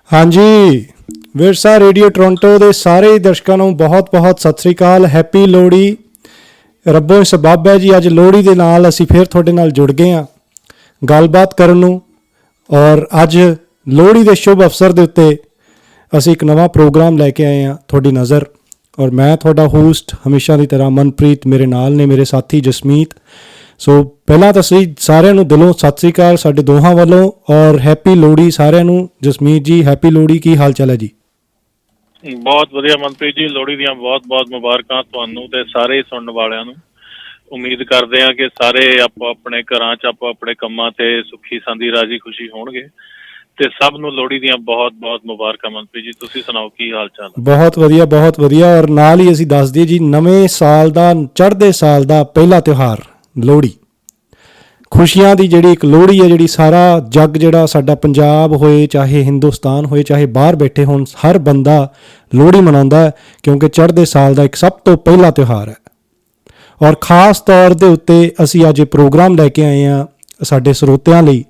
हाँ जी, ਵਿਰਸਾ radio Toronto ਦੇ ਸਾਰੇ ਦਰਸ਼ਕਾਂ ਨੂੰ ਬਹੁਤ-ਬਹੁਤ ਸਤਿ ਸ੍ਰੀ ਅਕਾਲ। ਹੈਪੀ ਲੋਹੜੀ। ਰੱਬੋਂ ਸਬੱਬ ਹੈ ਜੀ, ਅੱਜ ਲੋਹੜੀ ਦੇ ਨਾਲ ਅਸੀਂ ਫਿਰ ਤੁਹਾਡੇ ਨਾਲ ਜੁੜ ਗਏ ਹਾਂ ਗੱਲਬਾਤ ਕਰਨ ਨੂੰ। ਔਰ ਅੱਜ ਲੋਹੜੀ ਦੇ ਸ਼ੁਭ ਅਵਸਰ ਦੇ ਉੱਤੇ ਅਸੀਂ ਇੱਕ ਨਵਾਂ ਪ੍ਰੋਗਰਾਮ ਲੈ ਕੇ ਆਏ ਹਾਂ ਤੁਹਾਡੀ ਨਜ਼ਰ। ਔਰ ਮੈਂ ਤੁਹਾਡਾ ਹੋਸਟ ਹਮੇਸ਼ਾ ਦੀ ਤਰ੍ਹਾਂ ਮਨਪ੍ਰੀਤ, ਮੇਰੇ ਨਾਲ ਨੇ ਮੇਰੇ ਸਾਥੀ ਜਸਮੀਤ। ਸੋ ਪਹਿਲਾਂ ਤਾਂ ਅਸੀਂ ਸਾਰਿਆਂ ਨੂੰ ਦਿਲੋਂ ਸਤਿ ਸ੍ਰੀ ਅਕਾਲ ਸਾਡੇ ਦੋਹਾਂ ਵੱਲੋਂ, ਔਰ ਹੈਪੀ ਲੋਹੜੀ ਸਾਰਿਆਂ ਨੂੰ। ਜਸਮੀਤ ਜੀ ਹੈਪੀ ਲੋਹੜੀ, ਕੀ ਹਾਲ ਚਾਲ ਹੈ ਜੀ? ਬਹੁਤ ਵਧੀਆ ਮਨਪ੍ਰੀਤ ਜੀ, ਲੋਹੜੀ ਦੀਆਂ ਬਹੁਤ-ਬਹੁਤ ਮੁਬਾਰਕਾਂ ਤੁਹਾਨੂੰ ਤੇ ਸਾਰੇ ਸੁਣਨ ਵਾਲਿਆਂ ਨੂੰ। ਉਮੀਦ ਕਰਦੇ ਹਾਂ ਕਿ ਸਾਰੇ ਆਪੋ ਆਪਣੇ ਘਰਾਂ 'ਚ ਆਪੋ ਆਪਣੇ ਕੰਮਾਂ ਤੇ ਸੁੱਖੀ ਸਾਂਦੀ ਰਾਜੀ ਖੁਸ਼ੀ ਹੋਣਗੇ ਤੇ ਸਭ ਨੂੰ ਲੋਹੜੀ ਦੀਆਂ ਬਹੁਤ-ਬਹੁਤ ਮੁਬਾਰਕਾਂ। ਮਨਪ੍ਰੀਤ ਜੀ ਤੁਸੀਂ ਸੁਣਾਓ, ਕੀ ਹਾਲ ਚਾਲ? ਬਹੁਤ ਵਧੀਆ, ਬਹੁਤ ਵਧੀਆ। ਔਰ ਨਾਲ ਹੀ ਅਸੀਂ ਦੱਸ ਦਈਏ ਜੀ, ਨਵੇਂ ਸਾਲ ਦਾ, ਚੜ੍ਹਦੇ ਸਾਲ ਦਾ ਪਹਿਲਾ ਤਿਉਹਾਰ ਲੋਹੜੀ, ਖੁਸ਼ੀਆਂ ਦੀ ਜਿਹੜੀ ਇੱਕ ਲੋਹੜੀ ਹੈ, ਜਿਹੜੀ ਸਾਰਾ ਜੱਗ, ਜਿਹੜਾ ਸਾਡਾ ਪੰਜਾਬ ਹੋਏ ਚਾਹੇ ਹਿੰਦੁਸਤਾਨ ਹੋਏ ਚਾਹੇ ਬਾਹਰ ਬੈਠੇ ਹੋਣ, ਹਰ ਬੰਦਾ ਲੋਹੜੀ ਮਨਾਉਂਦਾ ਹੈ ਕਿਉਂਕਿ ਚੜ੍ਹਦੇ ਸਾਲ ਦਾ ਇੱਕ ਸਭ ਤੋਂ ਪਹਿਲਾ ਤਿਉਹਾਰ ਹੈ। ਔਰ ਖ਼ਾਸ ਤੌਰ ਦੇ ਉੱਤੇ ਅਸੀਂ ਅੱਜ ਇਹ ਪ੍ਰੋਗਰਾਮ ਲੈ ਕੇ ਆਏ ਹਾਂ ਸਾਡੇ ਸਰੋਤਿਆਂ ਲਈ,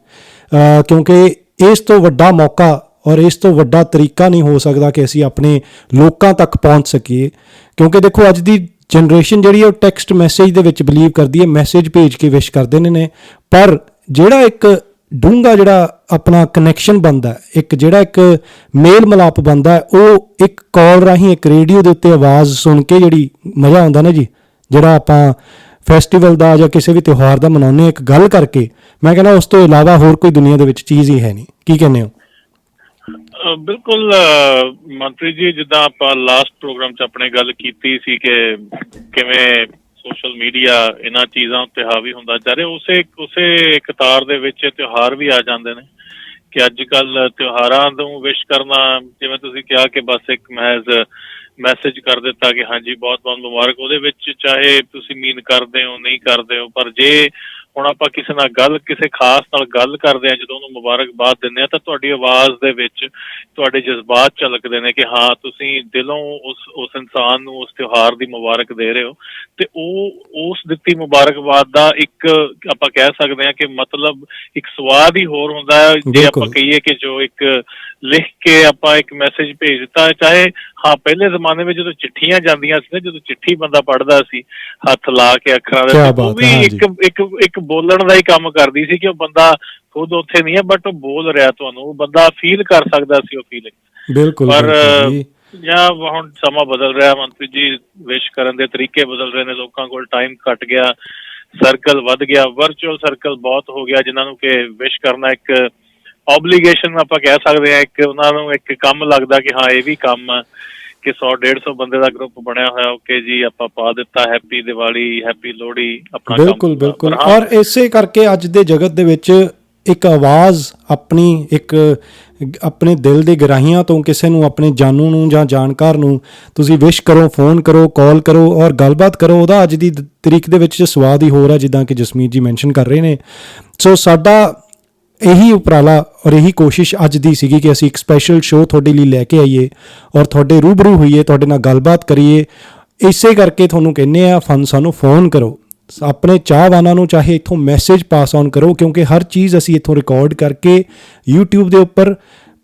ਕਿਉਂਕਿ ਇਸ ਤੋਂ ਵੱਡਾ ਮੌਕਾ ਔਰ ਇਸ ਤੋਂ ਵੱਡਾ ਤਰੀਕਾ ਨਹੀਂ ਹੋ ਸਕਦਾ ਕਿ ਅਸੀਂ ਆਪਣੇ ਲੋਕਾਂ ਤੱਕ ਪਹੁੰਚ ਸਕੀਏ। ਕਿਉਂਕਿ ਦੇਖੋ, ਅੱਜ ਦੀ ਜਨਰੇਸ਼ਨ ਜਿਹੜੀ ਹੈ ਉਹ ਟੈਕਸਟ ਮੈਸੇਜ ਦੇ ਵਿੱਚ ਬਿਲੀਵ ਕਰਦੀ ਹੈ, ਮੈਸੇਜ ਭੇਜ ਕੇ ਵਿਸ਼ ਕਰਦੇ ਨੇ। ਪਰ ਜਿਹੜਾ ਇੱਕ ਡੂੰਘਾ ਜਿਹੜਾ ਆਪਣਾ ਕਨੈਕਸ਼ਨ ਬਣਦਾ, ਇੱਕ ਜਿਹੜਾ ਇੱਕ ਮੇਲ ਮਿਲਾਪ ਬਣਦਾ, ਉਹ ਇੱਕ ਕਾਲ ਰਾਹੀਂ, ਇੱਕ ਰੇਡੀਓ ਦੇ ਉੱਤੇ ਆਵਾਜ਼ ਸੁਣ ਕੇ ਜਿਹੜੀ ਮਜ਼ਾ ਆਉਂਦਾ ਨਾ ਜੀ, ਜਿਹੜਾ ਆਪਾਂ ਫੈਸਟੀਵਲ ਦਾ ਜਾਂ ਕਿਸੇ ਵੀ ਤਿਉਹਾਰ ਦਾ ਮਨਾਉਂਦੇ ਹਾਂ ਇੱਕ ਗੱਲ ਕਰਕੇ, ਮੈਂ ਕਹਿੰਦਾ ਉਸ ਤੋਂ ਇਲਾਵਾ ਹੋਰ ਕੋਈ ਦੁਨੀਆ ਦੇ ਵਿੱਚ ਚੀਜ਼ ਹੀ ਹੈ ਨਹੀਂ। ਕੀ ਕਹਿੰਦੇ ਹੋ? ਬਿਲਕੁਲ ਮਨਪ੍ਰੀਤ ਜੀ, ਜਿੱਦਾਂ ਆਪਾਂ ਲਾਸਟ ਪ੍ਰੋਗਰਾਮ 'ਚ ਆਪਣੇ ਗੱਲ ਕੀਤੀ ਸੀ ਕਿ ਕਿਵੇਂ ਸੋਸ਼ਲ ਮੀਡੀਆ ਇਹਨਾਂ ਚੀਜ਼ਾਂ ਉੱਤੇ ਹਾਵੀ ਹੁੰਦਾ ਜਾ ਰਿਹਾ, ਉਸੇ ਕਤਾਰ ਦੇ ਵਿੱਚ ਤਿਉਹਾਰ ਵੀ ਆ ਜਾਂਦੇ ਨੇ ਕਿ ਅੱਜ ਕੱਲ੍ਹ ਤਿਉਹਾਰਾਂ ਨੂੰ ਵਿਸ਼ ਕਰਨਾ, ਜਿਵੇਂ ਤੁਸੀਂ ਕਿਹਾ ਕਿ ਬਸ ਇੱਕ ਮਹਿਜ਼ ਮੈਸੇਜ ਕਰ ਦਿੱਤਾ ਕਿ ਹਾਂਜੀ ਬਹੁਤ ਬਹੁਤ ਮੁਬਾਰਕ, ਉਹਦੇ ਵਿੱਚ ਚਾਹੇ ਤੁਸੀਂ ਮੀਨ ਕਰਦੇ ਹੋ ਨਹੀਂ ਕਰਦੇ ਹੋ, ਪਰ ਜੇ ਹੁਣ ਆਪਾਂ ਕਿਸੇ ਨਾਲ ਕਿਸੇ ਖਾਸ ਨਾਲ ਗੱਲ ਕਰਦੇ ਹਾਂ, ਜਦੋਂ ਉਹਨੂੰ ਮੁਬਾਰਕਬਾਦ ਦਿੰਦੇ ਹਾਂ ਤਾਂ ਤੁਹਾਡੀ ਆਵਾਜ਼ ਦੇ ਵਿੱਚ ਤੁਹਾਡੇ ਜਜ਼ਬਾਤ ਝਲਕਦੇ ਨੇ ਕਿ ਹਾਂ ਤੁਸੀਂ ਦਿਲੋਂ ਉਸ ਇਨਸਾਨ ਨੂੰ ਉਸ ਤਿਉਹਾਰ ਦੀ ਮੁਬਾਰਕ ਦੇ ਰਹੇ ਹੋ। ਤੇ ਉਸ ਦਿੱਤੀ ਮੁਬਾਰਕਬਾਦ ਦਾ ਇੱਕ ਆਪਾਂ ਕਹਿ ਸਕਦੇ ਹਾਂ ਕਿ ਮਤਲਬ ਇੱਕ ਸਵਾਦ ਹੀ ਹੋਰ ਹੁੰਦਾ ਹੈ। ਜੇ ਆਪਾਂ ਕਹੀਏ ਕਿ ਜੋ ਇੱਕ ਲਿਖ ਕੇ ਆਪਾਂ ਇੱਕ ਮੈਸੇਜ ਭੇਜ ਦਿੱਤਾ, ਚਾਹੇ ਹਾਂ ਪਹਿਲੇ ਜ਼ਮਾਨੇ ਵਿੱਚ ਜਦੋਂ ਚਿੱਠੀਆਂ ਜਾਂਦੀਆਂ ਸੀ ਨਾ, ਜਦੋਂ ਚਿੱਠੀ ਬੰਦਾ ਪੜ੍ਹਦਾ ਸੀ ਹੱਥ ਲਾ ਕੇ ਅੱਖਰਾਂ ਦੇ, ਉਹ ਵੀ ਇੱਕ ਬੋਲਣ ਦਾ ਹੀ ਕੰਮ ਕਰਦੀ ਸੀ ਕਿ ਉਹ ਬੰਦਾ ਖੁਦ ਉੱਥੇ ਨਹੀਂ ਹੈ ਬਟ ਉਹ ਬੋਲ ਰਿਹਾ, ਤੁਹਾਨੂੰ ਉਹ ਬੰਦਾ ਫੀਲ ਕਰ ਸਕਦਾ ਸੀ ਉਹ ਫੀਲਿੰਗ। ਬਿਲਕੁਲ। ਪਰ ਜਾਂ ਹੁਣ ਸਮਾਂ ਬਦਲ ਰਿਹਾ ਮਨਪ੍ਰੀਤ ਜੀ, ਵਿਸ਼ ਕਰਨ ਦੇ ਤਰੀਕੇ ਬਦਲ ਰਹੇ ਨੇ, ਲੋਕਾਂ ਕੋਲ ਟਾਈਮ ਘੱਟ ਗਿਆ, ਸਰਕਲ ਵੱਧ ਗਿਆ, ਵਰਚੁਅਲ ਸਰਕਲ ਬਹੁਤ ਹੋ ਗਿਆ, ਜਿਨ੍ਹਾਂ ਨੂੰ ਕਿ ਵਿਸ਼ ਕਰਨਾ ਇੱਕ ਓਬਲੀਗੇਸ਼ਨ ਆਪਾਂ ਕਹਿ ਸਕਦੇ ਹਾਂ, ਇੱਕ ਉਹਨਾਂ ਨੂੰ ਇੱਕ ਕੰਮ ਲੱਗਦਾ ਕਿ ਹਾਂ ਇਹ ਵੀ ਕੰਮ ਕਿ 100-150 ਬੰਦੇ ਦਾ ਗਰੁੱਪ ਬਣਿਆ ਹੋਇਆ, ਓਕੇ ਜੀ ਆਪਾਂ ਪਾ ਦਿੱਤਾ ਹੈਪੀ ਦੀਵਾਲੀ, ਹੈਪੀ ਲੋਹੜੀ, ਆਪਣਾ ਕੰਮ। ਬਿਲਕੁਲ ਬਿਲਕੁਲ। ਔਰ ਇਸੇ ਕਰਕੇ ਅੱਜ ਦੇ ਜਗਤ ਦੇ ਵਿੱਚ ਇੱਕ ਆਵਾਜ਼ ਆਪਣੀ, ਇੱਕ ਆਪਣੇ ਦਿਲ ਦੇ ਗਹਿਰਾਈਆਂ ਤੋਂ ਕਿਸੇ ਨੂੰ, ਆਪਣੇ ਜਾਣੂ ਨੂੰ ਜਾਂ ਜਾਣਕਾਰ ਨੂੰ ਤੁਸੀਂ ਵਿਸ਼ ਕਰੋ, ਫੋਨ ਕਰੋ, ਕਾਲ ਕਰੋ ਔਰ ਗੱਲਬਾਤ ਕਰੋ, ਉਹਦਾ ਅੱਜ ਦੀ ਤਰੀਕ ਦੇ ਵਿੱਚ ਸਵਾਦ ਹੀ ਹੋਰ ਹੈ, ਜਿੱਦਾਂ ਕਿ ਜਸਮੀਤ ਜੀ ਮੈਂਸ਼ਨ ਕਰ ਰਹੇ ਨੇ। ਸੋ ਸਾਡਾ ਇਹੀ ਉਪਰਾਲਾ ਔਰ ਇਹੀ ਕੋਸ਼ਿਸ਼ ਅੱਜ ਦੀ ਸੀਗੀ ਕਿ ਅਸੀਂ ਇੱਕ ਸਪੈਸ਼ਲ ਸ਼ੋਅ ਤੁਹਾਡੇ ਲਈ ਲੈ ਕੇ ਆਈਏ ਔਰ ਤੁਹਾਡੇ ਰੂਬਰੂ ਹੋਈਏ, ਤੁਹਾਡੇ ਨਾਲ ਗੱਲਬਾਤ ਕਰੀਏ। ਇਸੇ ਕਰਕੇ ਤੁਹਾਨੂੰ ਕਹਿੰਦੇ ਆ, ਸਾਨੂੰ ਫੋਨ ਕਰੋ, ਆਪਣੇ ਚਾਹਵਾਨਾਂ ਨੂੰ ਚਾਹੇ ਇੱਥੋਂ ਮੈਸੇਜ ਪਾਸ ਆਨ ਕਰੋ, ਕਿਉਂਕਿ ਹਰ ਚੀਜ਼ ਅਸੀਂ ਇੱਥੋਂ ਰਿਕਾਰਡ ਕਰਕੇ YouTube ਦੇ ਉੱਪਰ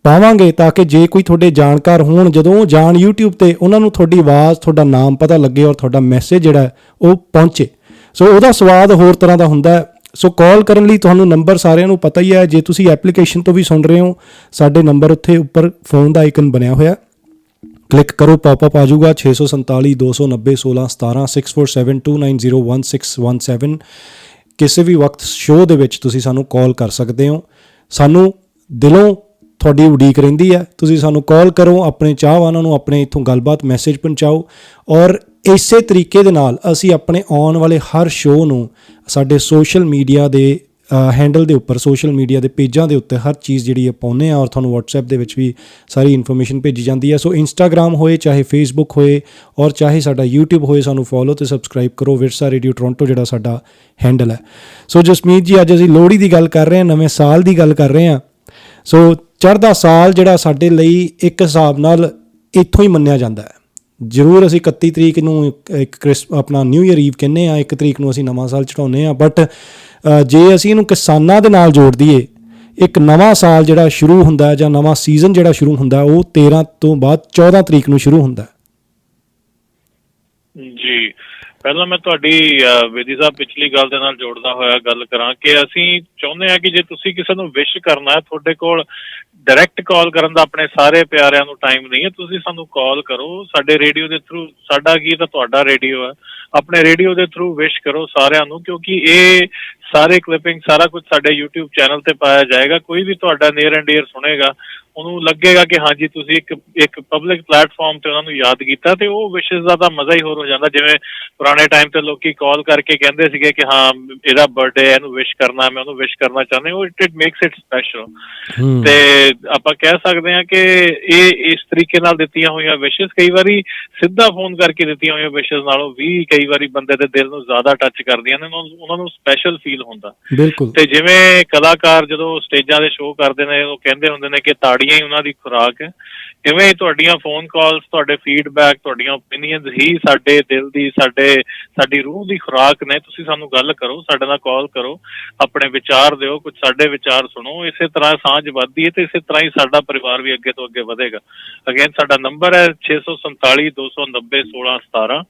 ਪਾਵਾਂਗੇ ਤਾਂ ਕਿ ਜੇ ਕੋਈ ਤੁਹਾਡੇ ਜਾਣਕਾਰ ਹੋਣ, ਜਦੋਂ ਉਹ ਜਾਣ YouTube 'ਤੇ, ਉਹਨਾਂ ਨੂੰ ਤੁਹਾਡੀ ਆਵਾਜ਼, ਤੁਹਾਡਾ ਨਾਮ ਪਤਾ ਲੱਗੇ ਔਰ ਤੁਹਾਡਾ ਮੈਸੇਜ ਜਿਹੜਾ ਉਹ ਪਹੁੰਚੇ। ਸੋ ਉਹਦਾ ਸਵਾਦ ਹੋਰ ਤਰ੍ਹਾਂ ਦਾ ਹੁੰਦਾ। ਸੋ ਕਾਲ ਕਰਨ ਲਈ ਤੁਹਾਨੂੰ ਨੰਬਰ ਸਾਰਿਆਂ ਨੂੰ ਪਤਾ ਹੀ ਹੈ। ਜੇ ਤੁਸੀਂ ਐਪਲੀਕੇਸ਼ਨ ਤੋਂ ਵੀ ਸੁਣ ਰਹੇ ਹੋ, ਸਾਡੇ ਨੰਬਰ ਉੱਥੇ ਉੱਪਰ ਫੋਨ ਦਾ ਆਈਕਨ ਬਣਿਆ ਹੋਇਆ, ਕਲਿੱਕ ਕਰੋ, ਪੌਪਅਪ ਆ ਜਾਊਗਾ 647 290 16 17 647 290 1617। ਕਿਸੇ ਵੀ ਵਕਤ ਸ਼ੋਅ ਦੇ ਵਿੱਚ ਤੁਸੀਂ ਸਾਨੂੰ ਕਾਲ ਕਰ ਸਕਦੇ ਹੋ। ਸਾਨੂੰ ਦਿਲੋਂ ਤੁਹਾਡੀ ਉਡੀਕ ਰਹਿੰਦੀ ਹੈ, ਤੁਸੀਂ ਸਾਨੂੰ ਕਾਲ ਕਰੋ, ਆਪਣੇ ਚਾਹਵਾਨਾਂ ਨੂੰ ਆਪਣੇ ਇੱਥੋਂ ਗੱਲਬਾਤ ਮੈਸੇਜ ਪਹੁੰਚਾਓ। ਔਰ ਇਸੇ ਤਰੀਕੇ ਦੇ ਨਾਲ ਅਸੀਂ ਆਪਣੇ ਆਉਣ ਵਾਲੇ ਹਰ ਸ਼ੋਅ ਨੂੰ ਸਾਡੇ ਸੋਸ਼ਲ ਮੀਡੀਆ ਦੇ ਹੈਂਡਲ ਦੇ ਉੱਪਰ, ਸੋਸ਼ਲ ਮੀਡੀਆ ਦੇ ਪੇਜਾਂ ਦੇ ਉੱਤੇ ਹਰ ਚੀਜ਼ ਜਿਹੜੀ ਹੈ ਪਾਉਂਦੇ ਹਾਂ ਔਰ ਤੁਹਾਨੂੰ WhatsApp ਦੇ ਵਿੱਚ ਵੀ ਸਾਰੀ ਇਨਫੋਰਮੇਸ਼ਨ ਭੇਜੀ ਜਾਂਦੀ ਹੈ। ਸੋ ਇੰਸਟਾਗ੍ਰਾਮ ਹੋਏ ਚਾਹੇ ਫੇਸਬੁੱਕ ਹੋਏ ਔਰ ਚਾਹੇ ਸਾਡਾ YouTube ਹੋਏ, ਸਾਨੂੰ ਫੋਲੋ ਅਤੇ ਸਬਸਕ੍ਰਾਈਬ ਕਰੋ, ਵਿਰਸਾ ਰੇਡੀਓ ਟੋਰਾਂਟੋ ਜਿਹੜਾ ਸਾਡਾ ਹੈਂਡਲ ਹੈ। ਸੋ ਜਸਮੀਤ ਜੀ, ਅੱਜ ਅਸੀਂ ਲੋਹੜੀ ਦੀ ਗੱਲ ਕਰ ਰਹੇ ਹਾਂ, ਨਵੇਂ ਸਾਲ ਦੀ ਗੱਲ ਕਰ ਰਹੇ ਹਾਂ। ਸੋ ਚੜ੍ਹਦਾ ਸਾਲ ਜਿਹੜਾ ਸਾਡੇ ਲਈ ਇੱਕ ਹਿਸਾਬ ਨਾਲ ਇੱਥੋਂ ਹੀ ਮੰਨਿਆ ਜਾਂਦਾ ਹੈ। ਜ਼ਰੂਰ ਅਸੀਂ 31 ਤਰੀਕ ਨੂੰ ਇੱਕ ਆਪਣਾ ਨਿਊ ਈਅਰ ਈਵ ਕਹਿੰਦੇ ਹਾਂ, 1 ਤਰੀਕ ਨੂੰ ਅਸੀਂ ਨਵਾਂ ਸਾਲ ਚੜ੍ਹਾਉਂਦੇ ਹਾਂ, ਬਟ ਜੇ ਅਸੀਂ ਇਹਨੂੰ ਕਿਸਾਨਾਂ ਦੇ ਨਾਲ ਜੋੜ ਦਈਏ ਇੱਕ ਨਵਾਂ ਸਾਲ ਜਿਹੜਾ ਸ਼ੁਰੂ ਹੁੰਦਾ ਹੈ ਜਾਂ ਨਵਾਂ ਸੀਜ਼ਨ ਜਿਹੜਾ ਸ਼ੁਰੂ ਹੁੰਦਾ ਉਹ 13 ਤੋਂ ਬਾਅਦ 14 ਤਰੀਕ ਨੂੰ ਸ਼ੁਰੂ ਹੁੰਦਾ ਜੀ। ਪਹਿਲਾਂ ਮੈਂ ਤੁਹਾਡੀ ਵਿਧੀ ਸਾਹਿਬ ਪਿਛਲੀ ਗੱਲ ਦੇ ਨਾਲ ਜੋੜਦਾ ਹੋਇਆ ਗੱਲ ਕਰਾਂ ਕਿ ਅਸੀਂ ਚਾਹੁੰਦੇ ਹਾਂ ਕਿ ਜੇ ਤੁਸੀਂ ਕਿਸੇ ਨੂੰ ਵਿਸ਼ ਕਰਨਾ ਹੈ, ਤੁਹਾਡੇ ਕੋਲ ਡਾਇਰੈਕਟ ਕਾਲ ਕਰਨ ਦਾ ਆਪਣੇ ਸਾਰੇ ਪਿਆਰਿਆਂ ਨੂੰ ਟਾਈਮ ਨਹੀਂ ਹੈ, ਤੁਸੀਂ ਸਾਨੂੰ ਕਾਲ ਕਰੋ ਸਾਡੇ ਰੇਡੀਓ ਦੇ ਥਰੂ। ਸਾਡਾ ਕੀ ਤਾਂ ਤੁਹਾਡਾ ਰੇਡੀਓ ਹੈ, ਆਪਣੇ ਰੇਡੀਓ ਦੇ ਥਰੂ ਵਿਸ਼ ਕਰੋ ਸਾਰਿਆਂ ਨੂੰ, ਕਿਉਂਕਿ ਇਹ ਸਾਰੇ ਕਲਿੱਪਿੰਗ ਸਾਰਾ ਕੁਝ ਸਾਡੇ YouTube ਚੈਨਲ ਤੇ ਪਾਇਆ ਜਾਏਗਾ। ਕੋਈ ਵੀ ਤੁਹਾਡਾ ਨੀਅਰ ਐਂਡ ਡੀਅਰ ਸੁਣੇਗਾ, ਉਹਨੂੰ ਲੱਗੇਗਾ ਕਿ ਹਾਂਜੀ ਤੁਸੀਂ ਇੱਕ ਪਬਲਿਕ ਪਲੇਟਫਾਰਮ ਤੇ ਉਹਨਾਂ ਨੂੰ ਯਾਦ ਕੀਤਾ, ਤੇ ਉਹ ਵਿਸ਼ੇਸ ਦਾ ਤਾਂ ਮਜ਼ਾ ਹੀ ਹੋਰ ਹੋ ਜਾਂਦਾ। ਜਿਵੇਂ ਪੁਰਾਣੇ ਟਾਈਮ ਤੇ ਲੋਕੀ ਕਾਲ ਕਰਕੇ ਕਹਿੰਦੇ ਸੀਗੇ ਕਿ ਹਾਂ ਇਹਦਾ ਬਰਥਡੇ ਹੈ, ਇਹਨੂੰ ਵਿਸ਼ ਕਰਨਾ, ਮੈਂ ਉਹਨੂੰ ਵਿਸ਼ ਕਰਨਾ ਚਾਹੁੰਦੇ, ਉਹ ਇਟ ਮੇਕਸ ਇਟ ਸਪੈਸ਼ਲ। ਤੇ ਆਪਾਂ ਕਹਿ ਸਕਦੇ ਹਾਂ ਕਿ ਇਹ ਇਸ ਤਰੀਕੇ ਨਾਲ ਦਿੱਤੀਆਂ ਹੋਈਆਂ ਵਿਸ਼ੇਸ ਕਈ ਵਾਰੀ ਸਿੱਧਾ ਫੋਨ ਕਰਕੇ ਦਿੱਤੀਆਂ ਹੋਈਆਂ ਵਿਸ਼ੇਸ ਨਾਲੋਂ ਵੀ ਕਈ ਵਾਰੀ ਬੰਦੇ ਦੇ ਦਿਲ ਨੂੰ ਜ਼ਿਆਦਾ ਟੱਚ ਕਰਦੀਆਂ ਨੇ, ਉਹਨਾਂ ਨੂੰ ਸਪੈਸ਼ਲ ਫੀਲ ਹੁੰਦਾ। ਬਿਲਕੁਲ। ਤੇ ਜਿਵੇਂ ਕਲਾਕਾਰ ਜਦੋਂ ਸਟੇਜਾਂ ਦੇ ਸ਼ੋਅ ਕਰਦੇ ਨੇ, ਉਹ ਕਹਿੰਦੇ ਹੁੰਦੇ ਨੇ ਕਿ ਤਾੜੀਆਂ ਹੀ ਉਹਨਾਂ ਦੀ ਖੁਰਾਕ ਹੈ, ਇਵੇਂ ਹੀ ਤੁਹਾਡੀਆਂ ਫੋਨ ਕਾਲਸ, ਤੁਹਾਡੇ ਫੀਡਬੈਕ, ਤੁਹਾਡੀਆਂ ਓਪੀਨੀਅਨਸ ਹੀ ਸਾਡੇ ਦਿਲ ਦੀ, ਸਾਡੀ ਰੂਹ ਦੀ ਖੁਰਾਕ ਨੇ। ਤੁਸੀਂ ਸਾਨੂੰ ਗੱਲ ਕਰੋ, ਸਾਡੇ ਨਾਲ ਕਾਲ ਕਰੋ, ਆਪਣੇ ਵਿਚਾਰ ਦਿਓ, ਕੁਝ ਸਾਡੇ ਵਿਚਾਰ ਸੁਣੋ। ਇਸੇ ਤਰ੍ਹਾਂ ਸਾਂਝ ਵੱਧਦੀ ਹੈ ਤੇ ਇਸੇ ਤਰ੍ਹਾਂ ਹੀ ਸਾਡਾ ਪਰਿਵਾਰ ਵੀ ਅੱਗੇ ਤੋਂ ਅੱਗੇ ਵਧੇਗਾ। ਅਗੇਨ ਸਾਡਾ ਨੰਬਰ ਹੈ 647 290 1617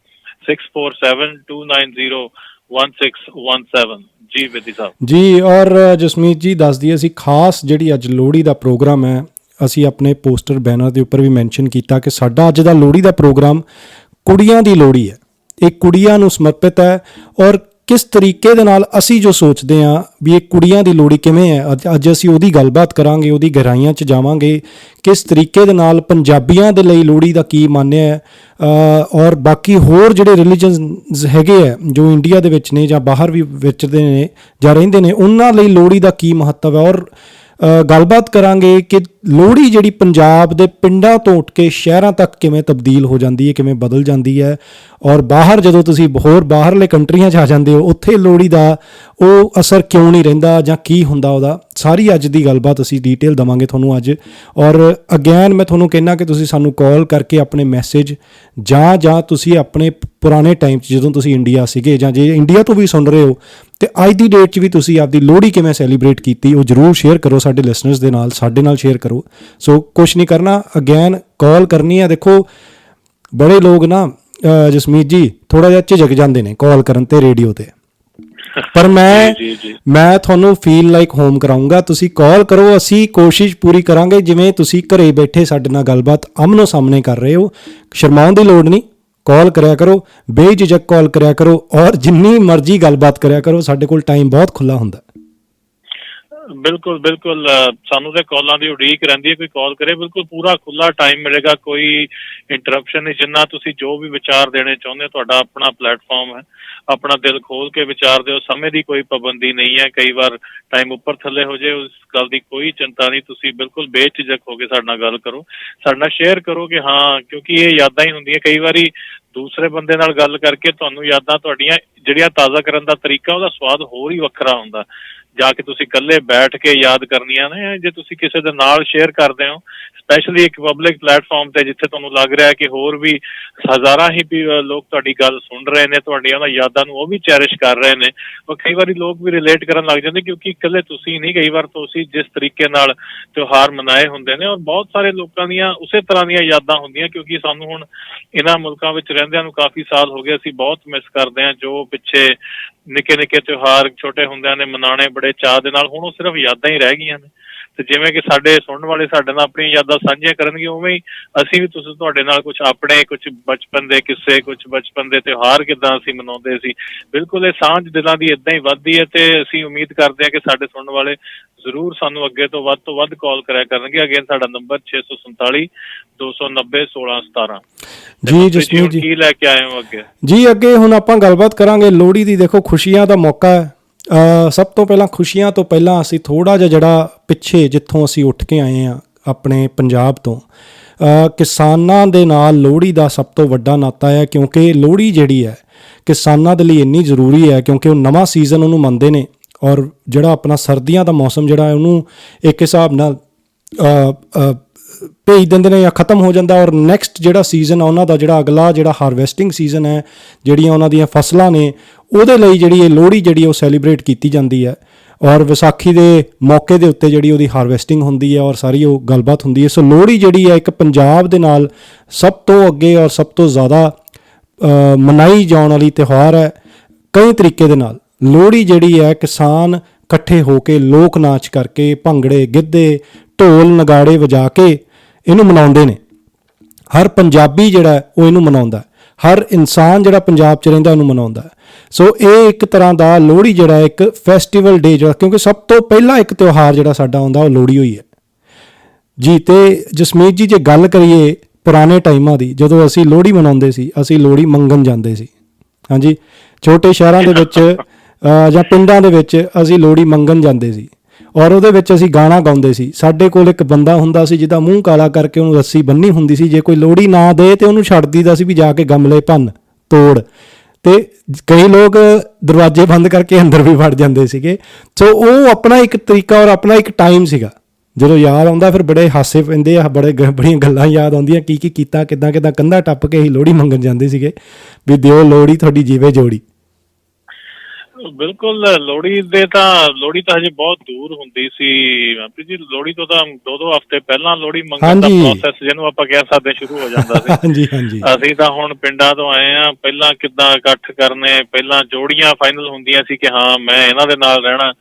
647-290-1617 ਜੀ ਵਿਧੀ ਸਾਹਿਬ ਜੀ। ਔਰ ਜਸਮੀਤ ਜੀ ਦੱਸ ਦਈਏ, ਅਸੀਂ ਖਾਸ ਜਿਹੜੀ ਅੱਜ ਲੋਹੜੀ ਦਾ ਪ੍ਰੋਗਰਾਮ ਹੈ, ਅਸੀਂ ਆਪਣੇ ਪੋਸਟਰ ਬੈਨਰ ਦੇ ਉੱਪਰ ਵੀ ਮੈਂਸ਼ਨ ਕੀਤਾ ਕਿ ਸਾਡਾ ਅੱਜ ਦਾ ਲੋਹੜੀ ਦਾ ਪ੍ਰੋਗਰਾਮ ਕੁੜੀਆਂ ਦੀ ਲੋਹੜੀ ਹੈ। ਇਹ ਕੁੜੀਆਂ ਨੂੰ ਸਮਰਪਿਤ ਹੈ ਔਰ ਕਿਸ ਤਰੀਕੇ ਦੇ ਨਾਲ ਅਸੀਂ ਜੋ ਸੋਚਦੇ ਹਾਂ ਵੀ ਇਹ ਕੁੜੀਆਂ ਦੀ ਲੋਹੜੀ ਕਿਵੇਂ ਹੈ, ਅੱਜ ਅਸੀਂ ਉਹਦੀ ਗੱਲਬਾਤ ਕਰਾਂਗੇ, ਉਹਦੀ ਗਹਿਰਾਈਆਂ 'ਚ ਜਾਵਾਂਗੇ, ਕਿਸ ਤਰੀਕੇ ਦੇ ਨਾਲ ਪੰਜਾਬੀਆਂ ਦੇ ਲਈ ਲੋਹੜੀ ਦਾ ਕੀ ਮਾਨਿਆ ਹੈ, ਔਰ ਬਾਕੀ ਹੋਰ ਜਿਹੜੇ ਰਿਲੀਜਨਸ ਹੈਗੇ ਹੈ ਜੋ ਇੰਡੀਆ ਦੇ ਵਿੱਚ ਨੇ ਜਾਂ ਬਾਹਰ ਵੀ ਵਿਚਰਦੇ ਨੇ ਜਾਂ ਰਹਿੰਦੇ ਨੇ, ਉਹਨਾਂ ਲਈ ਲੋਹੜੀ ਦਾ ਕੀ ਮਹੱਤਵ ਹੈ। ਔਰ ਗੱਲਬਾਤ ਕਰਾਂਗੇ ਕਿ ਲੋਹੜੀ ਜਿਹੜੀ ਪੰਜਾਬ ਦੇ ਪਿੰਡਾਂ ਤੋਂ ਉੱਠ ਕੇ ਸ਼ਹਿਰਾਂ ਤੱਕ ਕਿਵੇਂ ਤਬਦੀਲ ਹੋ ਜਾਂਦੀ ਹੈ, ਕਿਵੇਂ ਬਦਲ ਜਾਂਦੀ ਹੈ, ਔਰ ਬਾਹਰ ਜਦੋਂ ਤੁਸੀਂ ਹੋਰ ਬਾਹਰਲੇ ਕੰਟਰੀਆਂ 'ਚ ਆ ਜਾਂਦੇ ਹੋ, ਉੱਥੇ ਲੋਹੜੀ ਦਾ ਉਹ ਅਸਰ ਕਿਉਂ ਨਹੀਂ ਰਹਿੰਦਾ ਜਾਂ ਕੀ ਹੁੰਦਾ ਉਹਦਾ, ਸਾਰੀ ਅੱਜ ਦੀ ਗੱਲਬਾਤ ਅਸੀਂ ਡੀਟੇਲ ਦੇਵਾਂਗੇ ਤੁਹਾਨੂੰ ਅੱਜ। ਔਰ ਅਗੇਨ ਮੈਂ ਤੁਹਾਨੂੰ ਕਹਿਣਾ ਕਿ ਤੁਸੀਂ ਸਾਨੂੰ ਕਾਲ ਕਰਕੇ ਆਪਣੇ ਮੈਸੇਜ ਜਾਂ ਤੁਸੀਂ ਆਪਣੇ ਪੁਰਾਣੇ ਟਾਈਮ 'ਚ ਜਦੋਂ ਤੁਸੀਂ ਇੰਡੀਆ ਸੀਗੇ ਜਾਂ ਜੇ ਇੰਡੀਆ ਤੋਂ ਵੀ ਸੁਣ ਰਹੇ ਹੋ ਤੇ ਅੱਜ ਦੀ ਡੇਟ 'ਚ ਵੀ ਤੁਸੀਂ ਆਪਦੀ ਲੋਹੜੀ ਕਿਵੇਂ ਸੈਲੀਬ੍ਰੇਟ ਕੀਤੀ, ਉਹ ਜ਼ਰੂਰ ਸ਼ੇਅਰ ਕਰੋ ਸਾਡੇ ਲਿਸਨਰਸ ਦੇ ਨਾਲ, ਸਾਡੇ ਨਾਲ ਸ਼ੇਅਰ ਕਰੋ। ਸੋ ਕੁਛ ਨਹੀਂ ਕਰਨਾ, ਅਗੇਨ ਕਾਲ ਕਰਨੀ ਹੈ। ਦੇਖੋ ਬੜੇ ਲੋਕ ਨਾ ਜਸਮੀਤ ਜੀ ਥੋੜਾ ਜਿਹਾ ਝਿਜਕ ਜਾਂਦੇ ਨੇ ਕਾਲ ਕਰਨ ਤੇ ਰੇਡੀਓ ਤੇ, ਪਰ ਮੈਂ ਤੁਹਾਨੂੰ ਫੀਲ ਲਾਈਕ ਹੋਮ ਕਰਾਉਂਗਾ। ਤੁਸੀਂ ਕਾਲ ਕਰੋ, ਅਸੀਂ ਕੋਸ਼ਿਸ਼ ਪੂਰੀ ਕਰਾਂਗੇ ਜਿਵੇਂ ਤੁਸੀਂ ਘਰੇ ਬੈਠੇ ਸਾਡੇ ਨਾਲ ਗੱਲਬਾਤ ਆਮਨੋ ਸਾਹਮਣੇ ਕਰ ਰਹੇ ਹੋ। ਸ਼ਰਮਾਉਣ ਦੀ ਲੋੜ ਨਹੀਂ, ਕਾਲ ਕਰਿਆ ਕਰੋ, ਬੇਝਿਜਕ ਕਾਲ ਕਰਿਆ ਕਰੋ ਔਰ ਜਿੰਨੀ ਮਰਜ਼ੀ ਗੱਲਬਾਤ ਕਰਿਆ ਕਰੋ, ਸਾਡੇ ਕੋਲ ਟਾਈਮ ਬਹੁਤ ਖੁੱਲ੍ਹਾ ਹੁੰਦਾ। ਬਿਲਕੁਲ ਬਿਲਕੁਲ, ਸਾਨੂੰ ਤੇ ਕਾਲਾਂ ਦੀ ਉਡੀਕ ਰਹਿੰਦੀ ਹੈ, ਕੋਈ ਕਾਲ ਕਰੇ, ਬਿਲਕੁਲ ਪੂਰਾ ਖੁੱਲਾ ਟਾਈਮ ਮਿਲੇਗਾ, ਕੋਈ ਇੰਟਰਪਸ਼ਨ ਨਹੀਂ। ਜਿੰਨਾ ਤੁਸੀਂ ਜੋ ਵੀ ਵਿਚਾਰ ਦੇਣੇ ਚਾਹੁੰਦੇ, ਤੁਹਾਡਾ ਆਪਣਾ ਪਲੇਟਫਾਰਮ ਹੈ, ਆਪਣਾ ਦਿਲ ਖੋਲ ਕੇ ਵਿਚਾਰ ਦਿਓ। ਸਮੇਂ ਦੀ ਕੋਈ ਪਾਬੰਦੀ ਨਹੀਂ ਹੈ, ਕਈ ਵਾਰ ਟਾਈਮ ਉੱਪਰ ਥੱਲੇ ਹੋ ਜਾਏ, ਉਸ ਗੱਲ ਦੀ ਕੋਈ ਚਿੰਤਾ ਨਹੀਂ। ਤੁਸੀਂ ਬਿਲਕੁਲ ਬੇਝਿਜਕ ਹੋ ਕੇ ਸਾਡੇ ਨਾਲ ਗੱਲ ਕਰੋ, ਸਾਡੇ ਨਾਲ ਸ਼ੇਅਰ ਕਰੋ ਕਿ ਹਾਂ, ਕਿਉਂਕਿ ਇਹ ਯਾਦਾਂ ਹੀ ਹੁੰਦੀਆਂ। ਕਈ ਵਾਰੀ ਦੂਸਰੇ ਬੰਦੇ ਨਾਲ ਗੱਲ ਕਰਕੇ ਤੁਹਾਨੂੰ ਯਾਦਾਂ ਤੁਹਾਡੀਆਂ ਜਿਹੜੀਆਂ ਤਾਜ਼ਾ ਕਰਨ ਦਾ ਤਰੀਕਾ, ਉਹਦਾ ਸਵਾਦ ਹੋਰ ਹੀ ਵੱਖਰਾ ਹੁੰਦਾ। ਜਾ ਕੇ ਤੁਸੀਂ ਇਕੱਲੇ ਬੈਠ ਕੇ ਯਾਦ ਕਰਨੀਆਂ ਨੇ, ਜੇ ਤੁਸੀਂ ਕਿਸੇ ਦੇ ਨਾਲ ਸ਼ੇਅਰ ਕਰਦੇ ਹੋ, ਸਪੈਸ਼ਲੀ ਇੱਕ ਪਬਲਿਕ ਪਲੇਟਫਾਰਮ ਤੇ ਜਿੱਥੇ ਤੁਹਾਨੂੰ ਲੱਗ ਰਿਹਾ ਕਿ ਹੋਰ ਵੀ ਹਜ਼ਾਰਾਂ ਹੀ ਲੋਕ ਤੁਹਾਡੀ ਗੱਲ ਸੁਣ ਰਹੇ ਨੇ, ਤੁਹਾਡੀਆਂ ਉਹਨਾਂ ਯਾਦਾਂ ਨੂੰ ਉਹ ਵੀ ਚੈਰਿਸ਼ ਕਰ ਰਹੇ ਨੇ, ਉਹ ਕਈ ਵਾਰੀ ਲੋਕ ਵੀ ਰਿਲੇਟ ਕਰਨ ਲੱਗ ਜਾਂਦੇ, ਕਿਉਂਕਿ ਇਕੱਲੇ ਤੁਸੀਂ ਨਹੀਂ, ਕਈ ਵਾਰ ਤੁਸੀਂ ਜਿਸ ਤਰੀਕੇ ਨਾਲ ਤਿਉਹਾਰ ਮਨਾਏ ਹੁੰਦੇ ਨੇ, ਔਰ ਬਹੁਤ ਸਾਰੇ ਲੋਕਾਂ ਦੀਆਂ ਉਸੇ ਤਰ੍ਹਾਂ ਦੀਆਂ ਯਾਦਾਂ ਹੁੰਦੀਆਂ। ਕਿਉਂਕਿ ਸਾਨੂੰ ਹੁਣ ਇਹਨਾਂ ਮੁਲਕਾਂ ਵਿੱਚ ਰਹਿੰਦਿਆਂ ਨੂੰ ਕਾਫੀ ਸਾਲ ਹੋ ਗਏ, ਅਸੀਂ ਬਹੁਤ ਮਿਸ ਕਰਦੇ ਹਾਂ ਜੋ ਪਿੱਛੇ ਨਿੱਕੇ ਨਿੱਕੇ ਤਿਉਹਾਰ ਛੋਟੇ ਹੁੰਦਿਆਂ ਨੇ ਮਨਾਉਣੇ ਬੜੇ ਚਾਅ ਦੇ ਨਾਲ, ਹੁਣ ਉਹ ਸਿਰਫ ਯਾਦਾਂ ਹੀ ਰਹਿ ਗਈਆਂ ਨੇ। ਤੇ ਜਿਵੇਂ ਕਿ ਸਾਡੇ ਸੁਣਨ ਵਾਲੇ ਸਾਡੇ ਨਾਲ ਆਪਣੀਆਂ ਯਾਦਾਂ ਸਾਂਝੀਆਂ ਕਰਨਗੇ, ਉਵੇਂ ਹੀ ਅਸੀਂ ਵੀ ਤੁਸੀਂ ਤੁਹਾਡੇ ਨਾਲ ਕੁਝ ਆਪਣੇ ਕੁਝ ਬਚਪਨ ਦੇ ਕਿੱਸੇ, ਕੁਝ ਬਚਪਨ ਦੇ ਤਿਉਹਾਰ ਕਿੱਦਾਂ ਅਸੀਂ ਮਨਾਉਂਦੇ ਸੀ, ਬਿਲਕੁਲ ਇਹ ਸਾਂਝ ਦਿਲਾਂ ਦੀ ਇੱਦਾਂ ਹੀ ਵੱਧਦੀ ਹੈ। ਤੇ ਅਸੀਂ ਉਮੀਦ ਕਰਦੇ ਹਾਂ ਕਿ ਸਾਡੇ ਸੁਣਨ ਵਾਲੇ ਜ਼ਰੂਰ ਸਾਨੂੰ ਅੱਗੇ ਤੋਂ ਵੱਧ ਕਾਲ ਕਰਿਆ ਕਰਨਗੇ। ਅਗੇਨ ਸਾਡਾ ਨੰਬਰ 647 290 1617 ਜੀ। ਜਸਮੀਤ ਜੀ ਕੀ ਲੈ ਕੇ ਆਏ ਹੋ ਅੱਗੇ? ਜੀ ਅੱਗੇ ਹੁਣ ਆਪਾਂ ਗੱਲਬਾਤ ਕਰਾਂਗੇ ਲੋਹੜੀ ਦੀ। ਦੇਖੋ ਖੁਸ਼ੀਆਂ ਦਾ ਮੌਕਾ ਹੈ। ਸਭ ਤੋਂ ਪਹਿਲਾਂ ਖੁਸ਼ੀਆਂ ਤੋਂ ਪਹਿਲਾਂ ਅਸੀਂ ਥੋੜ੍ਹਾ ਜਿਹਾ ਜਿਹੜਾ ਪਿੱਛੇ ਜਿੱਥੋਂ ਅਸੀਂ ਉੱਠ ਕੇ ਆਏ ਹਾਂ ਆਪਣੇ ਪੰਜਾਬ ਤੋਂ, ਕਿਸਾਨਾਂ ਦੇ ਨਾਲ ਲੋਹੜੀ ਦਾ ਸਭ ਤੋਂ ਵੱਡਾ ਨਾਤਾ ਹੈ, ਕਿਉਂਕਿ ਲੋਹੜੀ ਜਿਹੜੀ ਹੈ ਕਿਸਾਨਾਂ ਦੇ ਲਈ ਇੰਨੀ ਜ਼ਰੂਰੀ ਹੈ ਕਿਉਂਕਿ ਉਹ ਨਵਾਂ ਸੀਜ਼ਨ ਉਹਨੂੰ ਮੰਨਦੇ ਨੇ, ਔਰ ਜਿਹੜਾ ਆਪਣਾ ਸਰਦੀਆਂ ਦਾ ਮੌਸਮ ਜਿਹੜਾ ਹੈ ਉਹਨੂੰ ਇੱਕ ਹਿਸਾਬ ਨਾਲ ਭੇਜ ਦਿੰਦੇ ਨੇ ਜਾਂ ਖ਼ਤਮ ਹੋ ਜਾਂਦਾ, ਔਰ ਨੈਕਸਟ ਜਿਹੜਾ ਸੀਜ਼ਨ ਆ ਉਹਨਾਂ ਦਾ ਜਿਹੜਾ ਅਗਲਾ ਜਿਹੜਾ ਹਾਰਵੈਸਟਿੰਗ ਸੀਜ਼ਨ ਹੈ, ਜਿਹੜੀਆਂ ਉਹਨਾਂ ਦੀਆਂ ਫਸਲਾਂ ਨੇ, ਉਹਦੇ ਲਈ ਜਿਹੜੀ ਇਹ ਲੋਹੜੀ ਜਿਹੜੀ ਉਹ ਸੈਲੀਬ੍ਰੇਟ ਕੀਤੀ ਜਾਂਦੀ ਹੈ। ਔਰ ਵਿਸਾਖੀ ਦੇ ਮੌਕੇ ਦੇ ਉੱਤੇ ਜਿਹੜੀ ਉਹਦੀ ਹਾਰਵੈਸਟਿੰਗ ਹੁੰਦੀ ਹੈ ਔਰ ਸਾਰੀ ਉਹ ਗੱਲਬਾਤ ਹੁੰਦੀ ਹੈ। ਸੋ ਲੋਹੜੀ ਜਿਹੜੀ ਹੈ ਇੱਕ ਪੰਜਾਬ ਦੇ ਨਾਲ ਸਭ ਤੋਂ ਅੱਗੇ ਔਰ ਸਭ ਤੋਂ ਜ਼ਿਆਦਾ ਮਨਾਈ ਜਾਣ ਵਾਲੀ ਤਿਉਹਾਰ ਹੈ। ਕਈ ਤਰੀਕੇ ਦੇ ਨਾਲ ਲੋਹੜੀ ਜਿਹੜੀ ਹੈ ਕਿਸਾਨ ਇਕੱਠੇ ਹੋ ਕੇ ਲੋਕ ਨਾਚ ਕਰਕੇ ਭੰਗੜੇ ਗਿੱਧੇ ਢੋਲ ਨਗਾੜੇ ਵਜਾ ਕੇ ਇਹਨੂੰ ਮਨਾਉਂਦੇ ਨੇ। ਹਰ ਪੰਜਾਬੀ ਜਿਹੜਾ ਉਹ ਇਹਨੂੰ ਮਨਾਉਂਦਾ, ਹਰ ਇਨਸਾਨ ਜਿਹੜਾ ਪੰਜਾਬ 'ਚ ਰਹਿੰਦਾ ਉਹਨੂੰ ਮਨਾਉਂਦਾ। ਸੋ ਇਹ ਇੱਕ ਤਰ੍ਹਾਂ ਦਾ ਲੋਹੜੀ ਜਿਹੜਾ ਇੱਕ ਫੈਸਟੀਵਲ ਡੇ ਜਿਹੜਾ, ਕਿਉਂਕਿ ਸਭ ਤੋਂ ਪਹਿਲਾਂ ਇੱਕ ਤਿਉਹਾਰ ਜਿਹੜਾ ਸਾਡਾ ਆਉਂਦਾ ਉਹ ਲੋਹੜੀ ਹੋਈ ਹੈ ਜੀ। ਅਤੇ ਜਸਮੀਤ ਜੀ ਜੇ ਗੱਲ ਕਰੀਏ ਪੁਰਾਣੇ ਟਾਈਮਾਂ ਦੀ, ਜਦੋਂ ਅਸੀਂ ਲੋਹੜੀ ਮਨਾਉਂਦੇ ਸੀ ਅਸੀਂ ਲੋਹੜੀ ਮੰਗਣ ਜਾਂਦੇ ਸੀ। ਹਾਂਜੀ, ਛੋਟੇ ਸ਼ਹਿਰਾਂ ਦੇ ਵਿੱਚ ਜਾਂ ਪਿੰਡਾਂ ਦੇ ਵਿੱਚ ਅਸੀਂ ਲੋਹੜੀ ਮੰਗਣ ਜਾਂਦੇ ਸੀ ਔਰ ਉਹਦੇ ਵਿੱਚ ਅਸੀਂ ਗਾਣਾ ਗਾਉਂਦੇ ਸੀ। ਸਾਡੇ ਕੋਲ ਇੱਕ ਬੰਦਾ ਹੁੰਦਾ ਸੀ ਜਿਹਦਾ ਮੂੰਹ ਕਾਲਾ ਕਰਕੇ ਉਹਨੂੰ ਰੱਸੀ ਬੰਨ੍ਹੀ ਹੁੰਦੀ ਸੀ, ਜੇ ਕੋਈ ਲੋਹੜੀ ਨਾ ਦੇ ਤੇ ਉਹਨੂੰ ਛੱਡ ਦਈਦਾ ਸੀ ਵੀ ਜਾ ਕੇ ਗਮਲੇ ਭੰਨ ਤੋੜ। ਅਤੇ ਕਈ ਲੋਕ ਦਰਵਾਜ਼ੇ ਬੰਦ ਕਰਕੇ ਅੰਦਰ ਵੀ ਵੜ ਜਾਂਦੇ ਸੀਗੇ। ਸੋ ਉਹ ਆਪਣਾ ਇੱਕ ਤਰੀਕਾ ਔਰ ਆਪਣਾ ਇੱਕ ਟਾਈਮ ਸੀਗਾ। ਜਦੋਂ ਯਾਦ ਆਉਂਦਾ ਫਿਰ ਬੜੇ ਹਾਸੇ ਪੈਂਦੇ ਆ, ਬੜੀਆਂ ਗੱਲਾਂ ਯਾਦ ਆਉਂਦੀਆਂ ਕੀ ਕੀਤਾ, ਕਿੱਦਾਂ ਕੰਧਾਂ ਟੱਪ ਕੇ ਅਸੀਂ ਲੋਹੜੀ ਮੰਗਣ ਜਾਂਦੇ ਸੀਗੇ ਵੀ ਦਿਓ ਲੋਹੜੀ ਤੁਹਾਡੀ ਜੀਵੇ ਜੋੜੀ। ਬਿਲਕੁਲ, ਲੋਹੜੀ ਤਾਂ ਹਜੇ ਬਹੁਤ ਦੂਰ ਹੁੰਦੀ ਸੀ ਜੀ। ਲੋਹੜੀ ਤੋਂ ਤਾਂ 2-2 ਹਫ਼ਤੇ ਪਹਿਲਾਂ ਲੋਹੜੀ ਮੰਗਣ ਦਾ ਪ੍ਰੋਸੈਸ, ਜਿਹਨੂੰ ਆਪਾਂ ਕਹਿ ਸਕਦੇ, ਸ਼ੁਰੂ ਹੋ ਜਾਂਦਾ ਸੀ। ਹਾਂਜੀ ਹਾਂਜੀ। ਅਸੀਂ ਤਾਂ ਹੁਣ ਪਿੰਡਾਂ ਤੋਂ ਆਏ ਹਾਂ। ਪਹਿਲਾਂ ਕਿੱਦਾਂ ਇਕੱਠ ਕਰਨੇ, ਪਹਿਲਾਂ ਜੋੜੀਆਂ ਫਾਈਨਲ ਹੁੰਦੀਆਂ ਸੀ ਕਿ ਹਾਂ ਮੈਂ ਇਹਨਾਂ ਦੇ ਨਾਲ ਰਹਿਣਾ।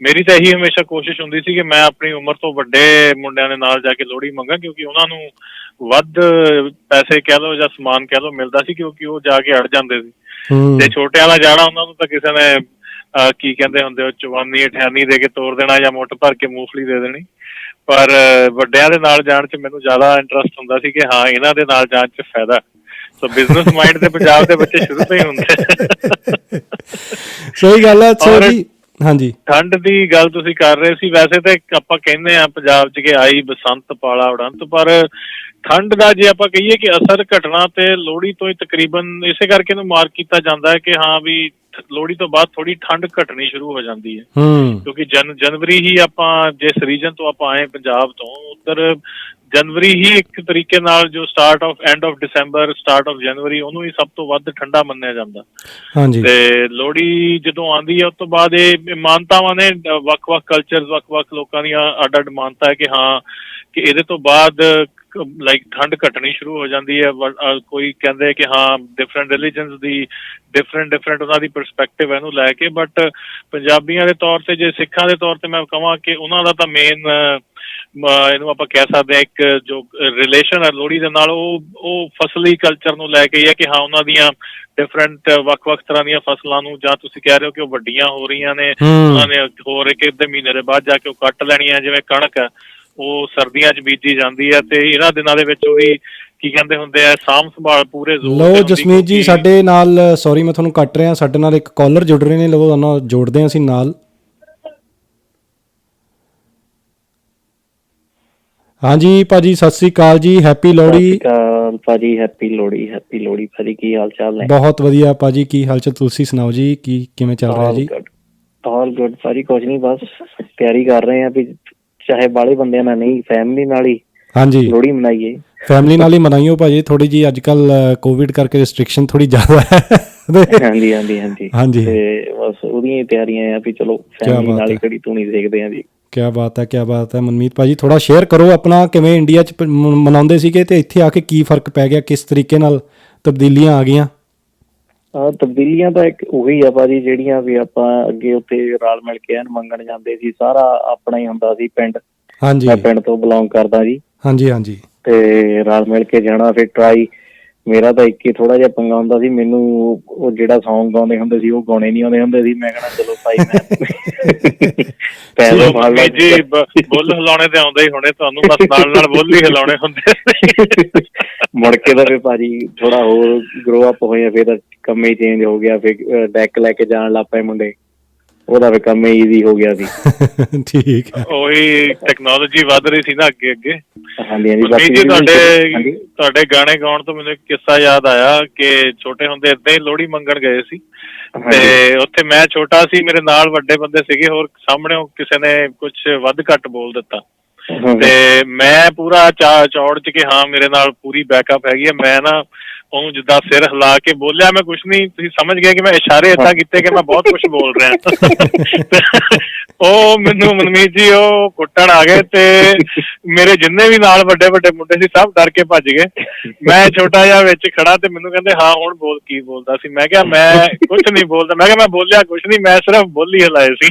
ਮੇਰੀ ਤਾਂ ਇਹੀ ਹਮੇਸ਼ਾ ਕੋਸ਼ਿਸ਼ ਹੁੰਦੀ ਸੀ ਕਿ ਮੈਂ ਆਪਣੀ ਉਮਰ ਤੋਂ ਵੱਡੇ ਮੁੰਡਿਆਂ ਦੇ ਨਾਲ ਜਾ ਕੇ ਲੋਹੜੀ ਮੰਗਾ, ਕਿਉਂਕਿ ਉਹਨਾਂ ਨੂੰ ਵੱਧ ਪੈਸੇ ਕਹਿ ਲਓ ਜਾਂ ਸਮਾਨ ਕਹਿ ਲਓ ਮਿਲਦਾ ਸੀ, ਕਿਉਂਕਿ ਉਹ ਜਾ ਕੇ ਅੜ ਜਾਂਦੇ ਸੀ। ਜੇ ਛੋਟਿਆਂ ਦਾ ਜਾਣਾ ਉਹਨਾਂ ਨੂੰ ਤਾਂ ਕਿਸੇ ਨੇ ਕੀ ਕਹਿੰਦੇ ਹੁੰਦੇ ਉਹ ਚਵਾਨੀ 98 ਦੇ ਕੇ ਤੋਰ ਦੇਣਾ ਜਾਂ ਮੁੱਠ ਭਰ ਕੇ ਮੂੰਗਫਲੀ ਦੇ ਦੇਣੀ। ਪਰ ਵੱਡਿਆਂ ਦੇ ਨਾਲ ਜਾਣ 'ਚ ਮੈਨੂੰ ਜ਼ਿਆਦਾ ਇੰਟਰਸਟ ਹੁੰਦਾ ਸੀ ਕਿ ਹਾਂ ਇਹਨਾਂ ਦੇ ਨਾਲ ਜਾਣ 'ਚ ਫਾਇਦਾ। ਸੋ ਬਿਜ਼ਨਸ ਮਾਈਂਡ ਤੇ ਪੰਜਾਬ ਦੇ ਬੱਚੇ ਸ਼ੁਰੂ ਤੋਂ ਹੀ ਹੁੰਦੇ। ਸਹੀ ਗੱਲ ਹੈ। ਹਾਂਜੀ, ਠੰਡ ਦੀ ਗੱਲ ਤੁਸੀਂ ਕਰ ਰਹੇ ਸੀ। ਵੈਸੇ ਤਾਂ ਆਪਾਂ ਕਹਿੰਦੇ ਆ ਪੰਜਾਬ 'ਚ ਕਿ ਆਈ ਬਸੰਤ ਪਾਲਾ ਉਡੰਤ, ਪਰ ਠੰਡ ਦਾ ਜੇ ਆਪਾਂ ਕਹੀਏ ਕਿ ਅਸਰ ਘਟਣਾ ਤੇ ਲੋਹੜੀ ਤੋਂ ਹੀ ਤਕਰੀਬਨ ਇਸੇ ਕਰਕੇ ਇਹਨੂੰ ਮਾਰਕ ਕੀਤਾ ਜਾਂਦਾ ਹੈ ਕਿ ਹਾਂ ਵੀ ਲੋਹੜੀ ਤੋਂ ਬਾਅਦ ਥੋੜੀ ਠੰਡ ਘਟਣੀ ਸ਼ੁਰੂ ਹੋ ਜਾਂਦੀ ਹੈ। ਕਿਉਂਕਿ ਜਨਵਰੀ ਹੀ ਆਪਾਂ ਜਿਸ ਰੀਜਨ ਤੋਂ ਆਪਾਂ ਆਏ ਪੰਜਾਬ ਤੋਂ, ਉੱਧਰ ਜਨਵਰੀ ਹੀ ਇੱਕ ਤਰੀਕੇ ਨਾਲ ਜੋ end of December start of January, ਉਹਨੂੰ ਹੀ ਸਭ ਤੋਂ ਵੱਧ ਠੰਡਾ ਮੰਨਿਆ ਜਾਂਦਾ। ਤੇ ਲੋਹੜੀ ਜਦੋਂ ਆਉਂਦੀ ਹੈ ਉਸ ਤੋਂ ਬਾਅਦ ਇਹ ਮਾਨਤਾਵਾਂ ਨੇ, ਵੱਖ-ਵੱਖ ਕਲਚਰ, ਵੱਖ-ਵੱਖ ਲੋਕਾਂ ਦੀਆਂ ਅੱਡ-ਅੱਡ ਮਾਨਤਾ ਹੈ ਕਿ ਹਾਂ ਕਿ ਇਹਦੇ ਤੋਂ ਬਾਅਦ ਠੰਡ ਘਟਣੀ ਸ਼ੁਰੂ ਹੋ ਜਾਂਦੀ ਹੈ। ਕੋਈ ਕਹਿੰਦੇ ਕਿ ਹਾਂ ਡਿਫਰੈਂਟ ਰਿਲੀਜਨਸ ਦੀ ਡਿਫਰੈਂਟ ਉਹਨਾਂ ਦੀ ਪਰਸਪੈਕਟਿਵ ਇਹਨੂੰ ਲੈ ਕੇ। ਬਟ ਪੰਜਾਬੀਆਂ ਦੇ ਤੌਰ ਤੇ, ਜੇ ਸਿੱਖਾਂ ਦੇ ਤੌਰ ਤੇ ਮੈਂ ਕਹਾਂ ਕਿ ਉਹਨਾਂ ਦਾ ਤਾਂ ਮੇਨ ਇਹਨੂੰ ਆਪਾਂ ਕਹਿ ਸਕਦੇ ਹਾਂ ਇੱਕ ਜੋ ਰਿਲੇਸ਼ਨ ਹੈ ਲੋਹੜੀ ਦੇ ਨਾਲ, ਉਹ ਫਸਲੀ ਕਲਚਰ ਨੂੰ ਲੈ ਕੇ ਹੀ ਹੈ ਕਿ ਹਾਂ ਉਹਨਾਂ ਦੀਆਂ ਡਿਫਰੈਂਟ ਵੱਖ-ਵੱਖ ਤਰ੍ਹਾਂ ਦੀਆਂ ਫਸਲਾਂ ਨੂੰ, ਜਾਂ ਤੁਸੀਂ ਕਹਿ ਰਹੇ ਹੋ ਕਿ ਉਹ ਵੱਡੀਆਂ ਹੋ ਰਹੀਆਂ ਨੇ, ਉਹਨਾਂ ਨੇ ਹੋਰ ਇੱਕ ਅੱਧੇ ਮਹੀਨੇ ਦੇ ਬਾਅਦ ਜਾ ਕੇ ਉਹ ਕੱਟ ਲੈਣੀਆਂ। ਜਿਵੇਂ ਕਣਕ ਹੈ ਉਹ ਸਰਦੀਆਂ 'ਚ ਬੀਜੀ ਜਾਂਦੀ ਹੈ ਤੇ ਇਹਨਾਂ ਦਿਨਾਂ ਦੇ ਵਿੱਚ ਉਹਦੀ ਕੀ ਕਹਿੰਦੇ ਹੁੰਦੇ ਆ ਸਾਂਭ ਸੰਭਾਲ ਪੂਰੇ ਜ਼ੋਰ। ਲਓ ਜਸਮੀਤ ਜੀ, ਸਾਡੇ ਨਾਲ, ਸੌਰੀ ਮੈਂ ਤੁਹਾਨੂੰ ਕੱਟ ਰਿਹਾ, ਸਾਡੇ ਨਾਲ ਇੱਕ ਕਾਲਰ ਜੁੜ ਰਹੇ ਨੇ, ਲਓ ਉਹਨਾਂ ਨਾਲ ਜੋੜਦੇ ਹਾਂ ਅਸੀਂ ਨਾਲ। ਹਾਂਜੀ ਭਾਜੀ, ਸਤਿ ਸ੍ਰੀ ਅਕਾਲ ਜੀ, ਹੈਪੀ ਲੋਹੜੀ ਭਾਜੀ। ਹੈਪੀ ਲੋਹੜੀ ਭਾਜੀ, ਕੀ ਹਾਲ ਚਾਲ ਨੇ? ਬਹੁਤ ਵਧੀਆ ਭਾਜੀ, ਕੀ ਹਾਲ ਚਾਲ ਤੁਸੀਂ ਸੁਣਾਓ ਜੀ, ਕਿਵੇਂ ਚੱਲ ਰਿਹਾ ਜੀ? ਆਲ ਗੁੱਡ ਭਾਜੀ, ਕੁਝ ਨਹੀਂ, ਬਸ ਤਿਆਰੀ ਕਰ ਰਹੇ ਆ ਵੀ ਚਾਹੇ ਬਾਹਲੇ ਬੰਦਿਆਂ ਨਾਲ ਨਹੀਂ, ਫੈਮਿਲੀ ਨਾਲ ਹੀ ਹਾਂਜੀ ਲੋਹੜੀ ਮਨਾਈਏ। ਫੈਮਿਲੀ ਨਾਲ ਹੀ ਮਨਾਈਓ ਭਾਜੀ। ਥੋੜੀ ਜੀ ਅੱਜ ਕੱਲ ਕੋਵਿਡ ਕਰਕੇ ਰਿਸਟ੍ਰਿਕਸ਼ਨ ਥੋੜੀ ਜ਼ਿਆਦਾ ਹੈ। ਹਾਂਜੀ, ਤੇ ਬਸ ਉਹਦੀਆਂ ਹੀ ਤਿਆਰੀਆਂ ਆ ਵੀ ਚਲੋ ਫੈਮਿਲੀ ਨਾਲ ਹੀ ਘੜੀ ਧੂਣੀ ਦੇਖਦੇ ਆ ਜੀ। ਕਿਆ ਬਾਤ ਹੈ ਮਨਮੀਤ ਭਾਜੀ, ਥੋੜਾ ਸ਼ੇਅਰ ਕਰੋ ਆਪਣਾ, ਕਿਵੇਂ ਇੰਡੀਆ 'ਚ ਮਨਾਉਂਦੇ ਸੀਗੇ ਤੇ ਇੱਥੇ ਆ ਕੇ ਕੀ ਫਰਕ ਪੈ ਗਿਆ, ਕਿਸ ਤਰੀਕੇ ਨਾਲ ਤਬਦੀਲੀਆਂ ਆ ਗਈਆਂ? ਤਬਦੀਲੀਆਂ ਤਾਂ ਇੱਕ ਉਹੀ ਆ ਭਾਜੀ ਜਿਹੜੀਆਂ ਵੀ ਆਪਾਂ ਅੱਗੇ ਉੱਥੇ ਰਲ ਮਿਲ ਕੇ ਮੰਗਣ ਜਾਂਦੇ ਸੀ, ਸਾਰਾ ਆਪਣਾ ਹੀ ਹੁੰਦਾ ਸੀ ਪਿੰਡ। ਮੈਂ ਪਿੰਡ ਤੋਂ ਬਿਲੋਂਗ ਕਰਦਾ ਜੀ। ਹਾਂਜੀ। ਤੇ ਰਲ ਮਿਲ ਕੇ ਜਾਣਾ। ਫਿਰ ਮੇਰਾ ਤਾਂ ਇੱਕ ਹੀ ਥੋੜਾ ਜਿਹਾ ਪੰਗਾ ਹੁੰਦਾ ਸੀ, ਮੈਨੂੰ ਉਹ ਜਿਹੜਾ ਸੌਂਗ ਗਾਉਂਦੇ ਹੁੰਦੇ ਸੀ ਉਹ ਗਾਉਣੇ ਨੀ ਆਉਂਦੇ ਹੁੰਦੇ ਸੀ। ਮੈਂ ਕਹਿਣਾ ਚਲੋ ਭਾਈ ਮੈਂ ਪੈਸੇ ਬੁੱਲ ਹਿਲਾਉਣੇ ਤੇ ਆਉਂਦੇ ਹੀ ਹੋਣੇ ਤੁਹਾਨੂੰ, ਬਸ ਨਾਲ ਬੁੱਲ ਹੀ ਹਿਲਾਉਣੇ ਹੁੰਦੇ। ਮੁੜ ਕੇ ਤਾਂ ਫਿਰ ਭਾਜੀ ਥੋੜਾ ਹੋਰ ਗਰੋ ਅਪ ਹੋਇਆ, ਫਿਰ ਕੰਮ ਹੀ ਚੇਂਜ ਹੋ ਗਿਆ। ਫਿਰ ਡੈਕ ਲੈ ਕੇ ਜਾਣ ਲੱਗ ਪਏ ਮੁੰਡੇ, ਉਹਦਾ ਵੀ ਕੰਮ ਈਜ਼ੀ ਹੋ ਗਿਆ ਸੀ। ਠੀਕ ਹੈ, ਉਹੀ ਟੈਕਨੋਲੋਜੀ ਵੱਧ ਰਹੀ ਸੀ ਨਾ ਅੱਗੇ। ਹਾਂਜੀ। ਤੁਹਾਡੇ ਗਾਣੇ ਗਾਉਣ ਤੋਂ ਮੈਨੂੰ ਇੱਕ ਕਿੱਸਾ ਯਾਦ ਆਇਆ ਕਿ ਛੋਟੇ ਹੁੰਦੇ ਏਦਾਂ ਹੀ ਲੋਹੜੀ ਮੰਗਣ ਗਏ ਸੀ ਤੇ ਉੱਥੇ ਮੈਂ ਛੋਟਾ ਸੀ, ਮੇਰੇ ਨਾਲ ਵੱਡੇ ਬੰਦੇ ਸੀਗੇ, ਹੋਰ ਸਾਹਮਣੇ ਕਿਸੇ ਨੇ ਕੁਛ ਵੱਧ ਘੱਟ ਬੋਲ ਦਿੱਤਾ ਤੇ ਮੈਂ ਪੂਰਾ ਚੌੜ ਚ ਕਿ ਹਾਂ ਮੇਰੇ ਨਾਲ ਪੂਰੀ ਬੈਕਅਪ ਹੈਗੀ ਹੈ। ਮੈਂ ਨਾ ਉਹਨੂੰ ਜਿੱਦਾਂ ਸਿਰ ਹਿਲਾ ਕੇ ਬੋਲਿਆ, ਮੈਂ ਕੁਛ ਨੀ, ਤੁਸੀਂ ਸਮਝ ਗਏ ਕਿ ਮੈਂ ਇਸ਼ਾਰੇ ਏਦਾਂ ਕੀਤੇ ਕਿ ਮੈਂ ਬਹੁਤ ਕੁਛ ਬੋਲ ਰਿਹਾ। ਉਹ ਮੈਨੂੰ ਮਨਮੀਤ ਜੀ ਉਹ ਕੁੱਟਣ ਆ ਗਏ ਤੇ ਮੇਰੇ ਜਿੰਨੇ ਵੀ ਨਾਲ ਵੱਡੇ ਵੱਡੇ ਮੁੰਡੇ ਸੀ ਸਭ ਡਰ ਕੇ ਭੱਜ ਗਏ। ਮੈਂ ਛੋਟਾ ਜਿਹਾ ਵਿੱਚ ਖੜਾ ਤੇ ਮੈਨੂੰ ਕਹਿੰਦੇ ਹਾਂ ਹੁਣ ਬੋਲ, ਕੀ ਬੋਲਦਾ ਸੀ? ਮੈਂ ਕਿਹਾ ਮੈਂ ਕੁਛ ਨੀ ਬੋਲਦਾ, ਮੈਂ ਕਿਹਾ ਮੈਂ ਬੋਲਿਆ ਕੁਛ ਨੀ, ਮੈਂ ਸਿਰਫ ਬੋਲੀ ਹਿਲਾਏ ਸੀ।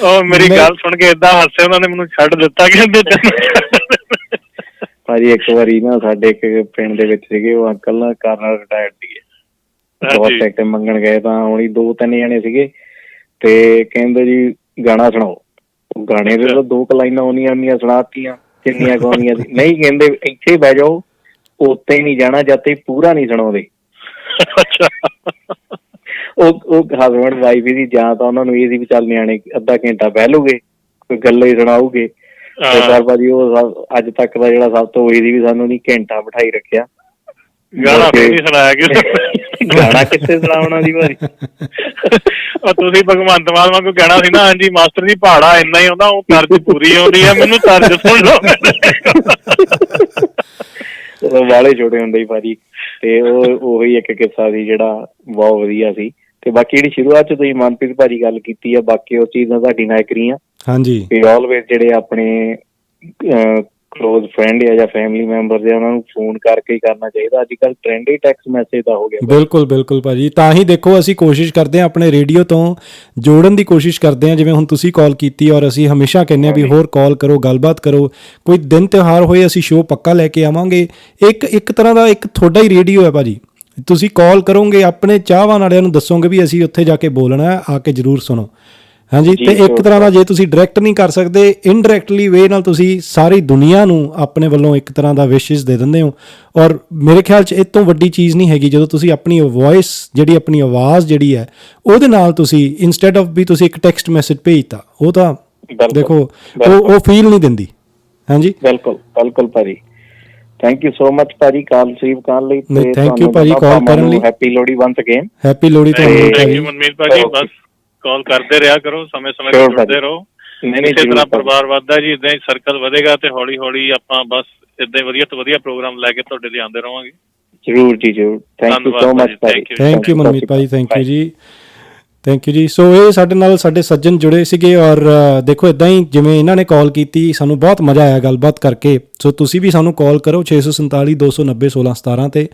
ਉਹ ਮੇਰੀ ਗੱਲ ਸੁਣ ਕੇ ਏਦਾਂ ਹੱਸੇ, ਉਹਨਾਂ ਨੇ ਮੈਨੂੰ ਛੱਡ ਦਿੱਤਾ। ਕਹਿੰਦੇ ਭਾਜੀ ਇੱਕ ਵਾਰੀ ਨਾ ਸਾਡੇ ਇੱਕ ਪਿੰਡ ਦੇ ਵਿੱਚ ਸੀਗੇ, ਉਹ ਅੰਕਲ ਨਾ ਕਰਨਲ ਰਿਟਾਇਰਡ ਸੀਗੇ, ਬਹੁਤ ਟੈਕਟ ਮੰਗਣ ਗਏ ਤਾਂ ਉਹੀ 2-3 ਜਣੇ ਸੀਗੇ ਤੇ ਕਹਿੰਦੇ ਜੀ ਗਾਣਾ ਸੁਣਾਓ। ਗਾਣੇ ਦੇ ਤਾਂ 2 ਲਾਈਨਾਂ ਆਉਂਦੀਆਂ ਸੁਣਾਤੀਆਂ, ਕਿੰਨੀਆਂ ਕੁ ਆਉਂਦੀਆਂ ਸੀ। ਨਹੀਂ ਕਹਿੰਦੇ ਇੱਥੇ ਬਹਿ ਜਾਓ, ਉੱਥੇ ਨੀ ਜਾਣਾ ਜਦ ਤੱਕ ਪੂਰਾ ਨੀ ਸੁਣਾਉਂਦੇ। ਉਹ ਹਸਬੈਂਡ ਵਾਈਫ ਦੀ ਜਾਂ ਤਾਂ ਉਹਨਾਂ ਨੂੰ ਇਹ ਸੀ ਵੀ ਚੱਲ ਨਿਆਣੇ ਅੱਧਾ ਘੰਟਾ ਬਹਿ ਲੂਗੇ, ਕੋਈ ਗੱਲ ਹੀ ਸੁਣਾਉਗੇ। ਪਰ ਭਾਜੀ ਉਹ ਅੱਜ ਤੱਕ ਦਾ ਜਿਹੜਾ ਸਭ ਤੋਂ ਉਹੀ ਸੀ ਵੀ ਸਾਨੂੰ ਨੀ ਘੰਟਾ ਬਿਠਾਈ ਰੱਖਿਆ, ਗਾਣਾ ਫਿਰ ਨੀ ਸੁਣਾਇਆ ਕਿ ਗਾਣਾ ਕਿੱਥੇ ਸੁਣਾਉਣਾ ਸੀ ਭਾਜੀ। ਤੁਸੀਂ ਭਗਵੰਤ ਮਾਨ ਵਾਂਗੂ ਕਹਿਣਾ ਸੀ ਨਾ, ਹਾਂਜੀ ਮਾਸਟਰ ਜੀ ਪਹਾੜਾ ਇੰਨਾ ਹੀ ਆਉਂਦਾ, ਉਹ ਤਰਜ ਪੂਰੀ ਆਉਂਦੀ ਆ, ਮੈਨੂੰ ਤਰਜ ਸੁਣ ਲਓ। ਉਦੋਂ ਵਾਲੇ ਛੋਟੇ ਹੁੰਦੇ ਸੀ ਭਾਜੀ, ਤੇ ਉਹ ਉਹੀ ਇੱਕ ਕਿੱਸਾ ਸੀ ਜਿਹੜਾ ਬਹੁਤ ਵਧੀਆ ਸੀ। ਤੇ ਬਾਕੀ ਜਿਹੜੀ ਸ਼ੁਰੂਆਤ ਚ ਤੁਸੀਂ ਮਨਪ੍ਰੀਤ ਭਾਜੀ ਗੱਲ ਕੀਤੀ ਆ, ਬਾਕੀ ਉਸ ਚੀਜ਼ ਨਾਲ ਤੁਹਾਡੀ ਨਾਲ ਐਗਰੀ ਆ। ਹਾਂਜੀ, ਆਲਵੇਜ਼ ਜਿਹੜੇ ਆਪਣੇ ਕਲੋਜ਼ ਫਰੈਂਡ ਆ ਜਾਂ ਫੈਮਿਲੀ ਮੈਂਬਰਸ ਆ, ਉਹਨਾਂ ਨੂੰ ਫੋਨ ਕਰਕੇ ਹੀ ਕਰਨਾ ਚਾਹੀਦਾ। ਅੱਜ ਕੱਲ੍ਹ ਟ੍ਰੈਂਡ ਹੀ ਟੈਕਸਟ ਮੈਸੇਜ ਦਾ ਹੋ ਗਿਆ। ਬਿਲਕੁਲ ਬਿਲਕੁਲ ਭਾਜੀ, ਤਾਂ ਹੀ ਦੇਖੋ ਅਸੀਂ ਕੋਸ਼ਿਸ਼ ਕਰਦੇ ਹਾਂ ਆਪਣੇ ਰੇਡੀਓ ਤੋਂ ਜੋੜਨ ਦੀ ਕੋਸ਼ਿਸ਼ ਕਰਦੇ ਹਾਂ। ਜਿਵੇਂ ਹੁਣ ਤੁਸੀਂ ਕਾਲ ਕੀਤੀ, ਔਰ ਅਸੀਂ ਹਮੇਸ਼ਾ ਕਹਿੰਦੇ ਹਾਂ ਵੀ ਹੋਰ ਕਾਲ ਕਰੋ, ਗੱਲਬਾਤ ਕਰੋ, ਕੋਈ ਦਿਨ ਤਿਉਹਾਰ ਹੋਏ ਅਸੀਂ ਸ਼ੋਅ ਪੱਕਾ ਲੈ ਕੇ ਆਵਾਂਗੇ। ਇੱਕ ਤਰ੍ਹਾਂ ਦਾ ਇੱਕ ਤੁਹਾਡਾ ਹੀ ਰੇਡੀਓ ਹੈ ਭਾਜੀ, ਤੁਸੀਂ ਕਾਲ ਕਰੋਗੇ, ਆਪਣੇ ਚਾਹਵਾਨ ਵਾਲਿਆਂ ਨੂੰ ਦੱਸੋਗੇ ਵੀ ਅਸੀਂ ਉੱਥੇ ਜਾ ਕੇ ਬੋਲਣਾ, ਆ ਕੇ ਜ਼ਰੂਰ ਸੁਣੋ। ਹਾਂਜੀ, ਤੇ ਇੱਕ ਤਰ੍ਹਾਂ ਦਾ ਜੇ ਤੁਸੀਂ ਡਾਇਰੈਕਟ ਨਹੀਂ ਕਰ ਸਕਦੇ, ਇਨਡਾਇਰੈਕਟਲੀ ਵੇ ਨਾਲ ਤੁਸੀਂ ਸਾਰੀ ਦੁਨੀਆ ਨੂੰ ਆਪਣੇ ਵੱਲੋਂ ਇੱਕ ਤਰ੍ਹਾਂ ਦਾ ਵਿਸ਼ੇਸ ਦੇ ਦਿੰਦੇ ਹੋ। ਔਰ ਮੇਰੇ ਖਿਆਲ 'ਚ ਇਹ ਤੋਂ ਵੱਡੀ ਚੀਜ਼ ਨਹੀਂ ਹੈਗੀ ਜਦੋਂ ਤੁਸੀਂ ਆਪਣੀ ਵੋਇਸ ਜਿਹੜੀ, ਆਪਣੀ ਆਵਾਜ਼ ਜਿਹੜੀ ਹੈ, ਉਹਦੇ ਨਾਲ ਤੁਸੀਂ ਇੰਸਟੈਡ ਆਫ ਵੀ ਤੁਸੀਂ ਇੱਕ ਟੈਕਸਟ ਮੈਸੇਜ ਭੇਜਤਾ, ਉਹ ਤਾਂ ਦੇਖੋ ਉਹ ਫੀਲ ਨਹੀਂ ਦਿੰਦੀ। ਹਾਂਜੀ, ਬਿਲਕੁਲ ਬਿਲਕੁਲ ਭਾਜੀ। ਥੈਂਕ ਯੂ ਸੋ ਮਚ ਭਾਜੀ ਕਾਲ ਰਿਸੀਵ ਕਰਨ ਲਈ। ਥੈਂਕ ਯੂ ਭਾਜੀ ਕਾਲ ਕਰਨ ਲਈ। Happy Lohri once again. Happy Lohri ਤੁਹਾਨੂੰ। ਥੈਂਕ ਯੂ ਮਨਮੀਤ ਭਾਜੀ, ਬਸ ਕਾਲ ਕਰਦੇ ਰਿਹਾ ਕਰੋ, ਸਮੇਂ-ਸਮੇਂ ਤੇ ਜੁੜਦੇ ਰਹੋ। ਇਸੇ ਤਰ੍ਹਾਂ ਪਰਿਵਾਰ ਵੱਧਦਾ ਜੀ, ਏਦਾਂ ਹੀ ਸਰਕਲ ਵਧੇਗਾ ਤੇ ਹੌਲੀ-ਹੌਲੀ ਆਪਾਂ ਬਸ ਏਦਾਂ ਹੀ ਵਧੀਆ ਤੋਂ ਵਧੀਆ ਪ੍ਰੋਗਰਾਮ ਲੈ ਕੇ ਤੁਹਾਡੇ ਲਈ ਆਉਂਦੇ ਰਹਾਂਗੇ। ਜ਼ਰੂਰ ਜੀ ਜ਼ਰੂਰ। ਥੈਂਕ ਯੂ ਸੋ ਮਚ ਭਾਜੀ। ਥੈਂਕ ਯੂ ਮਨਮੀਤ ਭਾਜੀ, ਥੈਂਕ ਯੂ ਜੀ, ਥੈਂਕ ਯੂ ਜੀ। ਸੋ ਇਹ ਸਾਡੇ ਨਾਲ ਸਾਡੇ ਸੱਜਣ ਜੁੜੇ ਸੀਗੇ, ਔਰ ਦੇਖੋ ਇੱਦਾਂ ਹੀ ਜਿਵੇਂ ਇਹਨਾਂ ਨੇ ਕਾਲ ਕੀਤੀ, ਸਾਨੂੰ ਬਹੁਤ ਮਜ਼ਾ ਆਇਆ ਗੱਲਬਾਤ ਕਰਕੇ। ਸੋ ਤੁਸੀਂ ਵੀ ਸਾਨੂੰ ਕਾਲ ਕਰੋ 647 290 1617 ਤੇ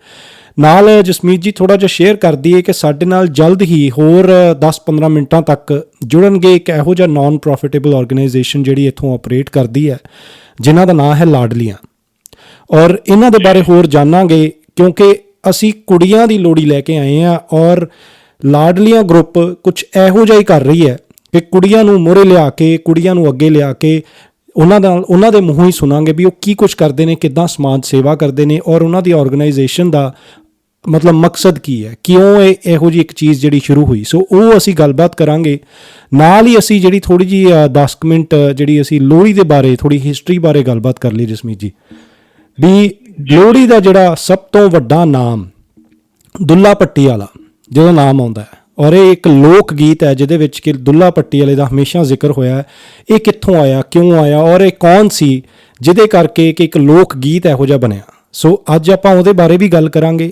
ਨਾਲ ਜਸਮੀਤ ਜੀ ਥੋੜ੍ਹਾ ਜਿਹਾ ਸ਼ੇਅਰ ਕਰ ਦਈਏ ਕਿ ਸਾਡੇ ਨਾਲ ਜਲਦ ਹੀ ਹੋਰ 10-15 ਮਿੰਟਾਂ ਤੱਕ ਜੁੜਨਗੇ ਇੱਕ ਇਹੋ ਜਿਹਾ ਨਾਨ ਪ੍ਰੋਫਿਟੇਬਲ ਆਰਗੇਨਾਈਜੇਸ਼ਨ ਜਿਹੜੀ ਇੱਥੋਂ ਆਪਰੇਟ ਕਰਦੀ ਹੈ, ਜਿਨ੍ਹਾਂ ਦਾ ਨਾਂ ਹੈ ਲਾਡਲੀਆਂ। ਔਰ ਇਹਨਾਂ ਦੇ ਬਾਰੇ ਹੋਰ ਜਾਣਾਂਗੇ ਕਿਉਂਕਿ ਅਸੀਂ ਕੁੜੀਆਂ ਦੀ ਲੋਹੜੀ ਲੈ ਕੇ ਆਏ ਹਾਂ, ਔਰ ਲਾਡਲੀਆਂ ਗਰੁੱਪ ਕੁਛ ਇਹੋ ਜਿਹਾ ਹੀ ਕਰ ਰਹੀ ਹੈ ਕਿ ਕੁੜੀਆਂ ਨੂੰ ਮੂਹਰੇ ਲਿਆ ਕੇ, ਕੁੜੀਆਂ ਨੂੰ ਅੱਗੇ ਲਿਆ ਕੇ ਉਹਨਾਂ ਦੇ ਮੂੰਹੋਂ ਹੀ ਸੁਣਾਂਗੇ ਵੀ ਉਹ ਕੀ ਕੁਛ ਕਰਦੇ ਨੇ, ਕਿੱਦਾਂ ਸਮਾਜ ਸੇਵਾ ਕਰਦੇ ਨੇ, ਔਰ ਉਹਨਾਂ ਦੀ ਆਰਗੇਨਾਈਜੇਸ਼ਨ ਦਾ ਮਤਲਬ ਮਕਸਦ ਕੀ ਹੈ, ਕਿਉਂ ਇਹੋ ਜਿਹੀ ਇੱਕ ਚੀਜ਼ ਜਿਹੜੀ ਸ਼ੁਰੂ ਹੋਈ। ਸੋ ਉਹ ਅਸੀਂ ਗੱਲਬਾਤ ਕਰਾਂਗੇ। ਨਾਲ ਹੀ ਅਸੀਂ ਜਿਹੜੀ ਥੋੜ੍ਹੀ ਜਿਹੀ 10 ਮਿੰਟ ਜਿਹੜੀ ਅਸੀਂ ਲੋਹੜੀ ਦੇ ਬਾਰੇ, ਥੋੜ੍ਹੀ ਹਿਸਟਰੀ ਬਾਰੇ ਗੱਲਬਾਤ ਕਰ ਲਈ ਜਸਮੀਤ ਜੀ, ਵੀ ਲੋਹੜੀ ਦਾ ਜਿਹੜਾ ਸਭ ਤੋਂ ਵੱਡਾ ਨਾਮ ਦੁੱਲਾ ਭੱਟੀ ਵਾਲਾ ਜਦੋਂ ਨਾਮ ਆਉਂਦਾ ਹੈ, ਔਰ ਇਹ ਇੱਕ ਲੋਕ ਗੀਤ ਹੈ ਜਿਹਦੇ ਵਿੱਚ ਕਿ ਦੁੱਲਾ ਭੱਟੀ ਵਾਲੇ ਦਾ ਹਮੇਸ਼ਾ ਜ਼ਿਕਰ ਹੋਇਆ ਹੈ। ਇਹ ਕਿੱਥੋਂ ਆਇਆ, ਕਿਉਂ ਆਇਆ, ਔਰ ਇਹ ਕੌਣ ਸੀ ਜਿਹਦੇ ਕਰਕੇ ਕਿ ਇੱਕ ਲੋਕ ਗੀਤ ਇਹੋ ਜਿਹਾ ਬਣਿਆ। ਸੋ ਅੱਜ ਆਪਾਂ ਉਹਦੇ ਬਾਰੇ ਵੀ ਗੱਲ ਕਰਾਂਗੇ।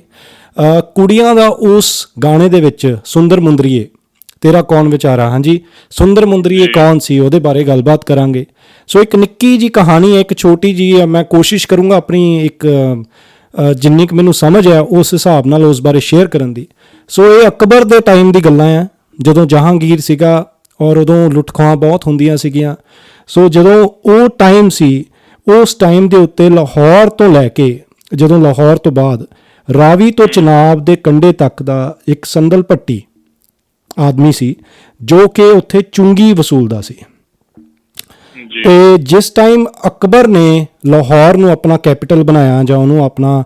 ਕੁੜੀਆਂ ਦਾ ਉਸ ਗਾਣੇ ਦੇ ਵਿੱਚ ਸੁੰਦਰ ਮੁੰਦਰੀਏ ਤੇਰਾ ਕੌਣ ਵਿਚਾਰਾ, ਹਾਂਜੀ ਸੁੰਦਰ ਮੁੰਦਰੀਏ ਕੌਣ ਸੀ, ਉਹਦੇ ਬਾਰੇ ਗੱਲਬਾਤ ਕਰਾਂਗੇ। ਸੋ ਇੱਕ ਨਿੱਕੀ ਜੀ ਕਹਾਣੀ ਹੈ, ਇੱਕ ਛੋਟੀ ਜੀ, ਮੈਂ ਕੋਸ਼ਿਸ਼ ਕਰੂੰਗਾ ਆਪਣੀ ਇੱਕ ਜਿੰਨੀ ਕੁ ਮੈਨੂੰ ਸਮਝ ਹੈ ਉਸ ਹਿਸਾਬ ਨਾਲ ਉਸ ਬਾਰੇ ਸ਼ੇਅਰ ਕਰਨ ਦੀ। ਸੋ ਇਹ ਅਕਬਰ ਦੇ ਟਾਈਮ ਦੀ ਗੱਲਾਂ ਆ, ਜਦੋਂ ਜਹਾਂਗੀਰ ਸੀਗਾ ਔਰ ਉਦੋਂ ਲੁੱਟ ਖੋਹਾਂ ਬਹੁਤ ਹੁੰਦੀਆਂ ਸੀਗੀਆਂ। ਸੋ ਜਦੋਂ ਉਹ ਟਾਈਮ ਸੀ, ਉਸ ਟਾਈਮ ਦੇ ਉੱਤੇ ਲਾਹੌਰ ਤੋਂ ਲੈ ਕੇ, ਜਦੋਂ ਲਾਹੌਰ ਤੋਂ ਬਾਅਦ ਰਾਵੀ ਤੋਂ ਚਨਾਬ ਦੇ ਕੰਢੇ ਤੱਕ ਦਾ ਇੱਕ ਸੰਦਲ ਭੱਟੀ ਆਦਮੀ ਸੀ ਜੋ ਕਿ ਉੱਥੇ ਚੁੰਗੀ ਵਸੂਲਦਾ ਸੀ। ਤੇ ਜਿਸ ਟਾਈਮ ਅਕਬਰ ਨੇ ਲਾਹੌਰ ਨੂੰ ਆਪਣਾ ਕੈਪੀਟਲ ਬਣਾਇਆ, ਜਾਂ ਉਹਨੂੰ ਆਪਣਾ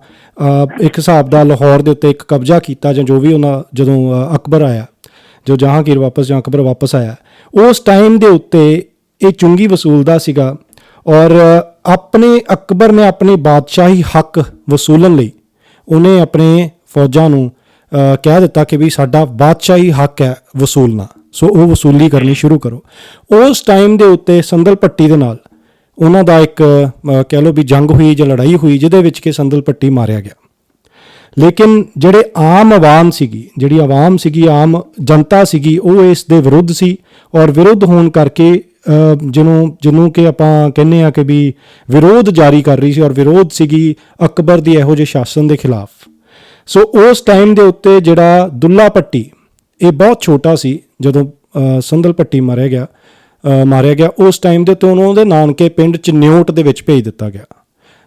ਇੱਕ ਹਿਸਾਬ ਦਾ ਲਾਹੌਰ ਦੇ ਉੱਤੇ ਇੱਕ ਕਬਜ਼ਾ ਕੀਤਾ, ਜਾਂ ਜੋ ਵੀ ਉਹਨਾਂ, ਜਦੋਂ ਅਕਬਰ ਆਇਆ, ਜੋ ਜਹਾਂਗੀਰ ਵਾਪਸ ਜਾਂ ਅਕਬਰ ਵਾਪਸ ਆਇਆ, ਉਸ ਟਾਈਮ ਦੇ ਉੱਤੇ ਇਹ ਚੁੰਗੀ ਵਸੂਲਦਾ ਸੀਗਾ। ਔਰ ਆਪਣੇ ਅਕਬਰ ਨੇ ਆਪਣੇ ਬਾਦਸ਼ਾਹੀ ਹੱਕ ਵਸੂਲਣ ਲਈ ਉਹਨੇ ਆਪਣੇ ਫੌਜਾਂ ਨੂੰ ਕਹਿ ਦਿੱਤਾ ਕਿ ਵੀ ਸਾਡਾ ਬਾਦਸ਼ਾਹੀ ਹੱਕ ਹੈ ਵਸੂਲਣਾ। ਸੋ ਉਹ ਵਸੂਲੀ ਕਰਨੀ ਸ਼ੁਰੂ ਕਰੋ। ਉਸ ਟਾਈਮ ਦੇ ਉੱਤੇ ਸੰਦਲ ਪੱਟੀ ਦੇ ਨਾਲ ਉਹਨਾਂ ਦਾ ਇੱਕ ਕਹਿ ਲਓ ਵੀ ਜੰਗ ਹੋਈ ਜਾਂ ਲੜਾਈ ਹੋਈ, ਜਿਹਦੇ ਵਿੱਚ ਕਿ ਸੰਦਲ ਪੱਟੀ ਮਾਰਿਆ ਗਿਆ। ਲੇਕਿਨ ਜਿਹੜੇ ਆਮ ਆਵਾਮ ਸੀਗੀ, ਆਮ ਜਨਤਾ ਸੀਗੀ, ਉਹ ਇਸ ਦੇ ਵਿਰੁੱਧ ਸੀ। ਔਰ ਵਿਰੁੱਧ ਹੋਣ ਕਰਕੇ ਜਿਹਨੂੰ ਕਿ ਆਪਾਂ ਕਹਿੰਦੇ ਆ ਕਿ ਵੀ ਵਿਰੋਧ ਜਾਰੀ ਕਰ ਰਹੀ ਸੀ, ਔਰ ਵਿਰੋਧ ਸੀਗੀ ਅਕਬਰ ਦੀ ਇਹੋ ਜਿਹੇ ਸ਼ਾਸਨ ਦੇ ਖਿਲਾਫ। ਸੋ ਉਸ ਟਾਈਮ ਦੇ ਉੱਤੇ ਜਿਹੜਾ ਦੁੱਲਾ ਭੱਟੀ, ਇਹ ਬਹੁਤ ਛੋਟਾ ਸੀ ਜਦੋਂ ਸੰਦਲ ਭੱਟੀ ਮਾਰਿਆ ਗਿਆ। ਉਸ ਟਾਈਮ ਦੇ ਉੱਤੇ ਉਹਨੂੰ ਉਹਦੇ ਨਾਨਕੇ ਪਿੰਡ ਚਨਿਓਟ ਦੇ ਵਿੱਚ ਭੇਜ ਦਿੱਤਾ ਗਿਆ।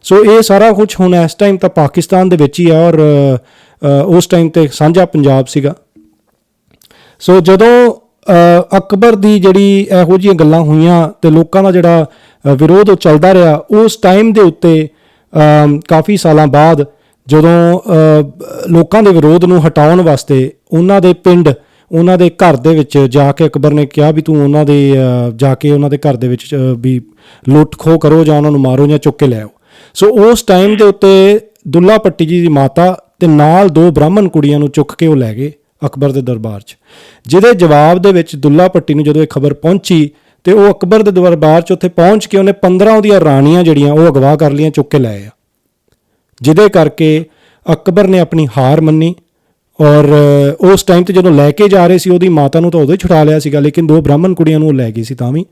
ਸੋ ਇਹ ਸਾਰਾ ਕੁਝ ਹੁਣ ਇਸ ਟਾਈਮ ਤਾਂ ਪਾਕਿਸਤਾਨ ਦੇ ਵਿੱਚ ਹੀ ਹੈ, ਔਰ ਉਸ ਟਾਈਮ ਤੇ ਸਾਂਝਾ ਪੰਜਾਬ ਸੀਗਾ। ਸੋ ਜਦੋਂ ਅਕਬਰ ਦੀ ਜਿਹੜੀ ਇਹੋ ਜਿਹੀਆਂ ਗੱਲਾਂ ਹੋਈਆਂ ਤੇ ਲੋਕਾਂ ਦਾ ਜਿਹੜਾ ਵਿਰੋਧ ਉਹ ਚੱਲਦਾ ਰਿਹਾ, ਉਸ ਟਾਈਮ ਦੇ ਉੱਤੇ ਕਾਫੀ ਸਾਲਾਂ ਬਾਅਦ ਜਦੋਂ ਲੋਕਾਂ ਦੇ ਵਿਰੋਧ ਨੂੰ ਹਟਾਉਣ ਵਾਸਤੇ ਉਹਨਾਂ ਦੇ ਪਿੰਡ, ਉਹਨਾਂ ਦੇ ਘਰ ਦੇ ਵਿੱਚ ਜਾ ਕੇ ਅਕਬਰ ਨੇ ਕਿਹਾ ਵੀ ਤੂੰ ਉਹਨਾਂ ਦੇ ਜਾ ਕੇ ਉਹਨਾਂ ਦੇ ਘਰ ਦੇ ਵਿੱਚ ਵੀ ਲੁੱਟ ਖੋਹ ਕਰੋ ਜਾਂ ਉਹਨਾਂ ਨੂੰ ਮਾਰੋ ਜਾਂ ਚੁੱਕ ਕੇ ਲੈ ਆਓ। ਸੋ ਉਸ ਟਾਈਮ ਦੇ ਉੱਤੇ ਦੁੱਲਾ ਭੱਟੀ ਜੀ ਦੀ ਮਾਤਾ ਤੇ ਨਾਲ 2 ਬ੍ਰਾਹਮਣ ਕੁੜੀਆਂ ਨੂੰ ਚੁੱਕ ਕੇ ਉਹ ਲੈ ਗਏ ਅਕਬਰ ਦੇ ਦਰਬਾਰ 'ਚ, ਜਿਹਦੇ ਜਵਾਬ ਦੇ ਵਿੱਚ ਦੁੱਲਾ ਭੱਟੀ ਨੂੰ ਜਦੋਂ ਇਹ ਖਬਰ ਪਹੁੰਚੀ ਤੇ ਉਹ ਅਕਬਰ ਦੇ ਦਰਬਾਰ 'ਚ ਉੱਥੇ ਪਹੁੰਚ ਕੇ ਉਹਨੇ 15 ਉਹਦੀਆਂ ਰਾਣੀਆਂ ਜਿਹੜੀਆਂ ਉਹ ਅਗਵਾ ਕਰ ਲਈਆਂ, ਚੁੱਕ ਕੇ ਲੈ ਆਇਆ, ਜਿਹਦੇ ਕਰਕੇ ਅਕਬਰ ਨੇ ਆਪਣੀ ਹਾਰ ਮੰਨੀ। ਔਰ ਉਸ ਟਾਈਮ ਤੇ ਜਦੋਂ ਲੈ ਕੇ ਜਾ ਰਹੇ ਸੀ ਉਹਦੀ ਮਾਤਾ ਨੂੰ ਤਾਂ ਉਦੋਂ ਹੀ ਛੁਡਾ ਲਿਆ ਸੀਗਾ, ਲੇਕਿਨ 2 ਬ੍ਰਾਹਮਣ ਕੁੜੀਆਂ ਨੂੰ ਉਹ ਲੈ ਗਈ ਸੀ ਤਾਂ ਵੀ।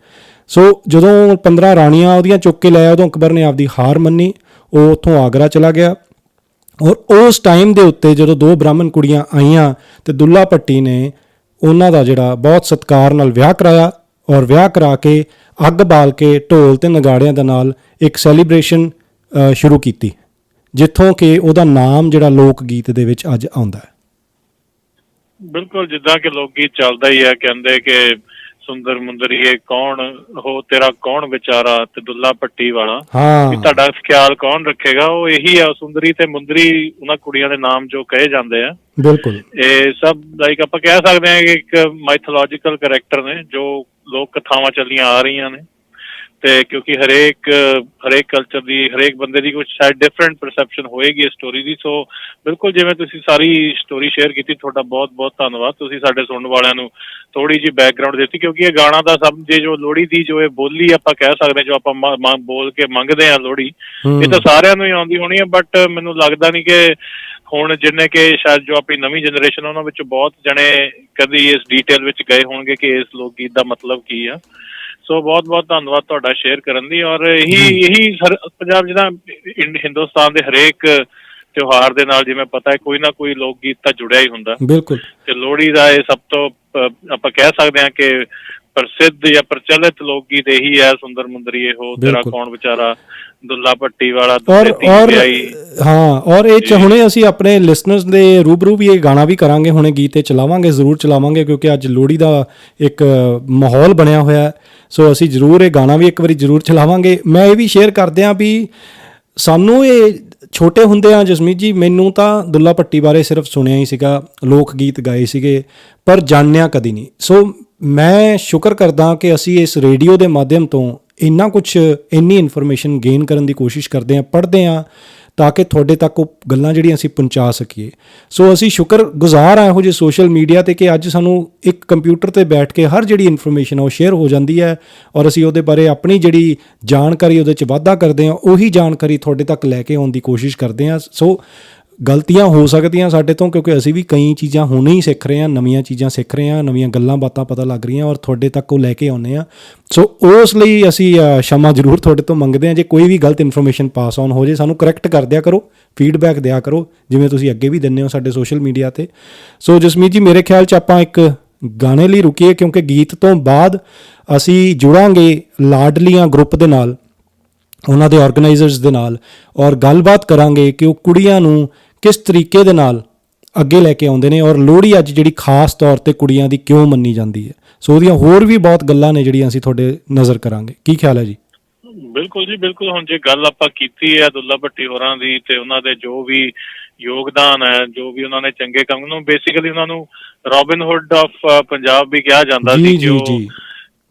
ਸੋ ਜਦੋਂ 15 ਰਾਣੀਆਂ ਉਹਦੀਆਂ ਚੁੱਕ ਕੇ ਲੈ ਆਇਆ, ਉਦੋਂ ਅਕਬਰ ਨੇ ਆਪਦੀ ਹਾਰ ਮੰਨੀ, ਉਹ ਉੱਥੋਂ ਆਗਰਾ ਚਲਾ ਗਿਆ। ਔਰ ਉਸ ਟਾਈਮ ਦੇ ਉੱਤੇ ਜਦੋਂ 2 ਬ੍ਰਾਹਮਣ ਕੁੜੀਆਂ ਆਈਆਂ ਤੇ ਦੁੱਲਾ ਭੱਟੀ ਨੇ ਉਹਨਾਂ ਦਾ ਜਿਹੜਾ ਬਹੁਤ ਸਤਿਕਾਰ ਨਾਲ ਵਿਆਹ ਕਰਾਇਆ, ਔਰ ਵਿਆਹ ਕਰਾ ਕੇ ਅੱਗ ਬਾਲ ਕੇ ਢੋਲ ਤੇ ਨਗਾੜਿਆਂ ਦੇ ਨਾਲ ਇੱਕ ਸੈਲੀਬ੍ਰੇਸ਼ਨ ਸ਼ੁਰੂ ਕੀਤੀ, ਜਿੱਥੋਂ ਕਿ ਉਹਦਾ ਨਾਮ ਜਿਹੜਾ ਲੋਕ ਗੀਤ ਦੇ ਵਿੱਚ ਅੱਜ ਆਉਂਦਾ ਹੈ। ਬਿਲਕੁਲ, ਜਿੱਦਾਂ ਕਿ ਲੋਕ ਗੀਤ ਚੱਲਦਾ ਹੀ ਹੈ, ਕਹਿੰਦੇ ਕਿ ਸੁੰਦਰ ਮੁੰਦਰੀਏ ਕੌਣ ਹੋ ਤੇਰਾ ਕੌਣ ਵਿਚਾਰਾ ਤੇ ਦੁੱਲਾ ਭੱਟੀ ਵਾਲਾ, ਵੀ ਤੁਹਾਡਾ ਖਿਆਲ ਕੌਣ ਰੱਖੇਗਾ। ਉਹ ਇਹੀ ਆ, ਸੁੰਦਰੀ ਤੇ ਮੁੰਦਰੀ ਉਹਨਾਂ ਕੁੜੀਆਂ ਦੇ ਨਾਮ ਜੋ ਕਹੇ ਜਾਂਦੇ ਆ। ਬਿਲਕੁਲ, ਇਹ ਸਭ ਲਾਈਕ ਆਪਾਂ ਕਹਿ ਸਕਦੇ ਹਾਂ ਕਿ ਇੱਕ ਮਾਈਥੋਲੋਜੀਕਲ ਕਰੈਕਟਰ ਨੇ ਜੋ ਲੋਕ ਕਥਾਵਾਂ ਚੱਲੀਆਂ ਆ ਰਹੀਆਂ ਨੇ। ਤੇ ਕਿਉਂਕਿ ਹਰੇਕ ਕਲਚਰ ਦੀ, ਹਰੇਕ ਬੰਦੇ ਦੀ ਕੁਛ ਸ਼ਾਇਦ ਡਿਫਰੈਂਟ ਪਰਸੈਪਸ਼ਨ ਹੋਏਗੀ ਇਸ ਸਟੋਰੀ ਦੀ। ਸੋ ਬਿਲਕੁਲ, ਜਿਵੇਂ ਤੁਸੀਂ ਸਾਰੀ ਸਟੋਰੀ ਸ਼ੇਅਰ ਕੀਤੀ, ਤੁਹਾਡਾ ਬਹੁਤ ਬਹੁਤ ਧੰਨਵਾਦ। ਤੁਸੀਂ ਸਾਡੇ ਸੁਣਨ ਵਾਲਿਆਂ ਨੂੰ ਥੋੜੀ ਜਿਹੀ ਬੈਕਗਰਾਊਂਡ ਦਿੱਤੀ, ਕਿਉਂਕਿ ਇਹ ਗਾਣਾ ਦਾ ਸਮਝੇ ਜੋ ਲੋਹੜੀ ਦੀ ਜੋ ਇਹ ਬੋਲੀ ਆਪਾਂ ਕਹਿ ਸਕਦੇ, ਜੋ ਆਪਾਂ ਬੋਲ ਕੇ ਮੰਗਦੇ ਹਾਂ ਲੋਹੜੀ, ਇਹ ਤਾਂ ਸਾਰਿਆਂ ਨੂੰ ਹੀ ਆਉਂਦੀ ਹੋਣੀ ਹੈ। ਬਟ ਮੈਨੂੰ ਲੱਗਦਾ ਨਹੀਂ ਕਿ ਹੁਣ ਜਿੰਨੇ ਕਿ ਸ਼ਾਇਦ ਜੋ ਆਪਣੀ ਨਵੀਂ ਜਨਰੇਸ਼ਨ, ਉਹਨਾਂ ਵਿੱਚ ਬਹੁਤ ਜਣੇ ਕਦੀ ਇਸ ਡੀਟੇਲ ਵਿੱਚ ਗਏ ਹੋਣਗੇ ਕਿ ਇਸ ਲੋਕ ਗੀਤ ਦਾ ਮਤਲਬ ਕੀ ਆ। ਸੋ ਬਹੁਤ ਬਹੁਤ ਧੰਨਵਾਦ ਤੁਹਾਡਾ ਸ਼ੇਅਰ ਕਰਨ ਦੀ। ਔਰ ਇਹੀ ਪੰਜਾਬ, ਜਿੱਦਾਂ ਹਿੰਦੁਸਤਾਨ ਦੇ ਹਰੇਕ ਤਿਉਹਾਰ ਦੇ ਨਾਲ ਜਿਵੇਂ ਪਤਾ ਹੈ ਕੋਈ ਨਾ ਕੋਈ ਲੋਕ ਗੀਤ ਤਾਂ ਜੁੜਿਆ ਹੀ ਹੁੰਦਾ। ਬਿਲਕੁਲ, ਤੇ ਲੋਹੜੀ ਦਾ ਇਹ ਸਭ ਤੋਂ ਆਪਾਂ ਕਹਿ ਸਕਦੇ ਹਾਂ ਕਿ ਪ੍ਰਸਿੱਧ ਜਾਂ ਪ੍ਰਚਲਿਤ ਲੋਕ ਗੀਤ ਇਹੀ ਹੈ, ਸੁੰਦਰ ਮੁੰਦਰੀਏ ਹੋ ਤੇਰਾ ਕੌਣ ਵਿਚਾਰਾ, ਦੁੱਲਾ ਭੱਟੀ ਵਾਲਾ। ਔਰ ਇਹ 'ਚ ਹੁਣੇ ਅਸੀਂ ਆਪਣੇ ਲਿਸਨਰਸ ਦੇ ਰੂਬਰੂ ਵੀ ਇਹ ਗਾਣਾ ਵੀ ਕਰਾਂਗੇ, ਹੁਣੇ ਗੀਤ ਚਲਾਵਾਂਗੇ, ਜ਼ਰੂਰ ਚਲਾਵਾਂਗੇ, ਕਿਉਂਕਿ ਅੱਜ ਲੋਹੜੀ ਦਾ ਇੱਕ ਮਾਹੌਲ ਬਣਿਆ ਹੋਇਆ। ਸੋ ਅਸੀਂ ਜ਼ਰੂਰ ਇਹ ਗਾਣਾ ਵੀ ਇੱਕ ਵਾਰੀ ਜ਼ਰੂਰ ਚਲਾਵਾਂਗੇ। ਮੈਂ ਇਹ ਵੀ ਸ਼ੇਅਰ ਕਰਦੇ ਹਾਂ ਵੀ ਸਾਨੂੰ ਇਹ ਛੋਟੇ ਹੁੰਦੇ ਆ ਜਸਮੀਤ ਜੀ, ਮੈਨੂੰ ਤਾਂ ਦੁੱਲਾ ਭੱਟੀ ਬਾਰੇ ਸਿਰਫ ਸੁਣਿਆ ਹੀ ਸੀਗਾ, ਲੋਕ ਗੀਤ ਗਾਏ ਸੀਗੇ, ਪਰ ਜਾਣਿਆ ਕਦੀ ਨਹੀਂ। ਸੋ ਮੈਂ ਸ਼ੁਕਰ ਕਰਦਾ ਕਿ ਅਸੀਂ ਇਸ ਰੇਡੀਓ ਦੇ ਮਾਧਿਅਮ ਤੋਂ ਇੰਨੀ ਇਨਫੋਰਮੇਸ਼ਨ ਗੇਨ ਕਰਨ ਦੀ ਕੋਸ਼ਿਸ਼ ਕਰਦੇ ਹਾਂ, ਪੜ੍ਹਦੇ ਹਾਂ, ਤਾਂ ਕਿ ਤੁਹਾਡੇ ਤੱਕ ਉਹ ਗੱਲਾਂ ਜਿਹੜੀਆਂ ਅਸੀਂ ਪਹੁੰਚਾ ਸਕੀਏ। ਸੋ ਅਸੀਂ ਸ਼ੁਕਰਗੁਜ਼ਾਰ ਹਾਂ ਇਹੋ ਜਿਹੇ ਸੋਸ਼ਲ ਮੀਡੀਆ 'ਤੇ ਕਿ ਅੱਜ ਸਾਨੂੰ ਇੱਕ ਕੰਪਿਊਟਰ 'ਤੇ ਬੈਠ ਕੇ ਹਰ ਜਿਹੜੀ ਇਨਫੋਰਮੇਸ਼ਨ ਉਹ ਸ਼ੇਅਰ ਹੋ ਜਾਂਦੀ ਹੈ, ਔਰ ਅਸੀਂ ਉਹਦੇ ਬਾਰੇ ਆਪਣੀ ਜਿਹੜੀ ਜਾਣਕਾਰੀ ਉਹਦੇ 'ਚ ਵਾਧਾ ਕਰਦੇ ਹਾਂ, ਉਹੀ ਜਾਣਕਾਰੀ ਤੁਹਾਡੇ ਤੱਕ ਲੈ ਕੇ ਆਉਣ ਦੀ ਕੋਸ਼ਿਸ਼ ਕਰਦੇ ਹਾਂ। ਸੋ ਗਲਤੀਆਂ ਹੋ ਸਕਦੀਆਂ ਸਾਡੇ ਤੋਂ, ਕਿਉਂਕਿ ਅਸੀਂ ਵੀ ਕਈ ਚੀਜ਼ਾਂ ਹੁਣੇ ਹੀ ਸਿੱਖ ਰਹੇ ਹਾਂ, ਨਵੀਆਂ ਚੀਜ਼ਾਂ ਸਿੱਖ ਰਹੇ ਹਾਂ, ਨਵੀਆਂ ਗੱਲਾਂ ਬਾਤਾਂ ਪਤਾ ਲੱਗ ਰਹੀਆਂ, ਔਰ ਤੁਹਾਡੇ ਤੱਕ ਉਹ ਲੈ ਕੇ ਆਉਂਦੇ ਹਾਂ। ਸੋ ਉਸ ਲਈ ਅਸੀਂ क्षमा ਜ਼ਰੂਰ ਤੁਹਾਡੇ ਤੋਂ ਮੰਗਦੇ ਹਾਂ। ਜੇ ਕੋਈ ਵੀ ਗਲਤ ਇਨਫੋਰਮੇਸ਼ਨ ਪਾਸ ਆਨ ਹੋ ਜੇ, ਸਾਨੂੰ ਕਰੈਕਟ ਕਰ ਦਿਆ ਕਰੋ, ਫੀਡਬੈਕ ਦਿਆ ਕਰੋ, ਜਿਵੇਂ ਤੁਸੀਂ ਅੱਗੇ ਵੀ ਦਿੰਦੇ ਹੋ ਸਾਡੇ ਸੋਸ਼ਲ ਮੀਡੀਆ 'ਤੇ। ਸੋ ਜਸਮੀਤ ਜੀ, ਮੇਰੇ ਖਿਆਲ 'ਚ ਆਪਾਂ ਇੱਕ ਗਾਣੇ ਲਈ ਰੁਕੀਏ, ਕਿਉਂਕਿ ਗੀਤ ਤੋਂ ਬਾਅਦ ਅਸੀਂ ਜੁੜਾਂਗੇ ਲਾਡਲੀਆਂ ਗਰੁੱਪ ਦੇ ਨਾਲ, ਉਹਨਾਂ ਦੇ ਆਰਗੇਨਾਈਜ਼ਰਸ ਦੇ ਨਾਲ, ਔਰ ਗੱਲਬਾਤ ਕਰਾਂਗੇ ਕਿ ਉਹ ਕੁੜੀਆਂ ਨੂੰ ਕਿਸ ਤਰੀਕੇ ਦੇ ਨਾਲ ਅੱਗੇ ਲੈ ਕੇ ਆਉਂਦੇ ਨੇ, ਔਰ ਲੋਹੜੀ ਅੱਜ ਜਿਹੜੀ ਖਾਸ ਤੌਰ 'ਤੇ ਕੁੜੀਆਂ ਦੀ ਕਿਉਂ ਮੰਨੀ ਜਾਂਦੀ ਹੈ। ਸੋ ਉਹਦੀਆਂ ਹੋਰ ਵੀ ਬਹੁਤ ਗੱਲਾਂ ਨੇ ਜਿਹੜੀਆਂ ਅਸੀਂ ਤੁਹਾਡੇ ਨਜ਼ਰ ਕਰਾਂਗੇ। ਕੀ ਖਿਆਲ ਹੈ ਜੀ? ਬਿਲਕੁਲ ਜੀ, ਬਿਲਕੁਲ। ਹੁਣ ਜੇ ਗੱਲ ਆਪਾਂ ਕੀਤੀ ਹੈ ਦੁੱਲਾ ਭੱਟੀ ਹੋਰਾਂ ਦੀ, ਤੇ ਉਹਨਾਂ ਦੇ ਜੋ ਵੀ ਯੋਗਦਾਨ ਹੈ, ਜੋ ਵੀ ਉਹਨਾਂ ਨੇ ਚੰਗੇ ਕੰਮ ਨੂੰ, ਬੇਸਿਕਲੀ ਉਹਨਾਂ ਨੂੰ ਰੋਬਿਨ ਹੁੱਡ ਆਫ ਪੰਜਾਬ ਵੀ ਕਿਹਾ ਜਾਂਦਾ ਸੀ,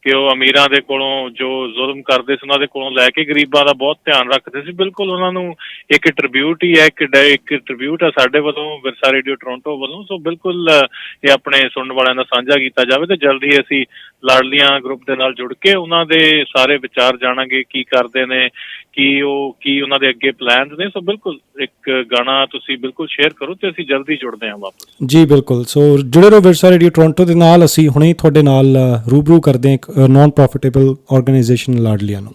ਕਿ ਉਹ ਅਮੀਰਾਂ ਦੇ ਕੋਲੋਂ ਜੋ ਜ਼ੁਲਮ ਕਰਦੇ ਸੀ ਉਹਨਾਂ ਦੇ ਕੋਲੋਂ ਲੈ ਕੇ ਗਰੀਬਾਂ ਦਾ ਬਹੁਤ ਧਿਆਨ ਰੱਖਦੇ ਸੀ। ਬਿਲਕੁਲ ਉਹਨਾਂ ਨੂੰ ਇੱਕ ਟ੍ਰਿਬਿਊਟ ਹੀ ਹੈ, ਇੱਕ ਟ੍ਰਿਬਿਊਟ ਹੈ ਸਾਡੇ ਵੱਲੋਂ, ਵਿਰਸਾ ਰੇਡੀਓ ਟੋਰਾਂਟੋ ਵੱਲੋਂ। ਸੋ ਬਿਲਕੁਲ ਇਹ ਆਪਣੇ ਸੁਣਨ ਵਾਲਿਆਂ ਨਾਲ ਸਾਂਝਾ ਕੀਤਾ ਜਾਵੇ ਤੇ ਜਲਦੀ ਹੀ ਅਸੀਂ ਲਾਡਲੀਆਂ ਗਰੁੱਪ ਦੇ ਨਾਲ ਜੁੜ ਕੇ ਉਹਨਾਂ ਦੇ ਸਾਰੇ ਵਿਚਾਰ ਜਾਣਾਂਗੇ, ਕੀ ਕਰਦੇ ਨੇ, ਕੀ ਉਹਨਾਂ ਦੇ ਅੱਗੇ ਪਲਾਨਸ ਨੇ। ਸੋ ਬਿਲਕੁਲ ਇੱਕ ਗਾਣਾ ਤੁਸੀਂ ਬਿਲਕੁਲ ਸ਼ੇਅਰ ਕਰੋ ਤੇ ਅਸੀਂ ਜਲਦੀ ਜੁੜਦੇ ਹਾਂ ਵਾਪਸ। ਜੀ ਬਿਲਕੁਲ। ਸੋ ਜੁੜੇ ਰਹੋ ਵਿਰਸਾ ਰੇਡੀਓ ਟੋਰਾਂਟੋ ਦੇ ਨਾਲ। ਅਸੀਂ ਹੁਣੇ ਤੁਹਾਡੇ ਨਾਲ ਰੂਬਰੂ ਕਰਦੇ ਹਾਂ ਇੱਕ ਨਾਨ ਪ੍ਰੋਫਿਟੇਬਲ ਆਰਗੇਨਾਈਜੇਸ਼ਨ ਲਾਡਲੀਆਂ ਨੂੰ।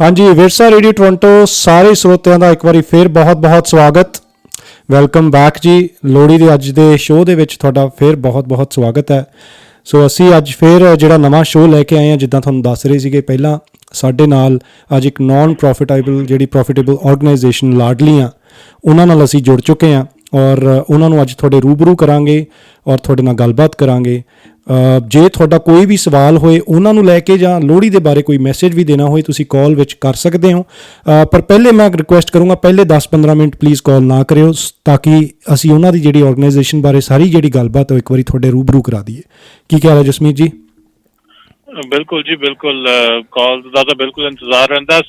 ਹਾਂਜੀ, ਵਿਰਸਾ ਰੇਡੀਓ ਟੋਰਾਂਟੋ ਸਾਰੇ ਸਰੋਤਿਆਂ ਦਾ ਇੱਕ ਵਾਰੀ ਫਿਰ ਬਹੁਤ-ਬਹੁਤ ਸਵਾਗਤ। ਵੈਲਕਮ ਬੈਕ ਜੀ। ਲੋਹੜੀ ਦੇ ਅੱਜ ਦੇ ਸ਼ੋਅ ਦੇ ਵਿੱਚ ਤੁਹਾਡਾ ਫਿਰ ਬਹੁਤ-ਬਹੁਤ ਸਵਾਗਤ ਹੈ। ਸੋ ਅਸੀਂ ਅੱਜ ਫਿਰ ਜਿਹੜਾ ਨਵਾਂ ਸ਼ੋਅ ਲੈ ਕੇ ਆਏ ਹਾਂ, ਜਿੱਦਾਂ ਤੁਹਾਨੂੰ ਦੱਸ ਰਹੇ ਸੀਗੇ ਪਹਿਲਾਂ, ਸਾਡੇ ਨਾਲ ਅੱਜ ਇੱਕ ਨਾਨ ਪ੍ਰੋਫਿਟੇਬਲ ਆਰਗੇਨਾਈਜੇਸ਼ਨ ਲਾਡਲੀਆਂ, ਉਹਨਾਂ ਨਾਲ ਅਸੀਂ ਜੁੜ ਚੁੱਕੇ ਹਾਂ ਔਰ ਉਹਨਾਂ ਨੂੰ ਅੱਜ ਤੁਹਾਡੇ ਰੂਬਰੂ ਕਰਾਂਗੇ ਔਰ ਤੁਹਾਡੇ ਨਾਲ ਗੱਲਬਾਤ ਕਰਾਂਗੇ। ਜੇ ਤੁਹਾਡਾ ਕੋਈ ਵੀ ਸਵਾਲ ਹੋਏ ਉਹਨਾਂ ਨੂੰ ਲੈ ਕੇ ਜਾਂ ਲੋਹੜੀ ਦੇ ਬਾਰੇ ਕੋਈ ਮੈਸੇਜ ਵੀ ਦੇਣਾ ਹੋਏ, ਤੁਸੀਂ ਕਾਲ ਵਿੱਚ ਕਰ ਸਕਦੇ ਹੋ। ਪਰ ਪਹਿਲੇ ਮੈਂ ਰਿਕੁਐਸਟ ਕਰੂੰਗਾ, ਪਹਿਲੇ 10-15 ਮਿੰਟ ਪਲੀਜ਼ ਕਾਲ ਨਾ ਕਰਿਓ, ਤਾਂ ਕਿ ਅਸੀਂ ਉਹਨਾਂ ਦੀ ਜਿਹੜੀ ਆਰਗੇਨਾਈਜੇਸ਼ਨ ਬਾਰੇ ਸਾਰੀ ਜਿਹੜੀ ਗੱਲਬਾਤ ਉਹ ਇੱਕ ਵਾਰੀ ਤੁਹਾਡੇ ਰੂਬਰੂ ਕਰਾ ਦਈਏ। ਕੀ ਖਿਆਲ ਹੈ ਜਸਮੀਤ ਜੀ? ਬਿਲਕੁਲ ਜੀ, ਬਿਲਕੁਲ। ਕਾਲ ਦਾ ਤਾਂ ਬਿਲਕੁਲ ਇੰਤਜ਼ਾਰ ਰਹਿੰਦਾ।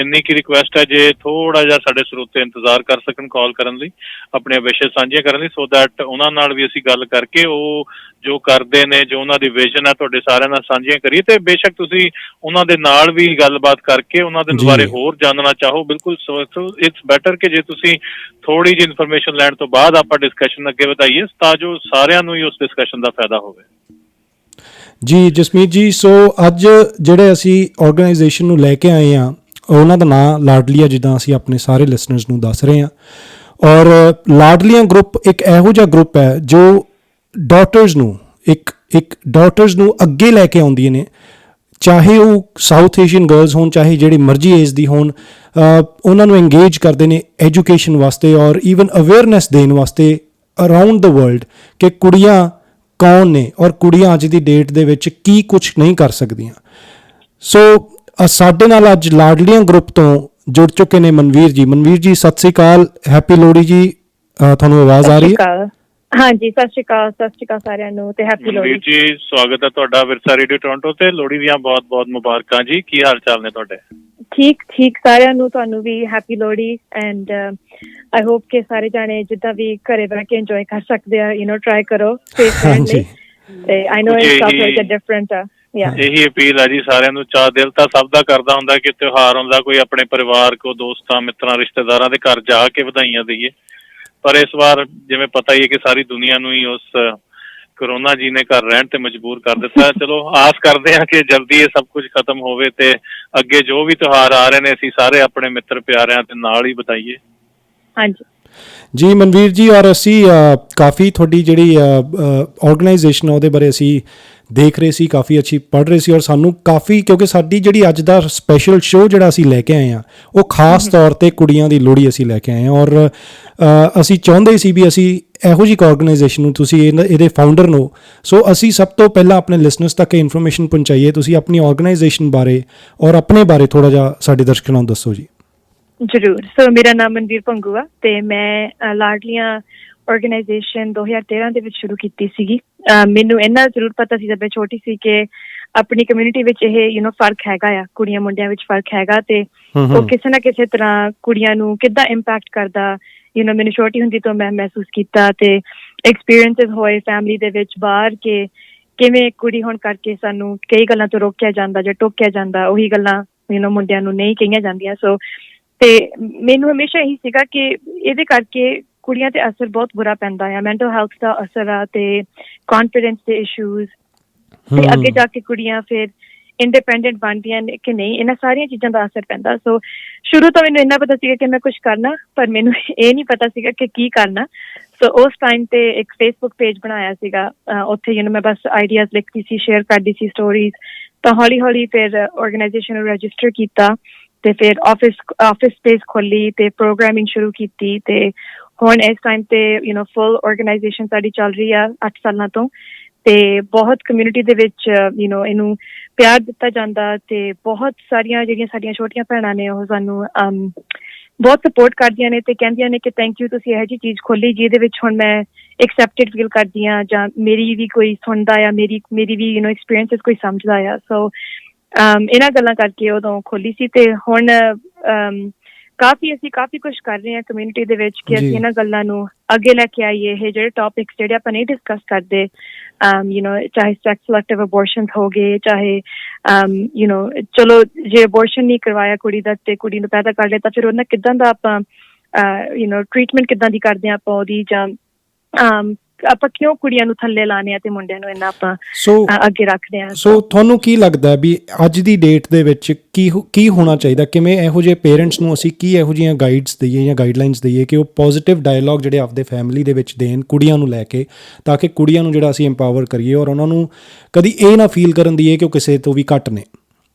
ਇੰਨੀ ਕੀ ਰਿਕੁਐਸਟ ਹੈ, ਜੇ ਥੋੜਾ ਜਿਹਾ ਸਾਡੇ ਸਰੋਤੇ ਇੰਤਜ਼ਾਰ ਕਰ ਸਕਣ ਕਾਲ ਕਰਨ ਲਈ, ਆਪਣੇ ਵਿਸ਼ੇ ਸਾਂਝੇ ਕਰਨ ਲਈ, ਸੋ ਦੈਟ ਉਹਨਾਂ ਨਾਲ ਵੀ ਅਸੀਂ ਗੱਲ ਕਰਕੇ ਉਹ ਜੋ ਕਰਦੇ ਨੇ, ਜੋ ਉਹਨਾਂ ਦੀ ਵਿਜ਼ਨ ਹੈ, ਤੁਹਾਡੇ ਸਾਰਿਆਂ ਨਾਲ ਸਾਂਝੀਆਂ ਕਰੀਏ। ਤੇ ਬੇਸ਼ੱਕ ਤੁਸੀਂ ਉਹਨਾਂ ਦੇ ਨਾਲ ਵੀ ਗੱਲਬਾਤ ਕਰਕੇ ਉਹਨਾਂ ਦੇ ਬਾਰੇ ਹੋਰ ਜਾਣਨਾ ਚਾਹੋ, ਬਿਲਕੁਲ ਇਟਸ ਬੈਟਰ ਕਿ ਜੇ ਤੁਸੀਂ ਥੋੜੀ ਜਿਹੀ ਇਨਫੋਰਮੇਸ਼ਨ ਲੈਣ ਤੋਂ ਬਾਅਦ ਆਪਾਂ ਡਿਸਕਸ਼ਨ ਅੱਗੇ ਵਧਾਈਏ, ਤਾਂ ਜੋ ਸਾਰਿਆਂ ਨੂੰ ਹੀ ਉਸ ਡਿਸਕਸ਼ਨ ਦਾ ਫਾਇਦਾ ਹੋਵੇ। ਜੀ ਜਸਮੀਤ ਜੀ, ਸੋ ਅੱਜ ਜਿਹੜੇ ਅਸੀਂ ਆਰਗੇਨਾਈਜੇਸ਼ਨ ਨੂੰ ਲੈ ਕੇ ਆਏ ਹਾਂ, ਉਹਨਾਂ ਦਾ ਨਾਂ ਲਾਡਲੀਆਂ, ਜਿੱਦਾਂ ਅਸੀਂ ਆਪਣੇ ਸਾਰੇ ਲਿਸਨਰਸ ਨੂੰ ਦੱਸ ਰਹੇ ਹਾਂ। ਔਰ ਲਾਡਲੀਆਂ ਗਰੁੱਪ ਇੱਕ ਇਹੋ ਜਿਹਾ ਗਰੁੱਪ ਹੈ ਜੋ ਡਾਟਰਸ ਨੂੰ ਇੱਕ ਡਾਟਰਸ ਨੂੰ ਅੱਗੇ ਲੈ ਕੇ ਆਉਂਦੀਆਂ ਨੇ, ਚਾਹੇ ਉਹ ਸਾਊਥ ਏਸ਼ੀਅਨ ਗਰਲਸ ਹੋਣ, ਚਾਹੇ ਜਿਹੜੀ ਮਰਜ਼ੀ ਏਜ ਦੀ ਹੋਣ। ਉਹਨਾਂ ਨੂੰ ਇੰਗੇਜ ਕਰਦੇ ਨੇ ਐਜੂਕੇਸ਼ਨ ਵਾਸਤੇ ਔਰ ਈਵਨ ਅਵੇਅਰਨੈਸ ਦੇਣ ਵਾਸਤੇ ਅਰਾਊਂਡ ਦ ਵਰਲਡ ਕਿ ਕੁੜੀਆਂ ਕੌਣ ਨੇ ਔਰ ਕੁੜੀਆਂ ਅੱਜ ਦੀ ਡੇਟ ਦੇ ਵਿੱਚ ਕੀ ਕੁਛ ਨਹੀਂ ਕਰ ਸਕਦੀਆਂ। ਸੋ ਸਾਡੇ ਨਾਲ ਅੱਜ ਲਾਡਲੀਆਂ ਗਰੁੱਪ ਤੋਂ ਜੁੜ ਚੁੱਕੇ ਨੇ ਮਨਵੀਰ ਜੀ। ਮਨਵੀਰ ਜੀ ਸਤਿ ਸ੍ਰੀ ਅਕਾਲ, ਹੈਪੀ ਲੋਹੜੀ ਜੀ। ਤੁਹਾਨੂੰ ਆਵਾਜ਼ ਆ ਰਹੀ ਹੈ? ਹਾਂਜੀ, ਸਤਿ ਸ਼੍ਰੀ ਅਕਾਲ ਸਾਰਿਆਂ ਨੂੰ ਤੇ ਹੈਪੀ ਲੋਹੜੀ। ਮਨਵੀਰ ਜੀ, ਸਵਾਗਤ ਹੈ ਤੁਹਾਡਾ ਵਿਰਸਾ ਰੇਡੀਓ ਟੋਰਾਂਟੋ ਤੇ। ਲੋਹੜੀ ਦੀਆਂ ਬਹੁਤ-ਬਹੁਤ ਮੁਬਾਰਕਾਂ ਜੀ। ਕੀ ਹਾਲ ਚਾਲ ਨੇ ਤੁਹਾਡੇ? ਠੀਕ ਸਾਰਿਆਂ ਨੂੰ, ਤੁਹਾਨੂੰ ਵੀ happy Lohri. And I hope ਕਿ ਸਾਰੇ ਜਾਣੇ ਜਿੱਦਾਂ ਵੀ ਘਰੇ ਬਹਿ ਕੇ ਇੰਜੋਏ ਕਰ ਸਕਦੇ ਆ, ਟਰਾਈ ਕਰੋ ਸੇਫ ਫ੍ਰੈਂਡਲੀ। ਤੇ ਆਈ ਨੋ ਇਟਸ ਲਾਈਕ ਅ ਡਿਫਰੈਂਟ ਇਹੀ ਅਪੀਲ ਹੈ ਜੀ ਸਾਰਿਆਂ ਨੂੰ। ਚਾਹ ਦਿਲ ਤਾਂ ਸਭ ਦਾ ਕਰਦਾ ਹੁੰਦਾ ਕਿ ਤਿਉਹਾਰ ਆਉਂਦਾ, ਕੋਈ ਆਪਣੇ ਪਰਿਵਾਰ ਕੋ, ਦੋਸਤਾਂ, ਮਿੱਤਰਾਂ, ਰਿਸ਼ਤੇਦਾਰਾਂ ਦੇ ਘਰ ਜਾ ਕੇ ਵਧਾਈਆਂ ਦੇਈਏ, ਪਰ ਇਸ ਵਾਰ ਜਿਵੇਂ ਪਤਾ ਹੀ ਹੈ ਕਿ ਸਾਰੀ ਦੁਨੀਆ ਨੂੰ ਹੀ ਉਸ ਕਰੋਨਾ ਜੀ ਨੇ ਘਰ ਰਹਿਣ ਤੇ ਮਜਬੂਰ ਕਰ ਦਿੱਤਾ। ਚਲੋ ਆਸ ਕਰਦੇ ਹਾਂ ਕਿ ਜਲਦੀ ਇਹ ਸਭ ਕੁਝ ਖਤਮ ਹੋਵੇ ਤੇ ਅੱਗੇ ਜੋ ਵੀ ਤਿਉਹਾਰ ਆ ਰਹੇ ਨੇ ਅਸੀਂ ਸਾਰੇ ਆਪਣੇ ਮਿੱਤਰ ਪਿਆਰਿਆਂ ਦੇ ਨਾਲ ਹੀ ਬਿਤਾਈਏ। ਹਾਂਜੀ ਜੀ ਮਨਵੀਰ ਜੀ, ਔਰ ਅਸੀਂ ਕਾਫੀ ਤੁਹਾਡੀ ਜਿਹੜੀ ਆਰਗੇਨਾਈਜੇਸ਼ਨ ਉਹਦੇ ਬਾਰੇ ਅਸੀਂ ਦੇਖ ਰਹੇ ਸੀ, ਕਾਫੀ ਅੱਛੀ ਪੜ੍ਹ ਰਹੇ ਸੀ, ਔਰ ਸਾਨੂੰ ਕਾਫੀ, ਕਿਉਂਕਿ ਸਾਡੀ ਜਿਹੜੀ ਅੱਜ ਦਾ ਸਪੈਸ਼ਲ ਸ਼ੋਅ ਜਿਹੜਾ ਅਸੀਂ ਲੈ ਕੇ ਆਏ ਹਾਂ ਉਹ ਖਾਸ ਤੌਰ 'ਤੇ ਕੁੜੀਆਂ ਦੀ ਲੋਹੜੀ ਅਸੀਂ ਲੈ ਕੇ ਆਏ ਹਾਂ। ਔਰ ਅਸੀਂ ਚਾਹੁੰਦੇ ਸੀ ਵੀ ਅਸੀਂ ਇਹੋ ਜਿਹੀ ਆਰਗੇਨਾਈਜੇਸ਼ਨ ਨੂੰ, ਤੁਸੀਂ ਇਹਦੇ ਫਾਊਂਡਰ ਨੂੰ, ਸੋ ਅਸੀਂ ਸਭ ਤੋਂ ਪਹਿਲਾਂ ਆਪਣੇ ਲਿਸਨਰਸ ਤੱਕ ਇਨਫੋਰਮੇਸ਼ਨ ਪਹੁੰਚਾਈਏ। ਤੁਸੀਂ ਆਪਣੀ ਆਰਗੇਨਾਈਜੇਸ਼ਨ ਬਾਰੇ ਔਰ ਆਪਣੇ ਬਾਰੇ ਥੋੜ੍ਹਾ ਜਿਹਾ ਸਾਡੇ ਦਰਸ਼ਕਾਂ ਨੂੰ ਦੱਸੋ ਜੀ। ਜ਼ਰੂਰ। ਸੋ ਮੇਰਾ ਨਾਮ ਮਨਵੀਰ ਭੰਗੂ ਆ ਤੇ ਮੈਂ ਲਾਡਲੀਆਂ ਆਰਗੇਨਾਈਜੇਸ਼ਨ 2013 ਦੇ ਵਿੱਚ ਸ਼ੁਰੂ ਕੀਤੀ ਸੀਗੀ। ਮੈਨੂੰ ਇੰਨਾ ਜ਼ਰੂਰ ਪਤਾ ਸੀ ਜਦ ਮੈਂ ਛੋਟੀ ਸੀ ਕਿ ਆਪਣੀ ਕਮਿਊਨਿਟੀ ਵਿੱਚ ਇਹ ਫਰਕ ਹੈਗਾ ਆ, ਕੁੜੀਆਂ ਮੁੰਡਿਆਂ ਵਿੱਚ ਫਰਕ ਹੈਗਾ ਤੇ ਉਹ ਕਿਸੇ ਨਾ ਕਿਸੇ ਤਰ੍ਹਾਂ ਕੁੜੀਆਂ ਨੂੰ ਕਿੱਦਾਂ ਇੰਪੈਕਟ ਕਰਦਾ। ਮੈਨੂੰ ਛੋਟੀ ਹੁੰਦੀ ਤੋਂ ਮੈਂ ਮਹਿਸੂਸ ਕੀਤਾ ਤੇ ਐਕਸਪੀਰੀਅੰਸਿਸ ਹੋਏ ਫੈਮਿਲੀ ਦੇ ਵਿੱਚ ਬਾਹਰ ਕਿ ਕਿਵੇਂ ਕੁੜੀ ਹੋਣ ਕਰਕੇ ਸਾਨੂੰ ਕਈ ਗੱਲਾਂ ਤੋਂ ਰੋਕਿਆ ਜਾਂਦਾ ਜਾਂ ਟੋਕਿਆ ਜਾਂਦਾ, ਉਹੀ ਗੱਲਾਂ ਮੁੰਡਿਆਂ ਨੂੰ ਨਹੀਂ ਕਹੀਆਂ ਜਾਂਦੀਆਂ। ਸੋ ਤੇ ਮੈਨੂੰ ਹਮੇਸ਼ਾ ਇਹੀ ਸੀਗਾ ਕਿ ਇਹਦੇ ਕਰਕੇ ਕੁੜੀਆਂ ਤੇ ਅਸਰ ਬਹੁਤ ਬੁਰਾ ਪੈਂਦਾ ਆ, ਮੈਂਟਲ ਹੈਲਥ ਦਾ ਅਸਰ ਆ ਤੇ ਕੌਨਫੀਡੈਂਸ ਦੇ ਇਸ਼ੂਜ਼, ਤੇ ਅੱਗੇ ਜਾ ਕੇ ਕੁੜੀਆਂ ਫਿਰ ਇੰਡੀਪੈਂਡੈਂਟ ਬਣਦੀਆਂ ਨੇ ਕਿ ਨਹੀਂ, ਇਹਨਾਂ ਸਾਰੀਆਂ ਚੀਜ਼ਾਂ ਦਾ ਅਸਰ ਪੈਂਦਾ। ਸੋ ਸ਼ੁਰੂ ਤੋਂ ਮੈਨੂੰ ਇੰਨਾ ਪਤਾ ਸੀਗਾ ਕਿ ਮੈਂ ਕੁਛ ਕਰਨਾ, ਪਰ ਮੈਨੂੰ ਇਹ ਨਹੀਂ ਪਤਾ ਸੀਗਾ ਕਿ ਕੀ ਕਰਨਾ। ਸੋ ਉਸ ਟਾਈਮ ਤੇ ਇੱਕ ਫੇਸਬੁੱਕ ਪੇਜ ਬਣਾਇਆ ਸੀਗਾ, ਉੱਥੇ ਮੈਂ ਬਸ ਆਈਡੀਆਜ਼ ਲਿਖਦੀ ਸੀ, ਸ਼ੇਅਰ ਕਰਦੀ ਸੀ ਸਟੋਰੀਜ਼। ਤਾਂ ਹੌਲੀ ਹੌਲੀ ਫਿਰ ਆਰਗੇਨਾਈਜੇਸ਼ਨ ਨੂੰ ਰਜਿਸਟਰ ਕੀਤਾ ਤੇ ਫਿਰ ਆਫਿਸ ਸਪੇਸ ਖੋਲੀ ਤੇ ਪ੍ਰੋਗਰਾਮਿੰਗ ਸ਼ੁਰੂ ਕੀਤੀ ਤੇ ਹੁਣ ਇਸ ਟਾਈਮ ਤੇ ਫੁੱਲ ਆਰਗੇਨਾਈਜੇਸ਼ਨ ਸਾਡੀ ਚੱਲ ਰਹੀ ਆ 8 ਸਾਲਾਂ ਤੋਂ ਤੇ ਬਹੁਤ ਕਮਿਊਨਿਟੀ ਦੇ ਵਿੱਚ ਇਹਨੂੰ ਪਿਆਰ ਦਿੱਤਾ ਜਾਂਦਾ ਤੇ ਬਹੁਤ ਸਾਰੀਆਂ ਜਿਹੜੀਆਂ ਸਾਡੀਆਂ ਛੋਟੀਆਂ ਭੈਣਾਂ ਨੇ ਉਹ ਸਾਨੂੰ ਬਹੁਤ ਸਪੋਰਟ ਕਰਦੀਆਂ ਨੇ ਤੇ ਕਹਿੰਦੀਆਂ ਨੇ ਕਿ ਥੈਂਕ ਯੂ, ਤੁਸੀਂ ਇਹੋ ਜਿਹੀ ਚੀਜ਼ ਖੋਲੀ ਜਿਹਦੇ ਵਿੱਚ ਹੁਣ ਮੈਂ ਐਕਸੈਪਟਡ ਫੀਲ ਕਰਦੀ ਹਾਂ ਜਾਂ ਮੇਰੀ ਵੀ ਕੋਈ ਸੁਣਦਾ ਆ, ਮੇਰੀ ਵੀ ਐਕਸਪੀਰੀਅੰਸਿਸ ਕੋਈ ਸਮਝਦਾ ਆ। ਸੋ ਇਹਨਾਂ ਗੱਲਾਂ ਕਰਕੇ ਉਦੋਂ ਖੋਲੀ ਸੀ ਤੇ ਹੁਣ ਅਸੀਂ ਕਾਫੀ ਕੁਛ ਕਰ ਰਹੇ ਹਾਂ ਕਮਿਊਨਿਟੀ ਦੇ ਵਿੱਚ ਕਿ ਅਸੀਂ ਇਹਨਾਂ ਗੱਲਾਂ ਨੂੰ ਅੱਗੇ ਲੈ ਕੇ ਆਈਏ। ਇਹ ਜਿਹੜੇ ਟੌਪਿਕਸ ਜਿਹੜੇ ਆਪਾਂ ਨਹੀਂ ਡਿਸਕਸ ਕਰਦੇ, ਚਾਹੇ ਸੈਕਸ ਸਿਲੈਕਟਿਵ ਅਬੋਰਸ਼ਨ ਹੋ ਗਏ, ਚਾਹੇ ਚਲੋ ਜੇ ਅਬੋਰਸ਼ਨ ਨਹੀਂ ਕਰਵਾਇਆ ਕੁੜੀ ਦਾ ਤੇ ਕੁੜੀ ਨੂੰ ਪੈਦਾ ਕਰ ਲਿਆ ਤਾਂ ਫਿਰ ਉਹਨਾਂ ਕਿੱਦਾਂ ਦਾ ਆਪਾਂ ਟਰੀਟਮੈਂਟ ਕਿੱਦਾਂ ਦੀ ਕਰਦੇ ਹਾਂ ਆਪਾਂ ਉਹਦੀ, ਜਾਂ ਆਪਾਂ ਕਿਉਂ ਕੁੜੀਆਂ ਨੂੰ ਥੱਲੇ ਲਾਉਂਦੇ ਆ ਤੇ ਮੁੰਡਿਆਂ ਨੂੰ ਇੰਨਾ ਆਪਾਂ ਅੱਗੇ ਰੱਖਦੇ ਹਾਂ। ਸੋ ਤੁਹਾਨੂੰ ਕੀ ਲੱਗਦਾ ਵੀ ਅੱਜ ਦੀ ਡੇਟ ਦੇ ਵਿੱਚ ਕੀ ਹੋਣਾ ਚਾਹੀਦਾ? ਕਿਵੇਂ ਇਹੋ ਜਿਹੇ ਪੇਰੈਂਟਸ ਨੂੰ ਅਸੀਂ ਕੀ ਇਹੋ ਜਿਹੀਆਂ ਗਾਈਡਸ ਦਈਏ ਜਾਂ ਗਾਈਡਲਾਈਨਸ ਦਈਏ ਕਿ ਉਹ ਪੋਜ਼ਿਟਿਵ ਡਾਇਲੋਗ ਜਿਹੜੇ ਆਪਦੇ ਫੈਮਿਲੀ ਦੇ ਵਿੱਚ ਦੇਣ ਕੁੜੀਆਂ ਨੂੰ ਲੈ ਕੇ, ਤਾਂ ਕਿ ਕੁੜੀਆਂ ਨੂੰ ਜਿਹੜਾ ਅਸੀਂ ਇੰਪਾਵਰ ਕਰੀਏ ਔਰ ਉਹਨਾਂ ਨੂੰ ਕਦੀ ਇਹ ਨਾ ਫੀਲ ਕਰਨ ਦਈਏ ਕਿ ਉਹ ਕਿਸੇ ਤੋਂ ਵੀ ਘੱਟ ਨੇ,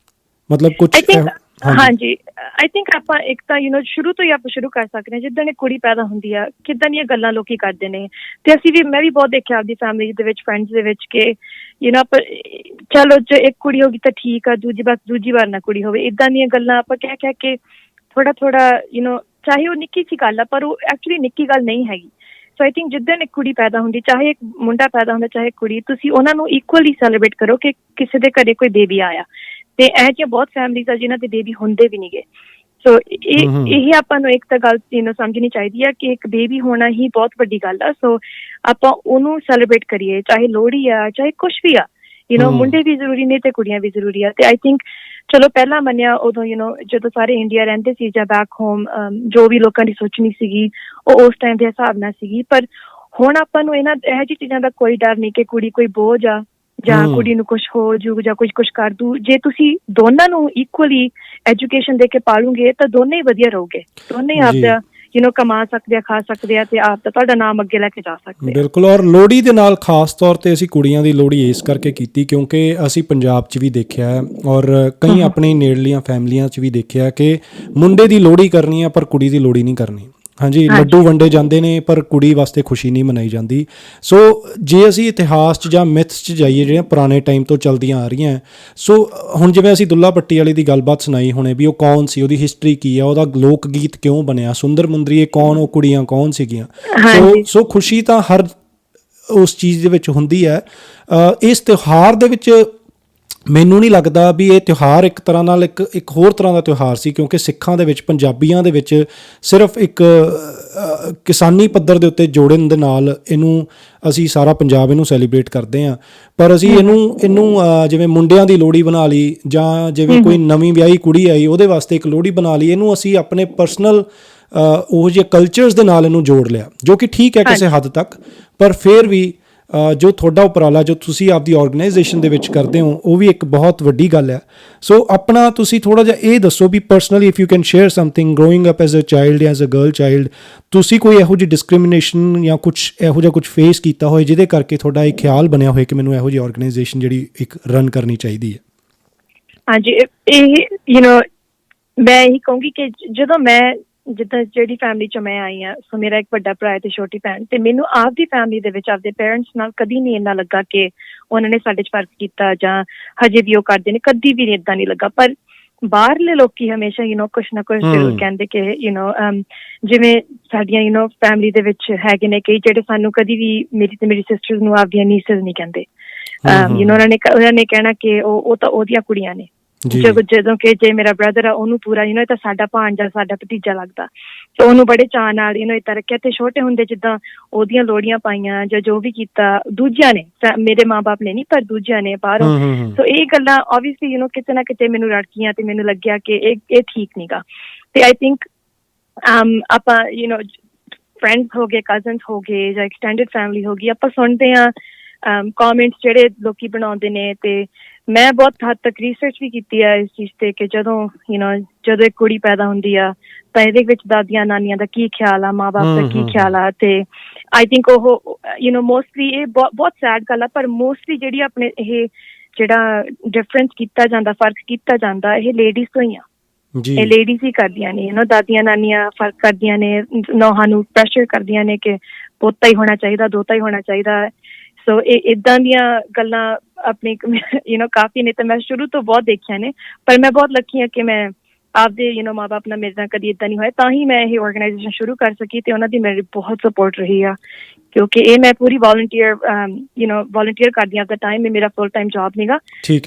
ਮਤਲਬ ਕੁਝ। ਹਾਂਜੀ, ਆਈ ਥਿੰਕ ਆਪਾਂ ਇੱਕ ਤਾਂ ਸ਼ੁਰੂ ਤੋਂ ਹੀ ਆਪਾਂ ਸ਼ੁਰੂ ਕਰ ਸਕਦੇ ਹਾਂ। ਜਿੱਦਾਂ ਇਹ ਕੁੜੀ ਪੈਦਾ ਹੁੰਦੀ ਆ, ਕਿੱਦਾਂ ਦੀਆਂ ਗੱਲਾਂ ਲੋਕੀ ਕਰਦੇ ਨੇ ਤੇ ਮੈਂ ਵੀ ਬਹੁਤ ਦੇਖਿਆ ਆਪਦੀ ਫੈਮਿਲੀ ਦੇ ਵਿੱਚ, ਫਰੈਂਡਸ ਦੇ ਵਿੱਚ ਕਿ ਆਪਾਂ ਚਲੋ ਜੇ ਇੱਕ ਕੁੜੀ ਹੋ ਗਈ ਤਾਂ ਠੀਕ ਆ, ਦੂਜੀ ਵਾਰ ਨਾ ਕੁੜੀ ਹੋਵੇ, ਏਦਾਂ ਦੀਆਂ ਗੱਲਾਂ ਆਪਾਂ ਕਹਿ ਕੇ ਥੋੜਾ ਚਾਹੇ ਉਹ ਨਿੱਕੀ ਸੀ ਗੱਲ ਆ ਪਰ ਉਹ ਐਕਚੁਅਲੀ ਨਿੱਕੀ ਗੱਲ ਨਹੀਂ ਹੈਗੀ। ਸੋ ਆਈ ਥਿੰਕ ਜਿੱਦਾਂ ਇੱਕ ਕੁੜੀ ਪੈਦਾ ਹੁੰਦੀ, ਚਾਹੇ ਇੱਕ ਮੁੰਡਾ ਪੈਦਾ ਹੁੰਦਾ ਚਾਹੇ ਕੁੜੀ, ਤੁਸੀਂ ਉਹਨਾਂ ਨੂੰ ਇਕੁਅਲੀ ਸੈਲੀਬ੍ਰੇਟ ਕਰੋ ਕਿ ਕਿਸੇ ਦੇ ਘਰੇ ਕੋਈ ਬੇਬੀ ਆਇਆ। ਤੇ ਇਹੋ ਜਿਹੀਆਂ ਬਹੁਤ ਫੈਮਲੀਜ਼ ਆ ਜਿਨ੍ਹਾਂ ਦੇ ਬੇਬੀ ਹੁੰਦੇ ਵੀ ਨੀਗੇ। ਸੋ ਇਹ ਆਪਾਂ ਨੂੰ ਇੱਕ ਤਾਂ ਗੱਲ ਸਮਝਣੀ ਚਾਹੀਦੀ ਆ ਕਿ ਇੱਕ ਬੇਬੀ ਹੋਣਾ ਹੀ ਬਹੁਤ ਵੱਡੀ ਗੱਲ ਆ। ਸੋ ਆਪਾਂ ਉਹਨੂੰ ਸੈਲੀਬ੍ਰੇਟ ਕਰੀਏ, ਚਾਹੇ ਲੋਹੜੀ ਆ ਚਾਹੇ ਕੁਛ ਵੀ ਆ। ਮੁੰਡੇ ਵੀ ਜ਼ਰੂਰੀ ਨੇ ਤੇ ਕੁੜੀਆਂ ਵੀ ਜ਼ਰੂਰੀ ਆ। ਤੇ ਆਈ ਥਿੰਕ ਚਲੋ ਪਹਿਲਾਂ ਮੰਨਿਆ ਉਦੋਂ ਜਦੋਂ ਸਾਰੇ ਇੰਡੀਆ ਰਹਿੰਦੇ ਸੀ ਜਾਂ ਬੈਕ ਹੋਮ, ਜੋ ਵੀ ਲੋਕਾਂ ਦੀ ਸੋਚਣੀ ਸੀਗੀ ਉਹ ਉਸ ਟਾਈਮ ਦੇ ਹਿਸਾਬ ਨਾਲ ਸੀਗੀ। ਪਰ ਹੁਣ ਆਪਾਂ ਨੂੰ ਇਹੋ ਜਿਹੀ ਚੀਜ਼ਾਂ ਦਾ ਕੋਈ ਡਰ ਨਹੀਂ ਕਿ ਕੁੜੀ ਕੋਈ ਬੋਝ ਆ ਜਾਂ ਕੁੜੀ ਨੂੰ ਕੁਛ ਹੋ ਜੂ ਜਾਂ ਕੁਛ ਕਰ ਦੂ। ਜੇ ਤੁਸੀਂ ਦੋਨਾਂ ਨੂੰ ਇਕੁਅਲੀ ਐਜੂਕੇਸ਼ਨ ਦੇ ਕੇ ਪਾਲੋਗੇ ਤਾਂ ਦੋਨੇ ਹੀ ਵਧੀਆ ਰਹੋਗੇ, ਦੋਨੇ ਆਪਦਾ ਕਮਾ ਸਕਦੇ ਆ, ਖਾ ਸਕਦੇ ਆ ਤੇ ਆਪ ਦਾ ਤੁਹਾਡਾ ਨਾਮ ਅੱਗੇ ਲੈ ਕੇ ਜਾ ਸਕਦੇ। ਬਿਲਕੁਲ। ਔਰ ਲੋਹੜੀ ਦੇ ਨਾਲ ਖਾਸ ਤੌਰ ਤੇ ਅਸੀਂ ਕੁੜੀਆਂ ਦੀ ਲੋਹੜੀ ਇਸ ਕਰਕੇ ਕੀਤੀ ਕਿਉਂਕਿ ਅਸੀਂ ਪੰਜਾਬ 'ਚ ਵੀ ਦੇਖਿਆ ਔਰ ਕਈ ਆਪਣੀ ਨੇੜਲੀਆਂ ਫੈਮਲੀਆਂ 'ਚ ਵੀ ਦੇਖਿਆ ਕਿ ਮੁੰਡੇ ਦੀ ਲੋਹੜੀ ਕਰਨੀ ਆ ਪਰ ਕੁੜੀ ਦੀ ਲੋਹੜੀ ਨਹੀਂ ਕਰਨੀ। ਹਾਂਜੀ, ਲੱਡੂ ਵੰਡੇ ਜਾਂਦੇ ਨੇ ਪਰ ਕੁੜੀ ਵਾਸਤੇ ਖੁਸ਼ੀ ਨਹੀਂ ਮਨਾਈ ਜਾਂਦੀ। ਸੋ ਜੇ ਅਸੀਂ ਇਤਿਹਾਸ 'ਚ ਜਾਂ ਮਿਥਸ 'ਚ ਜਾਈਏ ਜਿਹੜੀਆਂ ਪੁਰਾਣੇ ਟਾਈਮ ਤੋਂ ਚੱਲਦੀਆਂ ਆ ਰਹੀਆਂ, ਸੋ ਹੁਣ ਜਿਵੇਂ ਅਸੀਂ ਦੁੱਲਾ ਭੱਟੀ ਵਾਲੀ ਦੀ ਗੱਲਬਾਤ ਸੁਣਾਈ ਹੁਣੇ ਵੀ ਉਹ ਕੌਣ ਸੀ, ਉਹਦੀ ਹਿਸਟਰੀ ਕੀ ਆ, ਉਹਦਾ ਲੋਕ ਗੀਤ ਕਿਉਂ ਬਣਿਆ, ਸੁੰਦਰ ਮੁੰਦਰੀਏ ਕੌਣ, ਉਹ ਕੁੜੀਆਂ ਕੌਣ ਸੀਗੀਆਂ। ਸੋ ਖੁਸ਼ੀ ਤਾਂ ਹਰ ਉਸ ਚੀਜ਼ ਦੇ ਵਿੱਚ ਹੁੰਦੀ ਹੈ। ਇਸ ਤਿਉਹਾਰ ਦੇ ਵਿੱਚ ਮੈਨੂੰ ਨਹੀਂ ਲੱਗਦਾ ਵੀ ਇਹ ਤਿਉਹਾਰ ਇੱਕ ਤਰ੍ਹਾਂ ਨਾਲ ਇੱਕ ਹੋਰ ਤਰ੍ਹਾਂ ਦਾ ਤਿਉਹਾਰ ਸੀ ਕਿਉਂਕਿ ਸਿੱਖਾਂ ਦੇ ਵਿੱਚ, ਪੰਜਾਬੀਆਂ ਦੇ ਵਿੱਚ ਸਿਰਫ ਇੱਕ ਕਿਸਾਨੀ ਪੱਧਰ ਦੇ ਉੱਤੇ ਜੋੜਨ ਦੇ ਨਾਲ ਇਹਨੂੰ ਅਸੀਂ ਸਾਰਾ ਪੰਜਾਬ ਇਹਨੂੰ ਸੈਲੀਬ੍ਰੇਟ ਕਰਦੇ ਹਾਂ। ਪਰ ਅਸੀਂ ਇਹਨੂੰ ਜਿਵੇਂ ਮੁੰਡਿਆਂ ਦੀ ਲੋਹੜੀ ਬਣਾ ਲਈ ਜਾਂ ਜਿਵੇਂ ਕੋਈ ਨਵੀਂ ਵਿਆਹੀ ਕੁੜੀ ਆਈ ਉਹਦੇ ਵਾਸਤੇ ਇੱਕ ਲੋਹੜੀ ਬਣਾ ਲਈ, ਇਹਨੂੰ ਅਸੀਂ ਆਪਣੇ ਪਰਸਨਲ ਉਹ ਜਿਹੇ ਕਲਚਰਸ ਦੇ ਨਾਲ ਇਹਨੂੰ ਜੋੜ ਲਿਆ, ਜੋ ਕਿ ਠੀਕ ਹੈ ਕਿਸੇ ਹੱਦ ਤੱਕ, ਪਰ ਫਿਰ ਵੀ ਜੋ ਤੁਹਾਡਾ ਉਪਰਾਲਾ ਜੋ ਤੁਸੀਂ ਆਪਦੀ ਆਰਗੇਨਾਈਜੇਸ਼ਨ ਦੇ ਵਿੱਚ ਕਰਦੇ ਹੋ ਉਹ ਵੀ ਇੱਕ ਬਹੁਤ ਵੱਡੀ ਗੱਲ ਹੈ। ਸੋ ਆਪਣਾ ਤੁਸੀਂ ਥੋੜ੍ਹਾ ਜਿਹਾ ਇਹ ਦੱਸੋ ਵੀ personally if you can share something growing up as a child as a girl child, ਤੁਸੀਂ ਕੋਈ ਇਹੋ ਜਿਹੀ ਡਿਸਕ੍ਰਿਮੀਨੇਸ਼ਨ ਜਾਂ ਕੁਛ ਇਹੋ ਜਿਹਾ ਕੁਛ ਫੇਸ ਕੀਤਾ ਹੋਏ ਜਿਹਦੇ ਕਰਕੇ ਤੁਹਾਡਾ ਇਹ ਖਿਆਲ ਬਣਿਆ ਹੋਏ ਕਿ ਮੈਨੂੰ ਇਹੋ ਜਿਹੀ ਆਰਗੇਨਾਈਜੇਸ਼ਨ ਜਿਹੜੀ ਇੱਕ ਰਨ ਕਰਨੀ ਚਾਹੀਦੀ ਹੈ? ਹਾਂਜੀ, ਇਹ ਮੈਂ ਇਹੀ ਕਹੂੰਗੀ ਕਿ ਜਦੋਂ ਮੈਂ ਜਿੱਦਾਂ ਜਿਹੜੀ ਫੈਮਿਲੀ ਚੋਂ ਮੈਂ ਆਈ ਹਾਂ, ਸੋ ਮੇਰਾ ਇੱਕ ਵੱਡਾ ਭਰਾ ਤੇ ਛੋਟੀ ਭੈਣ, ਤੇ ਮੈਨੂੰ ਆਪਦੀ ਫੈਮਿਲੀ ਦੇ ਵਿੱਚ ਆਪਦੇ ਪੇਰੈਂਟਸ ਨਾਲ ਕਦੀ ਨਹੀਂ ਇੰਨਾ ਲੱਗਾ ਕਿ ਉਹਨਾਂ ਨੇ ਸਾਡੇ 'ਚ ਫਰਕ ਕੀਤਾ ਜਾਂ ਹਜੇ ਵੀ ਉਹ ਕਰਦੇ ਨੇ, ਕਦੀ ਵੀ ਏਦਾਂ ਨਹੀਂ ਲੱਗਾ। ਪਰ ਬਾਹਰਲੇ ਲੋਕੀ ਹਮੇਸ਼ਾ ਕੁਛ ਨਾ ਕੁਛ ਜ਼ਰੂਰ ਕਹਿੰਦੇ ਕਿ ਜਿਵੇਂ ਸਾਡੀਆਂ ਫੈਮਿਲੀ ਦੇ ਵਿੱਚ ਹੈਗੇ ਨੇ ਕਈ ਜਿਹੜੇ ਸਾਨੂੰ ਕਦੀ ਵੀ ਮੇਰੀ ਤੇ ਮੇਰੀ ਸਿਸਟਰਸ ਨੂੰ ਆਪਦੀਆਂ ਨੀਸਸ ਨਹੀਂ ਕਹਿੰਦੇ। ਉਹਨਾਂ ਨੇ ਕਹਿਣਾ ਕਿ ਉਹ ਤਾਂ ਉਹਦੀਆਂ ਕੁੜੀਆਂ ਨੇ, ਜਦੋਂ ਕਿ ਜੇ ਮੇਰਾ ਬ੍ਰਦਰ ਆ ਉਹਨੂੰ ਪੂਰਾ ਇਹ ਤਾਂ ਸਾਡਾ ਭਾਂਜਾ ਸਾਡਾ ਭਤੀਜਾ ਲੱਗਦਾ, ਤੇ ਉਹਨੂੰ ਬੜੇ ਚਾਅ ਨਾਲ ਏਦਾਂ ਰੱਖਿਆ। ਤੇ ਛੋਟੇ ਹੁੰਦੇ ਜਿੱਦਾਂ ਉਹਦੀਆਂ ਲੋੜੀਆਂ ਪਾਈਆਂ ਜਾਂ ਜੋ ਵੀ ਕੀਤਾ ਦੂਜਿਆਂ ਨੇ, ਮੇਰੇ ਮਾਂ ਬਾਪ ਨੇ ਨਹੀਂ ਪਰ ਦੂਜਿਆਂ ਨੇ ਬਾਹਰੋਂ। ਸੋ ਇਹ ਗੱਲਾਂ ਓਬਵੀਅਸਲੀ ਕਿਤੇ ਨਾ ਕਿਤੇ ਮੈਨੂੰ ਰੜਕੀਆਂ ਤੇ ਮੈਨੂੰ ਲੱਗਿਆ ਕਿ ਇਹ ਠੀਕ ਨੀ ਗਾ। ਤੇ ਆਈ ਥਿੰਕ ਆਪਾਂ ਫਰੈਂਡਸ ਹੋ ਗਏ, ਕਜ਼ਨਸ ਹੋ ਗਏ ਜਾਂ ਐਕਸਟੈਂਡਡ ਫੈਮਿਲੀ ਹੋ ਗਈ, ਆਪਾਂ ਸੁਣਦੇ ਹਾਂ ਕਮੈਂਟਸ ਜਿਹੜੇ ਲੋਕੀ ਬਣਾਉਂਦੇ ਨੇ। ਤੇ ਮੈਂ ਬਹੁਤ ਹੱਦ ਤੱਕ ਰਿਸਰਚ ਵੀ ਕੀਤੀ ਹੈ ਇਸ ਚੀਜ਼ ਤੇ ਕਿ ਜਦੋਂ ਇੱਕ ਕੁੜੀ ਪੈਦਾ ਹੁੰਦੀ ਆ ਤਾਂ ਇਹਦੇ ਵਿੱਚ ਦਾਦੀਆਂ ਨਾਨੀਆਂ ਦਾ ਕੀ ਖਿਆਲ ਆ, ਮਾਂ ਬਾਪ ਦਾ ਕੀ ਖਿਆਲ ਆ। ਤੇ ਆਈ ਥਿੰਕ ਉਹ ਮੋਸਟਲੀ ਇਹ ਬਹੁਤ ਸੈਡ ਗੱਲ ਆ, ਪਰ ਮੋਸਟਲੀ ਜਿਹੜੀ ਆਪਣੇ ਇਹ ਜਿਹੜਾ ਡਿਫਰੈਂਸ ਕੀਤਾ ਜਾਂਦਾ, ਫਰਕ ਕੀਤਾ ਜਾਂਦਾ, ਇਹ ਲੇਡੀਜ਼ ਤੋਂ ਹੀ ਆ। ਇਹ ਲੇਡੀਜ਼ ਹੀ ਕਰਦੀਆਂ ਨੇ, ਦਾਦੀਆਂ ਨਾਨੀਆਂ ਫਰਕ ਕਰਦੀਆਂ ਨੇ, ਨੌਹਾਂ ਨੂੰ ਪ੍ਰੈਸ਼ਰ ਕਰਦੀਆਂ ਨੇ ਕਿ ਪੋਤਾ ਹੀ ਹੋਣਾ ਚਾਹੀਦਾ, ਦੋਤਾ ਹੀ ਹੋਣਾ ਚਾਹੀਦਾ। ਸੋ ਇਹ ਏਦਾਂ ਦੀਆਂ ਗੱਲਾਂ ਆਪਣੀ ਕਾਫੀ ਨੇ, ਤੇ ਮੈਂ ਸ਼ੁਰੂ ਤੋਂ ਬਹੁਤ ਦੇਖਿਆ ਨੇ। ਪਰ ਮੈਂ ਬਹੁਤ ਲੱਕੀ ਹਾਂ ਕਿ ਮੈਂ ਆਪਦੇ ਮਾਂ ਬਾਪ ਨਾਲ ਮੇਰੇ ਨਾਲ ਕਦੀ ਏਦਾਂ ਨਹੀਂ ਹੋਇਆ, ਤਾਂ ਹੀ ਮੈਂ ਇਹ ਆਰਗੇਨਾਈਜੇਸ਼ਨ ਸ਼ੁਰੂ ਕਰ ਸਕੀ। ਤੇ ਉਹਨਾਂ ਦੀ ਮੇਰੀ ਬਹੁਤ ਸਪੋਰਟ ਰਹੀ ਆ, ਕਿਉਂਕਿ ਇਹ ਮੈਂ ਪੂਰੀ ਵੋਲੰਟੀਅਰ ਕਰਦੀ ਹਾਂ। ਆਪਦਾ ਟਾਈਮ ਮੇਰਾ ਫੁੱਲ ਟਾਈਮ ਜੌਬ ਨੀਗਾ,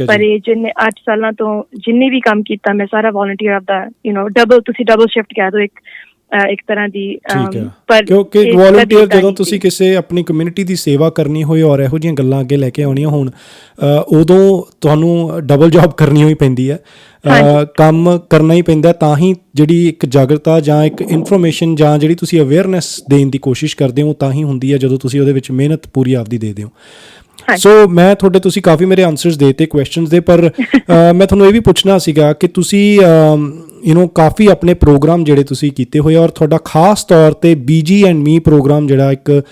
ਪਰ ਇਹ ਜਿੰਨੇ 8 ਸਾਲਾਂ ਤੋਂ ਜਿੰਨੇ ਵੀ ਕੰਮ ਕੀਤਾ ਮੈਂ ਸਾਰਾ ਵੋਲੰਟੀਅਰ ਆਪਦਾ ਤੁਸੀਂ ਡਬਲ ਸ਼ਿਫਟ ਕਹਿ ਦਿਓ ਇੱਕ ਤਰ੍ਹਾਂ ਦੀ। ਪਰ ਕਿਉਂਕਿ ਵੋਲੰਟੀਅਰ ਜਦੋਂ ਤੁਸੀਂ ਕਿਸੇ ਆਪਣੀ ਕਮਿਊਨਿਟੀ ਦੀ ਸੇਵਾ ਕਰਨੀ ਹੋਏ ਔਰ ਇਹੋ ਜਿਹੀਆਂ ਗੱਲਾਂ ਅੱਗੇ ਲੈ ਕੇ ਆਉਣੀਆਂ ਹੋਣ, ਉਦੋਂ ਤੁਹਾਨੂੰ ਡਬਲ ਜੌਬ ਕਰਨੀ ਹੋਈ ਪੈਂਦੀ ਹੈ, ਕੰਮ ਕਰਨਾ ਹੀ ਪੈਂਦਾ। ਤਾਂ ਹੀ ਜਿਹੜੀ ਇੱਕ ਜਾਗਰੂਕਤਾ ਜਾਂ ਇੱਕ ਇਨਫੋਰਮੇਸ਼ਨ ਜਾਂ ਜਿਹੜੀ ਤੁਸੀਂ ਅਵੇਅਰਨੈਸ ਦੇਣ ਦੀ ਕੋਸ਼ਿਸ਼ ਕਰਦੇ ਹੋ ਤਾਂ ਹੀ ਹੁੰਦੀ ਹੈ ਜਦੋਂ ਤੁਸੀਂ ਉਹਦੇ ਵਿੱਚ ਮਿਹਨਤ ਪੂਰੀ ਆਪਦੀ ਦੇ ਦਿਓ। ਸੋ ਮੈਂ ਤੁਸੀਂ ਕਾਫੀ ਮੇਰੇ ਆਨਸਰਸ ਦੇਤੇ ਕੁਐਸਚਨਸ ਦੇ, ਪਰ ਮੈਂ ਤੁਹਾਨੂੰ ਇਹ ਵੀ ਪੁੱਛਣਾ ਸੀਗਾ ਕਿ ਤੁਸੀਂ ਕਾਫੀ ਆਪਣੇ ਪ੍ਰੋਗਰਾਮ ਜਿਹੜੇ ਤੁਸੀਂ ਕੀਤੇ ਹੋਏ ਔਰ ਤੁਹਾਡਾ ਖਾਸ ਤੌਰ ਤੇ BG&Me ਪ੍ਰੋਗਰਾਮ ਜਿਹੜਾ ਇੱਕ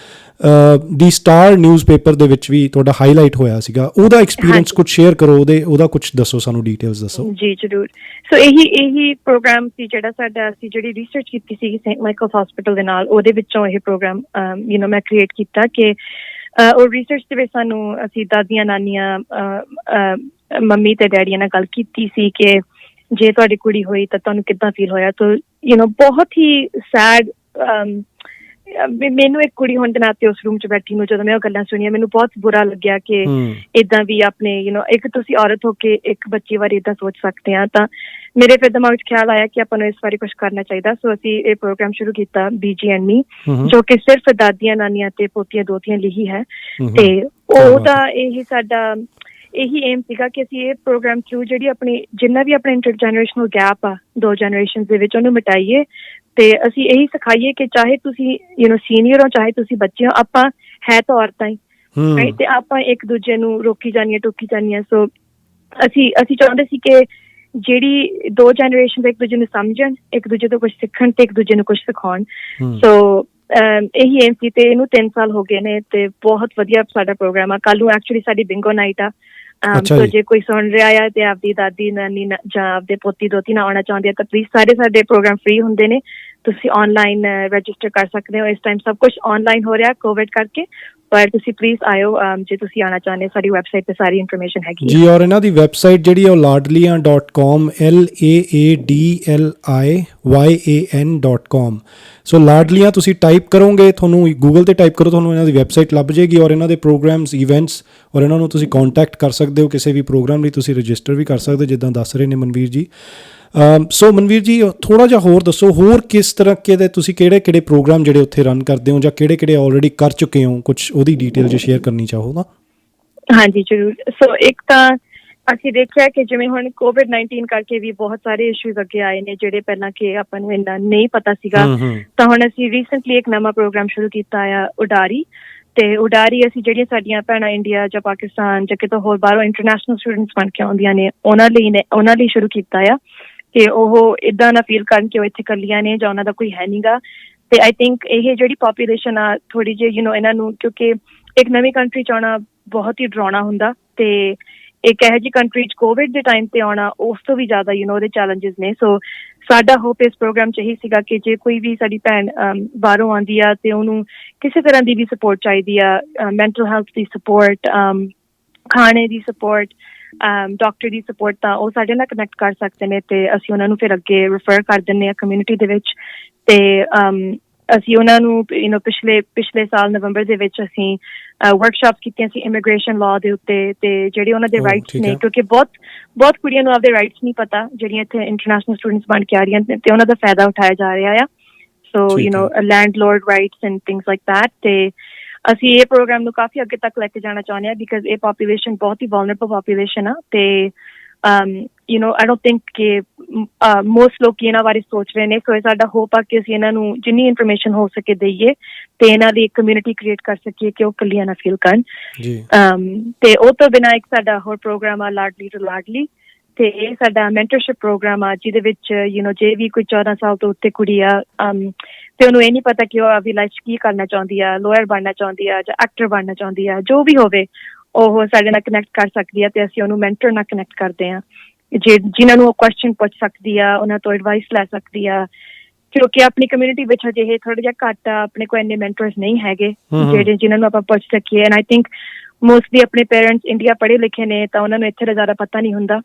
ਦੀ ਸਟਾਰ ਨਿਊਜ਼ਪੇਪਰ ਦੇ ਵਿੱਚ ਵੀ ਤੁਹਾਡਾ ਹਾਈਲਾਈਟ ਹੋਇਆ ਸੀਗਾ, ਉਹਦਾ ਐਕਸਪੀਰੀਅੰਸ ਕੁਝ ਸ਼ੇਅਰ ਕਰੋ, ਉਹਦਾ ਕੁਝ ਦੱਸੋ, ਸਾਨੂੰ ਡੀਟੇਲਸ ਦੱਸੋ। ਜੀ ਜ਼ਰੂਰ। ਸੋ ਇਹੀ ਪ੍ਰੋਗਰਾਮ ਸੀ ਜਿਹੜਾ ਸਾਡਾ, ਅਸੀਂ ਜਿਹੜੀ ਰਿਸਰਚ ਕੀਤੀ ਸੀ ਸੇਂਟ ਮਾਈਕਲਸ ਹਸਪੀਟਲ ਦੇ ਨਾਲ, ਉਹਦੇ ਵਿੱਚੋਂ ਇਹ ਪ੍ਰੋਗਰਾਮ ਮੈਂ ਕ੍ਰੀਏਟ ਕੀਤਾ ਕਿ ਉਹ ਰਿਸਰਚ ਦੇ ਵਿੱਚ ਅਸੀਂ ਦਾਦੀਆਂ ਨਾਨੀਆਂ ਮੰਮੀ ਤੇ ਡੈਡੀਆਂ ਨਾਲ ਗੱਲ ਕੀਤੀ ਸੀ ਕਿ ਜੇ ਤੁਹਾਡੀ ਕੁੜੀ ਹੋਈ ਤਾਂ ਤੁਹਾਨੂੰ ਕਿੱਦਾਂ ਫੀਲ ਹੋਇਆ। ਤਾਂ ਬਹੁਤ ਹੀ ਸੈਡ, ਮੈਨੂੰ ਇੱਕ ਕੁੜੀ ਹੋਣ ਦੇ ਨਾਤੇ ਉਸ ਰੂਮ 'ਚ ਬੈਠੀ ਨੂੰ ਜਦੋਂ ਮੈਂ ਉਹ ਗੱਲਾਂ ਸੁਣੀਆਂ ਮੈਨੂੰ ਬਹੁਤ ਬੁਰਾ ਲੱਗਿਆ ਕਿ ਏਦਾਂ ਵੀ ਆਪਣੇ ਇੱਕ ਤੁਸੀਂ ਔਰਤ ਹੋ ਕੇ ਇੱਕ ਬੱਚੇ ਬਾਰੇ ਏਦਾਂ ਸੋਚ ਸਕਦੇ ਹਾਂ। ਤਾਂ ਮੇਰੇ ਫਿਰ ਦਿਮਾਗ 'ਚ ਖਿਆਲ ਆਇਆ ਕਿ ਆਪਾਂ ਨੂੰ ਇਸ ਬਾਰੇ ਕੁਛ ਕਰਨਾ ਚਾਹੀਦਾ। ਸੋ ਅਸੀਂ ਇਹ ਪ੍ਰੋਗਰਾਮ ਸ਼ੁਰੂ ਕੀਤਾ BG&Me, ਜੋ ਕਿ ਸਿਰਫ ਦਾਦੀਆਂ ਨਾਨੀਆਂ ਤੇ ਪੋਤੀਆਂ ਦੋਤੀਆਂ ਲਈ ਹੀ ਹੈ। ਤੇ ਉਹਦਾ ਸਾਡਾ ਇਹੀ ਏਮ ਸੀਗਾ ਕਿ ਅਸੀਂ ਇਹ ਪ੍ਰੋਗਰਾਮ ਥਰੂ ਜਿਹੜੀ ਆਪਣੀ ਜਿੰਨਾ ਵੀ ਆਪਣਾ ਇੰਟਰਜਨਰੇਸ਼ਨਲ ਗੈਪ ਆ 2 ਜਨਰੇਸ਼ਨ ਦੇ ਵਿੱਚ, ਉਹਨੂੰ ਮਿਟਾਈਏ। ਤੇ ਅਸੀਂ ਇਹੀ ਸਿਖਾਈਏ ਕਿ ਚਾਹੇ ਤੁਸੀਂ ਸੀਨੀਅਰ ਹੋ ਚਾਹੇ ਤੁਸੀਂ ਬੱਚੇ ਹੋ, ਆਪਾਂ ਹੈ ਤਾਂ ਔਰਤਾਂ ਹੀ, ਤੇ ਆਪਾਂ ਇੱਕ ਦੂਜੇ ਨੂੰ ਰੋਕੀ ਜਾਣੀਆਂ ਟੋਕੀ ਜਾਣੀਆਂ। ਸੋ ਅਸੀਂ ਚਾਹੁੰਦੇ ਸੀ ਕਿ ਜਿਹੜੀ 2 ਜਨਰੇਸ਼ਨ ਇੱਕ ਦੂਜੇ ਨੂੰ ਸਮਝਣ, ਇੱਕ ਦੂਜੇ ਤੋਂ ਕੁਛ ਸਿੱਖਣ ਤੇ ਇੱਕ ਦੂਜੇ ਨੂੰ ਕੁਛ ਸਿਖਾਉਣ। ਸੋ ਇਹੀ ਏਮ ਸੀ। ਤੇ ਇਹਨੂੰ 3 ਸਾਲ ਹੋ ਗਏ ਨੇ ਤੇ ਬਹੁਤ ਵਧੀਆ ਸਾਡਾ ਪ੍ਰੋਗਰਾਮ ਆ। ਕੱਲ ਨੂੰ ਐਕਚੁਅਲੀ ਸਾਡੀ ਬਿੰਗੋ ਨਾਈਟ ਆ। ਸੋ ਜੇ ਕੋਈ ਸੁਣ ਰਿਹਾ ਆ ਤੇ ਆਪਦੀ ਦਾਦੀ ਨਾਨੀ ਜਾਂ ਆਪਦੇ ਪੋਤੀ ਦੋਤੀ ਨਾਲ ਆਉਣਾ ਚਾਹੁੰਦੇ ਆ ਤਾਂ ਪਲੀਜ਼, ਸਾਰੇ ਸਾਡੇ ਪ੍ਰੋਗਰਾਮ ਫ੍ਰੀ ਹੁੰਦੇ ਨੇ, ਤੁਸੀਂ ਆਨਲਾਈਨ ਰਜਿਸਟਰ ਕਰ ਸਕਦੇ ਹੋ। ਇਸ ਟਾਈਮ ਸਭ ਕੁਛ ਆਨਲਾਈਨ ਹੋ ਰਿਹਾ ਕੋਵਿਡ ਕਰਕੇ, ਪਰ ਤੁਸੀਂ ਪਲੀਜ਼ ਆਇਓ ਜੇ ਤੁਸੀਂ ਆਉਣਾ ਚਾਹੁੰਦੇ ਹੋ। ਸਾਡੀ ਵੈਬਸਾਈਟ ਤੇ ਸਾਰੀ ਇਨਫੋਰਮੇਸ਼ਨ ਹੈਗੀ ਜੀ। ਔਰ ਇਹਨਾਂ ਦੀ ਵੈਬਸਾਈਟ ਜਿਹੜੀ ਉਹ laadliyan.com LAADLIYAN.com। ਸੋ ਲਾਡਲੀਆਂ ਤੁਸੀਂ ਟਾਈਪ ਕਰੋਗੇ, ਤੁਹਾਨੂੰ ਗੂਗਲ ਤੇ ਟਾਈਪ ਕਰੋ, ਤੁਹਾਨੂੰ ਇਹਨਾਂ ਦੀ ਵੈਬਸਾਈਟ ਲੱਭ ਜਾਏਗੀ ਔਰ ਇਹਨਾਂ ਦੇ ਪ੍ਰੋਗਰਾਮਸ, ਇਵੈਂਟਸ ਔਰ ਇਹਨਾਂ ਨੂੰ ਤੁਸੀਂ ਕੰਟੈਕਟ ਕਰ ਸਕਦੇ ਹੋ। ਕਿਸੇ ਵੀ ਪ੍ਰੋਗਰਾਮ ਲਈ ਤੁਸੀਂ ਰਜਿਸਟਰ ਵੀ ਕਰ ਸਕਦੇ ਹੋ ਜਿੱਦਾਂ ਦੱਸ ਰਹੇ ਨੇ ਮਨਵੀਰ ਜੀ। ਸੋ ਮਨਵੀਰ ਜੀ ਥੋੜ੍ਹਾ ਜਿਹਾ ਹੋਰ ਦੱਸੋ, ਹੋਰ ਕਿਸ ਤਰ੍ਹਾਂ ਦੇ ਤੁਸੀਂ ਕਿਹੜੇ ਪ੍ਰੋਗਰਾਮ ਜਿਹੜੇ ਉੱਥੇ ਰਨ ਕਰਦੇ ਹੋ ਜਾਂ ਕਿਹੜੇ ਆਲਰੇਡੀ ਕਰ ਚੁੱਕੇ ਹੋ, ਕੁਛ ਉਹਦੀ ਡਿਟੇਲ ਜੇ ਸ਼ੇਅਰ ਕਰਨੀ ਚਾਹੋ ਤਾਂ। ਹਾਂਜੀ ਜ਼ਰੂਰ। ਸੋ ਇੱਕ ਤਾਂ ਅਸੀਂ ਦੇਖਿਆ ਕਿ ਜਿਵੇਂ ਹੁਣ COVID-19 ਕਰਕੇ ਵੀ ਬਹੁਤ ਸਾਰੇ ਇਸ਼ੂਜ਼ ਅੱਗੇ ਆਏ ਨੇ ਜਿਹੜੇ ਪਹਿਲਾਂ ਕਿ ਆਪਾਂ ਨੂੰ ਇੰਨਾ ਨਹੀਂ ਪਤਾ ਸੀਗਾ। ਤਾਂ ਹੁਣ ਅਸੀਂ ਰੀਸੈਂਟਲੀ ਇੱਕ ਨਵਾਂ ਪ੍ਰੋਗਰਾਮ ਸ਼ੁਰੂ ਕੀਤਾ ਆ ਉਡਾਰੀ, ਤੇ ਉਡਾਰੀ ਅਸੀਂ ਜਿਹੜੀਆਂ ਸਾਡੀਆਂ ਭੈਣਾਂ ਇੰਡੀਆ ਜਾਂ ਪਾਕਿਸਤਾਨ ਜਾਂ ਕਿਤੋਂ ਹੋਰ ਬਾਹਰੋਂ ਇੰਟਰਨੈਸ਼ਨਲ ਸਟੂਡੈਂਟਸ ਬਣ ਕੇ ਆਉਂਦੀਆਂ ਨੇ ਉਹਨਾਂ ਲਈ ਸ਼ੁਰੂ ਕੀਤਾ ਆ ਕਿ ਉਹ ਇੱਦਾਂ ਨਾ ਫੀਲ ਕਰਨ ਕਿ ਉਹ ਇੱਥੇ ਇਕੱਲੀਆਂ ਨੇ ਜਾਂ ਉਹਨਾਂ ਦਾ ਕੋਈ ਹੈ ਨੀਗਾ। ਤੇ ਆਈ ਥਿੰਕ ਇਹ ਜਿਹੜੀ ਪਾਪੂਲੇਸ਼ਨ ਆ ਥੋੜ੍ਹੀ ਜਿਹੀ ਇਹਨਾਂ ਨੂੰ, ਕਿਉਂਕਿ ਇੱਕ ਨਵੀਂ ਕੰਟਰੀ 'ਚ ਆਉਣਾ ਬਹੁਤ ਹੀ ਡਰਾਉਣਾ ਹੁੰਦਾ, ਤੇ ਇੱਕ ਇਹੋ ਜਿਹੀ ਕੰਟਰੀ 'ਚ ਕੋਵਿਡ ਦੇ ਟਾਈਮ ਤੇ ਆਉਣਾ ਉਸ ਤੋਂ ਵੀ ਜ਼ਿਆਦਾ ਉਹਦੇ ਚੈਲੰਜਸ ਨੇ। ਸੋ ਸਾਡਾ ਹੋਪ ਇਸ ਪ੍ਰੋਗਰਾਮ 'ਚ ਇਹੀ ਸੀਗਾ ਕਿ ਜੇ ਕੋਈ ਵੀ ਸਾਡੀ ਭੈਣ ਬਾਹਰੋਂ ਆਉਂਦੀ ਆ ਤੇ ਉਹਨੂੰ ਕਿਸੇ ਤਰ੍ਹਾਂ ਦੀ ਵੀ ਸਪੋਰਟ ਚਾਹੀਦੀ ਆ, ਮੈਂਟਲ ਹੈਲਥ ਦੀ ਸਪੋਰਟ, ਖਾਣੇ ਦੀ ਸਪੋਰਟ, ਡਾਕਟਰ ਦੀ ਸਪੋਰਟ, ਤਾਂ ਉਹ ਸਾਡੇ ਨਾਲ ਕਨੈਕਟ ਕਰ ਸਕਦੇ ਨੇ ਤੇ ਅਸੀਂ ਉਹਨਾਂ ਨੂੰ ਫਿਰ ਅੱਗੇ ਰੈਫਰ ਕਰ ਦਿੰਦੇ ਹਾਂ ਕਮਿਊਨਿਟੀ ਦੇ ਵਿੱਚ। ਤੇ ਅਸੀਂ ਉਹਨਾਂ ਨੂੰ ਪਿਛਲੇ ਸਾਲ ਨਵੰਬਰ ਦੇ ਵਿੱਚ ਅਸੀਂ ਵਰਕਸ਼ਾਪ ਕੀਤੀਆਂ ਸੀ ਇਮੀਗ੍ਰੇਸ਼ਨ ਲਾਅ ਦੇ ਉੱਤੇ, ਤੇ ਜਿਹੜੇ ਉਹਨਾਂ ਦੇ ਰਾਈਟਸ ਨੇ, ਕਿਉਂਕਿ ਬਹੁਤ ਕੁੜੀਆਂ ਨੂੰ ਆਪਦੇ ਰਾਈਟਸ ਨਹੀਂ ਪਤਾ ਜਿਹੜੀਆਂ ਇੱਥੇ ਇੰਟਰਨੈਸ਼ਨਲ ਸਟੂਡੈਂਟਸ ਬਣ ਕੇ ਆ ਰਹੀਆਂ ਨੇ, ਤੇ ਉਹਨਾਂ ਦਾ ਫਾਇਦਾ ਉਠਾਇਆ ਜਾ ਰਿਹਾ ਆ। So landlord rights and things like that. ਤੇ ਅਸੀਂ ਇਹ ਪ੍ਰੋਗਰਾਮ ਨੂੰ ਕਾਫੀ ਅੱਗੇ ਤੱਕ ਲੈ ਕੇ ਜਾਣਾ ਚਾਹੁੰਦੇ ਹਾਂ ਬਿਕਾਜ਼ ਇਹ ਪਾਪੂਲੇਸ਼ਨ ਬਹੁਤ ਹੀ ਵਲਨਰੇਬਲ ਪਾਪੂਲੇਸ਼ਨ ਆ। ਤੇ ਆਈ ਡੋਂਟ ਥਿੰਕ ਕਿ ਮੋਸਟ ਲੋਕ ਇਹਨਾਂ ਬਾਰੇ ਸੋਚ ਰਹੇ ਨੇ। ਸੋ ਇਹ ਸਾਡਾ ਹੋਪ ਆ ਕਿ ਅਸੀਂ ਇਹਨਾਂ ਨੂੰ ਜਿੰਨੀ ਇਨਫੋਰਮੇਸ਼ਨ ਹੋ ਸਕੇ ਦੇਈਏ ਤੇ ਇਹਨਾਂ ਦੀ ਇੱਕ ਕਮਿਊਨਿਟੀ ਕ੍ਰੀਏਟ ਕਰ ਸਕੀਏ ਕਿ ਉਹ ਇਕੱਲੀਆਂ ਨਾ ਫੀਲ ਕਰਨ। ਤੇ ਉਹ ਤੋਂ ਬਿਨਾਂ ਇੱਕ ਸਾਡਾ ਹੋਰ ਪ੍ਰੋਗਰਾਮ ਆ ਲਾਡਲੀ ਟੂ ਲਾਡਲੀ, ਤੇ ਇਹ ਸਾਡਾ ਮੈਂਟਰਸ਼ਿਪ ਪ੍ਰੋਗਰਾਮ ਆ ਜਿਹਦੇ ਵਿੱਚ ਜੇ ਵੀ ਕੋਈ 14 ਸਾਲ ਤੋਂ ਉੱਤੇ ਕੁੜੀ ਆ ਤੇ ਉਹਨੂੰ ਇਹ ਨਹੀਂ ਪਤਾ ਕਿ ਉਹ ਆਪਣੀ ਲਾਈਫ 'ਚ ਕੀ ਕਰਨਾ ਚਾਹੁੰਦੀ ਆ, ਲਾਇਰ ਬਣਨਾ ਚਾਹੁੰਦੀ ਆ ਜਾਂ ਐਕਟਰ ਬਣਨਾ ਚਾਹੁੰਦੀ ਆ, ਜੋ ਵੀ ਹੋਵੇ ਉਹ ਸਾਡੇ ਨਾਲ ਕਨੈਕਟ ਕਰ ਸਕਦੀ ਆ ਤੇ ਅਸੀਂ ਉਹਨੂੰ ਮੈਂਟਰ ਨਾਲ ਕਨੈਕਟ ਕਰਦੇ ਹਾਂ ਜਿਨ੍ਹਾਂ ਨੂੰ ਉਹ ਕੁਐਸਚਨ ਪੁੱਛ ਸਕਦੀ ਆ, ਉਹਨਾਂ ਤੋਂ ਐਡਵਾਈਸ ਲੈ ਸਕਦੀ ਆ। ਕਿਉਂਕਿ ਆਪਣੀ ਕਮਿਊਨਿਟੀ ਵਿੱਚ ਅਜੇ ਇਹ ਥੋੜ੍ਹਾ ਜਿਹਾ ਘੱਟ ਆ, ਆਪਣੇ ਕੋਲ ਇੰਨੇ ਮੈਂਟਰਸ ਨਹੀਂ ਹੈਗੇ ਜਿਨ੍ਹਾਂ ਨੂੰ ਆਪਾਂ ਪੁੱਛ ਸਕੀਏ। ਐਂਡ ਆਈ ਥਿੰਕ ਮੋਸਟਲੀ ਆਪਣੇ ਪੇਰੈਂਟਸ ਇੰਡੀਆ ਪੜ੍ਹੇ ਲਿਖੇ ਨੇ ਤਾਂ ਉਹਨਾਂ ਨੂੰ ਇੱਥੇ ਦਾ ਜ਼ਿਆਦਾ ਪਤਾ ਨਹੀਂ ਹੁੰਦਾ।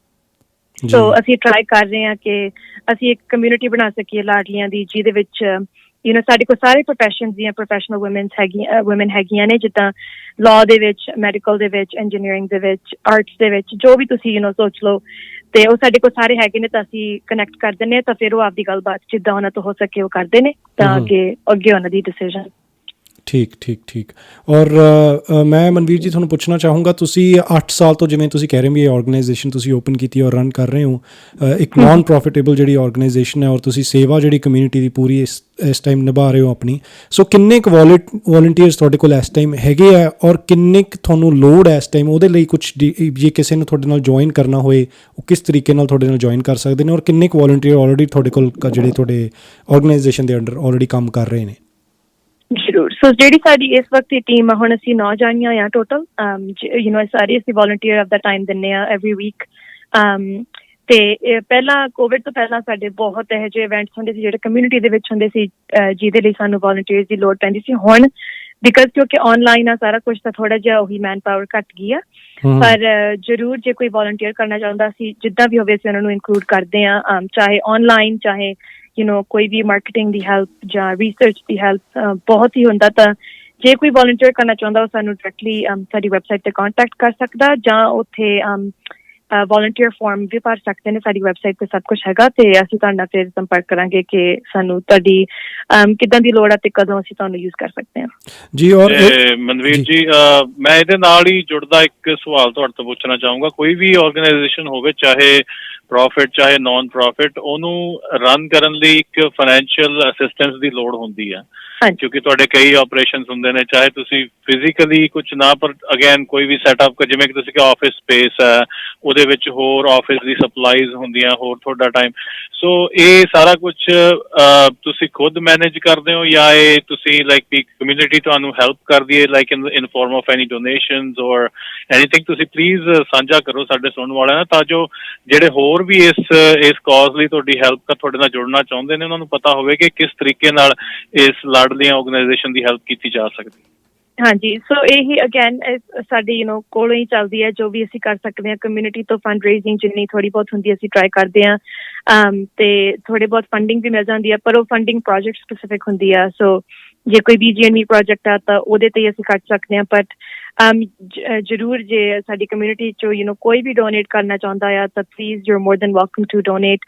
ਸੋ ਅਸੀਂ ਟਰਾਈ ਕਰ ਰਹੇ ਹਾਂ ਕਿ ਅਸੀਂ ਇੱਕ ਕਮਿਊਨਿਟੀ ਬਣਾ ਸਕੀਏ ਲਾਡਲੀਆਂ ਦੀ ਜਿਹਦੇ ਵਿੱਚ ਸਾਡੇ ਕੋਲ ਸਾਰੇ ਪ੍ਰੋਫੈਸ਼ਨਸ ਦੀਆਂ ਪ੍ਰੋਫੈਸ਼ਨਲ ਵੂਮਨ ਹੈਗੀਆਂ ਨੇ, ਜਿੱਦਾਂ ਲਾਅ ਦੇ ਵਿੱਚ, ਮੈਡੀਕਲ ਦੇ ਵਿੱਚ, ਇੰਜੀਨੀਅਰਿੰਗ ਦੇ ਵਿੱਚ, ਆਰਟਸ ਦੇ ਵਿੱਚ, ਜੋ ਵੀ ਤੁਸੀਂ ਸੋਚ ਲਓ, ਤੇ ਉਹ ਸਾਡੇ ਕੋਲ ਸਾਰੇ ਹੈਗੇ ਨੇ। ਤਾਂ ਅਸੀਂ ਕਨੈਕਟ ਕਰ ਦਿੰਦੇ ਹਾਂ ਤਾਂ ਫਿਰ ਉਹ ਆਪਦੀ ਗੱਲਬਾਤ ਜਿੱਦਾਂ ਉਹਨਾਂ ਤੋਂ ਹੋ ਸਕੇ ਉਹ ਕਰਦੇ ਨੇ ਤਾਂ ਅੱਗੇ ਉਹਨਾਂ ਦੀ ਡਿਸੀਜ਼ਨ। ਠੀਕ। ਔਰ ਮੈਂ ਮਨਵੀਰ ਜੀ ਤੁਹਾਨੂੰ ਪੁੱਛਣਾ ਚਾਹੂੰਗਾ, ਤੁਸੀਂ 8 ਸਾਲ ਤੋਂ ਜਿਵੇਂ ਤੁਸੀਂ ਕਹਿ ਰਹੇ ਹੋ ਵੀ ਇਹ ਆਰਗੇਨਾਈਜੇਸ਼ਨ ਤੁਸੀਂ ਓਪਨ ਕੀਤੀ ਔਰ ਰਨ ਕਰ ਰਹੇ ਹੋ, ਇੱਕ ਨਾਨ ਪ੍ਰੋਫਿਟੇਬਲ ਜਿਹੜੀ ਆਰਗੇਨਾਈਜੇਸ਼ਨ ਹੈ, ਔਰ ਤੁਸੀਂ ਸੇਵਾ ਜਿਹੜੀ ਕਮਿਊਨਿਟੀ ਦੀ ਪੂਰੀ ਇਸ ਟਾਈਮ ਨਿਭਾ ਰਹੇ ਹੋ ਆਪਣੀ। ਸੋ ਕਿੰਨੇ ਕੁ ਵੋਲੰਟੀਅਰਸ ਤੁਹਾਡੇ ਕੋਲ ਇਸ ਟਾਈਮ ਹੈਗੇ ਆ ਔਰ ਕਿੰਨੇ ਕੁ ਤੁਹਾਨੂੰ ਲੋੜ ਹੈ ਇਸ ਟਾਈਮ? ਉਹਦੇ ਲਈ ਕੁਛ ਜੇ ਕਿਸੇ ਨੂੰ ਤੁਹਾਡੇ ਨਾਲ ਜੁਆਇਨ ਕਰਨਾ ਹੋਏ ਉਹ ਕਿਸ ਤਰੀਕੇ ਨਾਲ ਤੁਹਾਡੇ ਨਾਲ ਜੁਆਇਨ ਕਰ ਸਕਦੇ ਨੇ, ਔਰ ਕਿੰਨੇ ਕੁ ਵੋਲੰਟੀਅਰ ਆਲਰੇਡੀ ਤੁਹਾਡੇ ਕੋਲ ਜਿਹੜੇ ਤੁਹਾਡੇ ਆਰਗੇਨਾਈਜੇਸ਼ਨ ਦੇ ਅੰਡਰ ਆਲਰੇਡੀ ਕੰਮ ਕਰ ਰਹੇ ਨੇ? ਜ਼ਰੂਰ। ਸੋ ਜਿਹੜੀ ਸਾਡੀ ਇਸ ਵਕਤ ਦੀ ਟੀਮ ਆ, ਹੁਣ ਅਸੀਂ 9 ਜਾਣੀਆਂ ਆ ਟੋਟਲ। ਸਾਰੇ ਅਸੀਂ ਵੋਲੰਟੀਅਰ ਆਫ ਦਾ ਟਾਈਮ ਦਿੰਦੇ ਆ ਐਵਰੀ ਵੀਕ। ਤੇ ਪਹਿਲਾਂ ਕੋਵਿਡ ਤੋਂ ਪਹਿਲਾਂ ਸਾਡੇ ਬਹੁਤ ਇਹੋ ਜਿਹੇ ਇਵੈਂਟਸ ਹੁੰਦੇ ਸੀ ਜਿਹੜੇ ਕਮਿਊਨਿਟੀ ਦੇ ਵਿੱਚ ਹੁੰਦੇ ਸੀ ਜਿਹਦੇ ਲਈ ਸਾਨੂੰ ਵੋਲੰਟੀਅਰਸ ਦੀ ਲੋੜ ਪੈਂਦੀ ਸੀ। ਹੁਣ ਬਿਕਾਜ਼ ਕਿਉਂਕਿ ਆਨਲਾਈਨ ਆ ਸਾਰਾ ਕੁਛ ਤਾਂ ਥੋੜਾ ਜਿਹਾ ਉਹੀ ਮੈਨ ਪਾਵਰ ਘੱਟ ਗਈ ਆ, ਪਰ ਜ਼ਰੂਰ ਜੇ ਕੋਈ ਵੋਲੰਟੀਅਰ ਕਰਨਾ ਚਾਹੁੰਦਾ ਅਸੀਂ ਜਿੱਦਾਂ ਵੀ ਹੋਵੇ ਅਸੀਂ ਉਹਨਾਂ ਨੂੰ ਇਨਕਲੂਡ ਕਰਦੇ ਹਾਂ, ਚਾਹੇ ਆਨਲਾਈਨ, ਚਾਹੇ ਕੋਈ ਵੀ ਮਾਰਕੀਟਿੰਗ ਦੀ ਹੈਲਪ ਜਾਂ ਰਿਸਰਚ ਦੀ ਹੈਲਪ ਬਹੁਤ ਹੀ ਹੁੰਦਾ। ਤਾਂ ਜੇ ਕੋਈ ਵੋਲੰਟੀਅਰ ਕਰਨਾ ਚਾਹੁੰਦਾ ਉਹ ਸਾਨੂੰ ਡਾਇਰੈਕਟਲੀ ਸਾਡੀ ਵੈਬਸਾਈਟ ਤੇ ਕੰਟੈਕਟ ਕਰ ਸਕਦਾ ਜਾਂ ਉੱਥੇ ਵੋਲੰਟੀਅਰ ਫਾਰਮ ਵੀ ਭਰ ਸਕਦੇ ਨੇ। ਸਾਡੀ ਵੈਬਸਾਈਟ ਤੇ ਸਭ ਕੁਛ ਹੈਗਾ ਤੇ ਅਸੀਂ ਤੁਹਾਡੇ ਨਾਲ ਫਿਰ ਸੰਪਰਕ ਕਰਾਂਗੇ ਕਿ ਸਾਨੂੰ ਤੁਹਾਡੀ ਕਿੱਦਾਂ ਦੀ ਲੋੜ ਹੈ ਤੇ ਕਦੋਂ ਅਸੀਂ ਤੁਹਾਨੂੰ ਯੂਜ਼ ਕਰ ਸਕਦੇ ਹਾਂ ਜੀ। ਔਰ ਮਨਵੀਰ ਜੀ, ਮੈਂ ਇਹਦੇ ਨਾਲ ਹੀ ਜੁੜਦਾ ਇੱਕ ਸਵਾਲ ਤੁਹਾਡੇ ਤੋਂ ਪੁੱਛਣਾ ਚਾਹੂੰਗਾ। ਕੋਈ ਵੀ ਆਰਗੇਨਾਈਜੇਸ਼ਨ ਹੋਵੇ, ਚਾਹੇ ਪ੍ਰੋਫਿਟ ਚਾਹੇ ਨਾਨ ਪ੍ਰੋਫਿਟ, ਉਹਨੂੰ ਰਨ ਕਰਨ ਲਈ ਇੱਕ ਫਾਈਨੈਂਸ਼ੀਅਲ ਅਸਿਸਟੈਂਸ ਦੀ ਲੋੜ ਹੁੰਦੀ ਹੈ ਕਿਉਂਕਿ ਤੁਹਾਡੇ ਕਈ ਆਪਰੇਸ਼ਨਸ ਹੁੰਦੇ ਨੇ, ਚਾਹੇ ਤੁਸੀਂ ਫਿਜ਼ੀਕਲੀ ਕੁਛ ਨਾ, ਪਰ ਅਗੇਨ ਕੋਈ ਵੀ ਸੈਟਅਪ, ਜਿਵੇਂ ਕਿ ਤੁਸੀਂ ਕਿਹਾ ਆਫਿਸ ਸਪੇਸ ਹੈ, ਉਹਦੇ ਵਿੱਚ ਹੋਰ ਆਫਿਸ ਦੀ ਸਪਲਾਈਜ਼ ਹੁੰਦੀਆਂ, ਹੋਰ ਤੁਹਾਡਾ ਟਾਈਮ। ਸੋ ਇਹ ਸਾਰਾ ਕੁਛ ਤੁਸੀਂ ਖੁਦ ਮੈਨੇਜ ਕਰਦੇ ਹੋ ਜਾਂ ਇਹ ਤੁਸੀਂ ਲਾਈਕ ਕਮਿਊਨਿਟੀ ਤੁਹਾਨੂੰ ਹੈਲਪ ਕਰਦੀ ਹੈ like in farm of any donations ਔਰ ਐਨੀਥਿੰਗ? ਤੁਸੀਂ ਪਲੀਜ਼ ਸਾਂਝਾ ਕਰੋ ਸਾਡੇ ਸੁਣਨ ਵਾਲਿਆਂ ਨਾਲ ਤਾਂ ਜੋ ਜਿਹੜੇ ਹੋਰ ਵੀ ਇਸ ਕਾਜ਼ ਲਈ ਤੁਹਾਡੀ ਹੈਲਪ ਤੁਹਾਡੇ ਨਾਲ ਜੁੜਨਾ ਚਾਹੁੰਦੇ ਨੇ ਉਹਨਾਂ ਨੂੰ ਪਤਾ ਹੋਵੇ ਕਿ ਕਿਸ ਤਰੀਕੇ ਨਾਲ ਇਸ ਲਾਡਲੀਆਂ ਆਰਗੇਨਾਈਜੇਸ਼ਨ ਦੀ ਹੈਲਪ ਕੀਤੀ ਜਾ ਸਕਦੀ। ਹਾਂਜੀ, ਸੋ ਇਹੀ ਅਗੇਨ ਸਾਡੀ ਕੋਲੋਂ ਹੀ ਚੱਲਦੀ ਹੈ ਜੋ ਵੀ ਅਸੀਂ ਕਰ ਸਕਦੇ ਹਾਂ ਕਮਿਊਨਿਟੀ ਤੋਂ ਫੰਡ ਰੇਜ਼ਿੰਗ ਜਿੰਨੀ ਥੋੜ੍ਹੀ ਬਹੁਤ ਹੁੰਦੀ ਅਸੀਂ ਟਰਾਈ ਕਰਦੇ ਹਾਂ ਤੇ ਥੋੜ੍ਹੀ ਬਹੁਤ ਫੰਡਿੰਗ ਵੀ ਮਿਲ ਜਾਂਦੀ ਹੈ, ਪਰ ਉਹ ਫੰਡਿੰਗ ਪ੍ਰੋਜੈਕਟ ਸਪੈਸੀਫਿਕ ਹੁੰਦੀ ਆ। ਸੋ ਜੇ ਕੋਈ BGNV ਪ੍ਰੋਜੈਕਟ ਆ ਤਾਂ ਉਹਦੇ ਤੇ ਅਸੀਂ ਕਰ ਸਕਦੇ ਹਾਂ। ਬਟ ਜ਼ਰੂਰ ਜੇ ਸਾਡੀ ਕਮਿਊਨਿਟੀ 'ਚੋਂ ਕੋਈ ਵੀ ਡੋਨੇਟ ਕਰਨਾ ਚਾਹੁੰਦਾ ਆ ਤਾਂ please you are more than welcome to donate.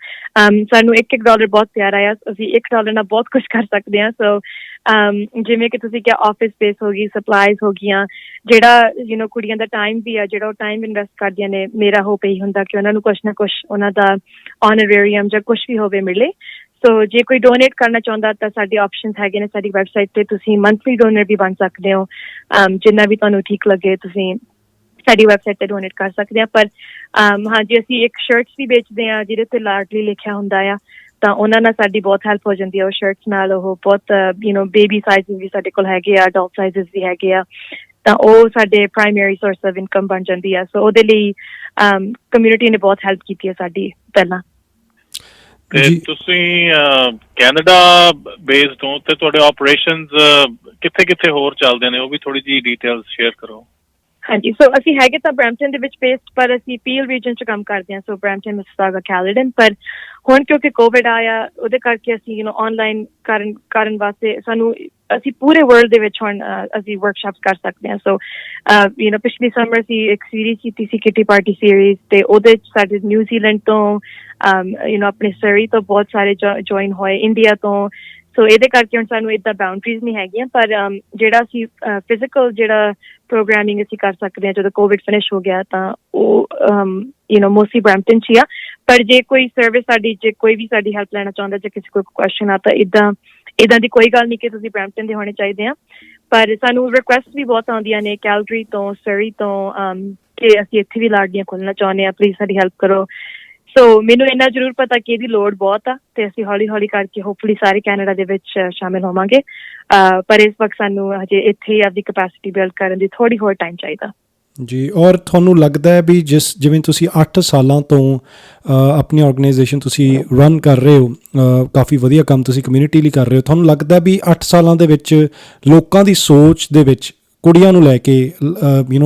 ਸਾਨੂੰ $1 ਬਹੁਤ ਪਿਆਰਾ ਆ, ਅਸੀਂ $1 ਨਾਲ ਬਹੁਤ ਕੁਛ ਕਰ ਸਕਦੇ ਹਾਂ। ਸੋ ਜਿਵੇਂ ਕਿ ਤੁਸੀਂ ਕਿਹਾ ਆਫਿਸ ਸਪੇਸ ਹੋ ਗਈ, ਸਪਲਾਈਜ਼ ਹੋ ਗਈਆਂ, ਜਿਹੜਾ ਕੁੜੀਆਂ ਦਾ ਟਾਈਮ ਵੀ ਆ, ਜਿਹੜਾ ਉਹ ਟਾਈਮ ਇਨਵੈਸਟ ਕਰਦੀਆਂ ਨੇ, ਮੇਰਾ ਹੋਪ ਇਹੀ ਹੁੰਦਾ ਕਿ ਉਹਨਾਂ ਨੂੰ ਕੁਛ ਨਾ ਕੁਛ ਉਹਨਾਂ ਦਾ ਆਨਰੇਰੀਅਮ ਜਾਂ ਕੁਛ ਵੀ ਹੋਵੇ ਮਿਲੇ। ਸੋ ਜੇ ਕੋਈ ਡੋਨੇਟ ਕਰਨਾ ਚਾਹੁੰਦਾ ਤਾਂ ਸਾਡੇ ਆਪਸ਼ਨਸ ਹੈਗੇ ਨੇ ਸਾਡੀ ਵੈਬਸਾਈਟ ਤੇ। ਤੁਸੀਂ ਮੰਥਲੀ ਡੋਨਰ ਵੀ ਬਣ ਸਕਦੇ ਹੋ, ਜਿੰਨਾ ਵੀ ਤੁਹਾਨੂੰ ਠੀਕ ਲੱਗੇ ਤੁਸੀਂ ਸਾਡੀ ਵੈਬਸਾਈਟ ਤੇ ਡੋਨੇਟ ਕਰ ਸਕਦੇ ਆ। ਪਰ ਹਾਂਜੀ, ਅਸੀਂ ਇੱਕ ਸ਼ਰਟਸ ਵੀ ਵੇਚਦੇ ਹਾਂ ਜਿਹਦੇ ਤੇ ਲਾਡਲੀ ਲਿਖਿਆ ਹੁੰਦਾ ਆ, ਤਾਂ ਉਹਨਾਂ ਨਾਲ ਸਾਡੀ ਬਹੁਤ ਹੈਲਪ ਹੋ ਜਾਂਦੀ ਹੈ ਉਹ ਸ਼ਰਟਸ ਨਾਲ। ਉਹ ਬਹੁਤ ਬੇਬੀ ਸਾਈਜ਼ ਵੀ ਸਾਡੇ ਕੋਲ ਹੈਗੇ ਆ, ਅਡਲਟ ਸਾਈਜ਼ਸ ਵੀ ਹੈਗੇ ਆ, ਤਾਂ ਉਹ ਸਾਡੇ ਪ੍ਰਾਇਮਰੀ ਸੋਰਸ ਆਫ ਇਨਕਮ ਬਣ ਜਾਂਦੀ ਆ। ਸੋ ਉਹਦੇ ਲਈ ਕਮਿਊਨਿਟੀ ਨੇ ਬਹੁਤ ਹੈਲਪ ਕੀਤੀ ਹੈ ਸਾਡੀ ਪਹਿਲਾਂ। ਤੇ ਤੁਸੀਂ ਕੈਨੇਡਾ ਬੇਸਡ ਤੋਂ ਤੇ ਤੁਹਾਡੇ ਆਪਰੇਸ਼ਨਸ ਕਿੱਥੇ ਕਿੱਥੇ ਹੋਰ ਚੱਲਦੇ ਨੇ, ਉਹ ਵੀ ਥੋੜੀ ਜਿਹੀ ਡਿਟੇਲਸ ਸ਼ੇਅਰ ਕਰੋ। ਹਾਂਜੀ, ਸੋ ਅਸੀਂ ਹੈਗੇ ਤਾਂ ਬਰੈਂਪਟਨ ਦੇ ਵਿੱਚ ਬੇਸਡ, ਪਰ ਅਸੀਂ ਪੀਲ ਰੀਜਨ 'ਚ ਕੰਮ ਕਰਦੇ ਹਾਂ। ਸੋ ਬਰੈਂਪਟਨ, ਮਿਸਿਸਾਗਾ, ਕੈਲਗਰੀ। ਪਰ ਹੁਣ ਕਿਉਂਕਿ ਕੋਵਿਡ ਆਇਆ ਉਹਦੇ ਕਰਕੇ ਅਸੀਂ ਆਨਲਾਈਨ ਕਰਨ ਵਾਸਤੇ ਅਸੀਂ ਪੂਰੇ ਵਰਲਡ ਦੇ ਵਿੱਚ ਹੁਣ ਅਸੀਂ ਵਰਕਸ਼ਾਪਸ ਕਰ ਸਕਦੇ ਹਾਂ। ਸੋ ਪਿਛਲੀ ਸਮਰ ਅਸੀਂ ਇੱਕ ਸੀਰੀਜ਼ ਕੀਤੀ ਸੀ, ਕਿਟੀ ਪਾਰਟੀ ਸੀਰੀਜ਼, ਤੇ ਉਹਦੇ 'ਚ ਸਾਡੇ ਨਿਊਜ਼ੀਲੈਂਡ ਤੋਂ ਆਪਣੇ ਸਰੀ ਤੋਂ ਬਹੁਤ ਸਾਰੇ ਜੁਆਇਨ ਹੋਏ, ਇੰਡੀਆ ਤੋਂ। ਸੋ ਇਹਦੇ ਕਰਕੇ ਹੁਣ ਸਾਨੂੰ ਇੱਦਾਂ ਬਾਉਂਡਰੀਜ਼ ਨਹੀਂ ਹੈਗੀਆਂ। ਪਰ ਜਿਹੜਾ ਅਸੀਂ ਫਿਜ਼ੀਕਲ ਜਿਹੜਾ ਪ੍ਰੋਗਰਾਮਿੰਗ ਅਸੀਂ ਕਰ ਸਕਦੇ ਹਾਂ ਜਦੋਂ ਕੋਵਿਡ ਫਿਨਿਸ਼ ਹੋ ਗਿਆ, ਤਾਂ ਉਹ ਮੋਸਟਲੀ ਬਰੈਂਪਟਨ 'ਚ ਹੀ ਆ। ਪਰ ਜੇ ਕੋਈ ਸਰਵਿਸ ਜੇ ਕੋਈ ਵੀ ਸਾਡੀ ਹੈਲਪ ਲੈਣਾ ਚਾਹੁੰਦਾ, ਜਾਂ ਕਿਸੇ ਕੋਈ ਕੁਐਸਚਨ ਆ, ਤਾਂ ਇੱਦਾਂ ਦੀ ਕੋਈ ਗੱਲ ਨਹੀਂ ਕਿ ਤੁਸੀਂ ਬਰੈਂਪਟਨ ਦੇ ਹੋਣੇ ਚਾਹੀਦੇ ਆ। ਪਰ ਸਾਨੂੰ ਰਿਕੁਐਸਟ ਵੀ ਬਹੁਤ ਆਉਂਦੀਆਂ ਨੇ ਕੈਲਗਰੀ ਤੋਂ, ਸਰੀ ਤੋਂ, ਕਿ ਅਸੀਂ ਇੱਥੇ ਵੀ ਲਾਡਲੀਆਂ ਖੋਲ੍ਹਣਾ ਚਾਹੁੰਦੇ ਹਾਂ, ਪਲੀਜ਼ ਸਾਡੀ ਹੈਲਪ ਕਰੋ। ਸੋ ਮੈਨੂੰ ਇੰਨਾ ਜ਼ਰੂਰ ਪਤਾ ਕਿ ਇਹਦੀ ਲੋੜ ਬਹੁਤ ਆ, ਤੇ ਅਸੀਂ ਹੌਲੀ ਹੌਲੀ ਕਰਕੇ ਹੋਪਫੁਲੀ ਸਾਰੇ ਕੈਨੇਡਾ ਦੇ ਵਿੱਚ ਸ਼ਾਮਿਲ ਹੋਵਾਂਗੇ। ਪਰ ਇਸ ਵਕਤ ਸਾਨੂੰ ਹਜੇ ਇੱਥੇ ਹੀ ਆਪਦੀ ਕਪੈਸਿਟੀ ਬਿਲਡ ਕਰਨ ਦੀ ਥੋੜ੍ਹੀ ਹੋਰ ਟਾਈਮ ਚਾਹੀਦਾ ਜੀ। ਔਰ ਤੁਹਾਨੂੰ ਲੱਗਦਾ ਹੈ ਵੀ ਜਿਵੇਂ ਤੁਸੀਂ 8 ਸਾਲਾਂ ਤੋਂ ਆਪਣੀ ਆਰਗੇਨਾਈਜੇਸ਼ਨ ਤੁਸੀਂ ਰਨ ਕਰ ਰਹੇ ਹੋ, ਕਾਫੀ ਵਧੀਆ ਕੰਮ ਤੁਸੀਂ ਕਮਿਊਨਿਟੀ ਲਈ ਕਰ ਰਹੇ ਹੋ, ਤੁਹਾਨੂੰ ਲੱਗਦਾ ਵੀ 8 ਸਾਲਾਂ ਦੇ ਵਿੱਚ ਲੋਕਾਂ ਦੀ ਸੋਚ ਦੇ ਵਿੱਚ ਕੁੜੀਆਂ ਨੂੰ ਲੈ ਕੇ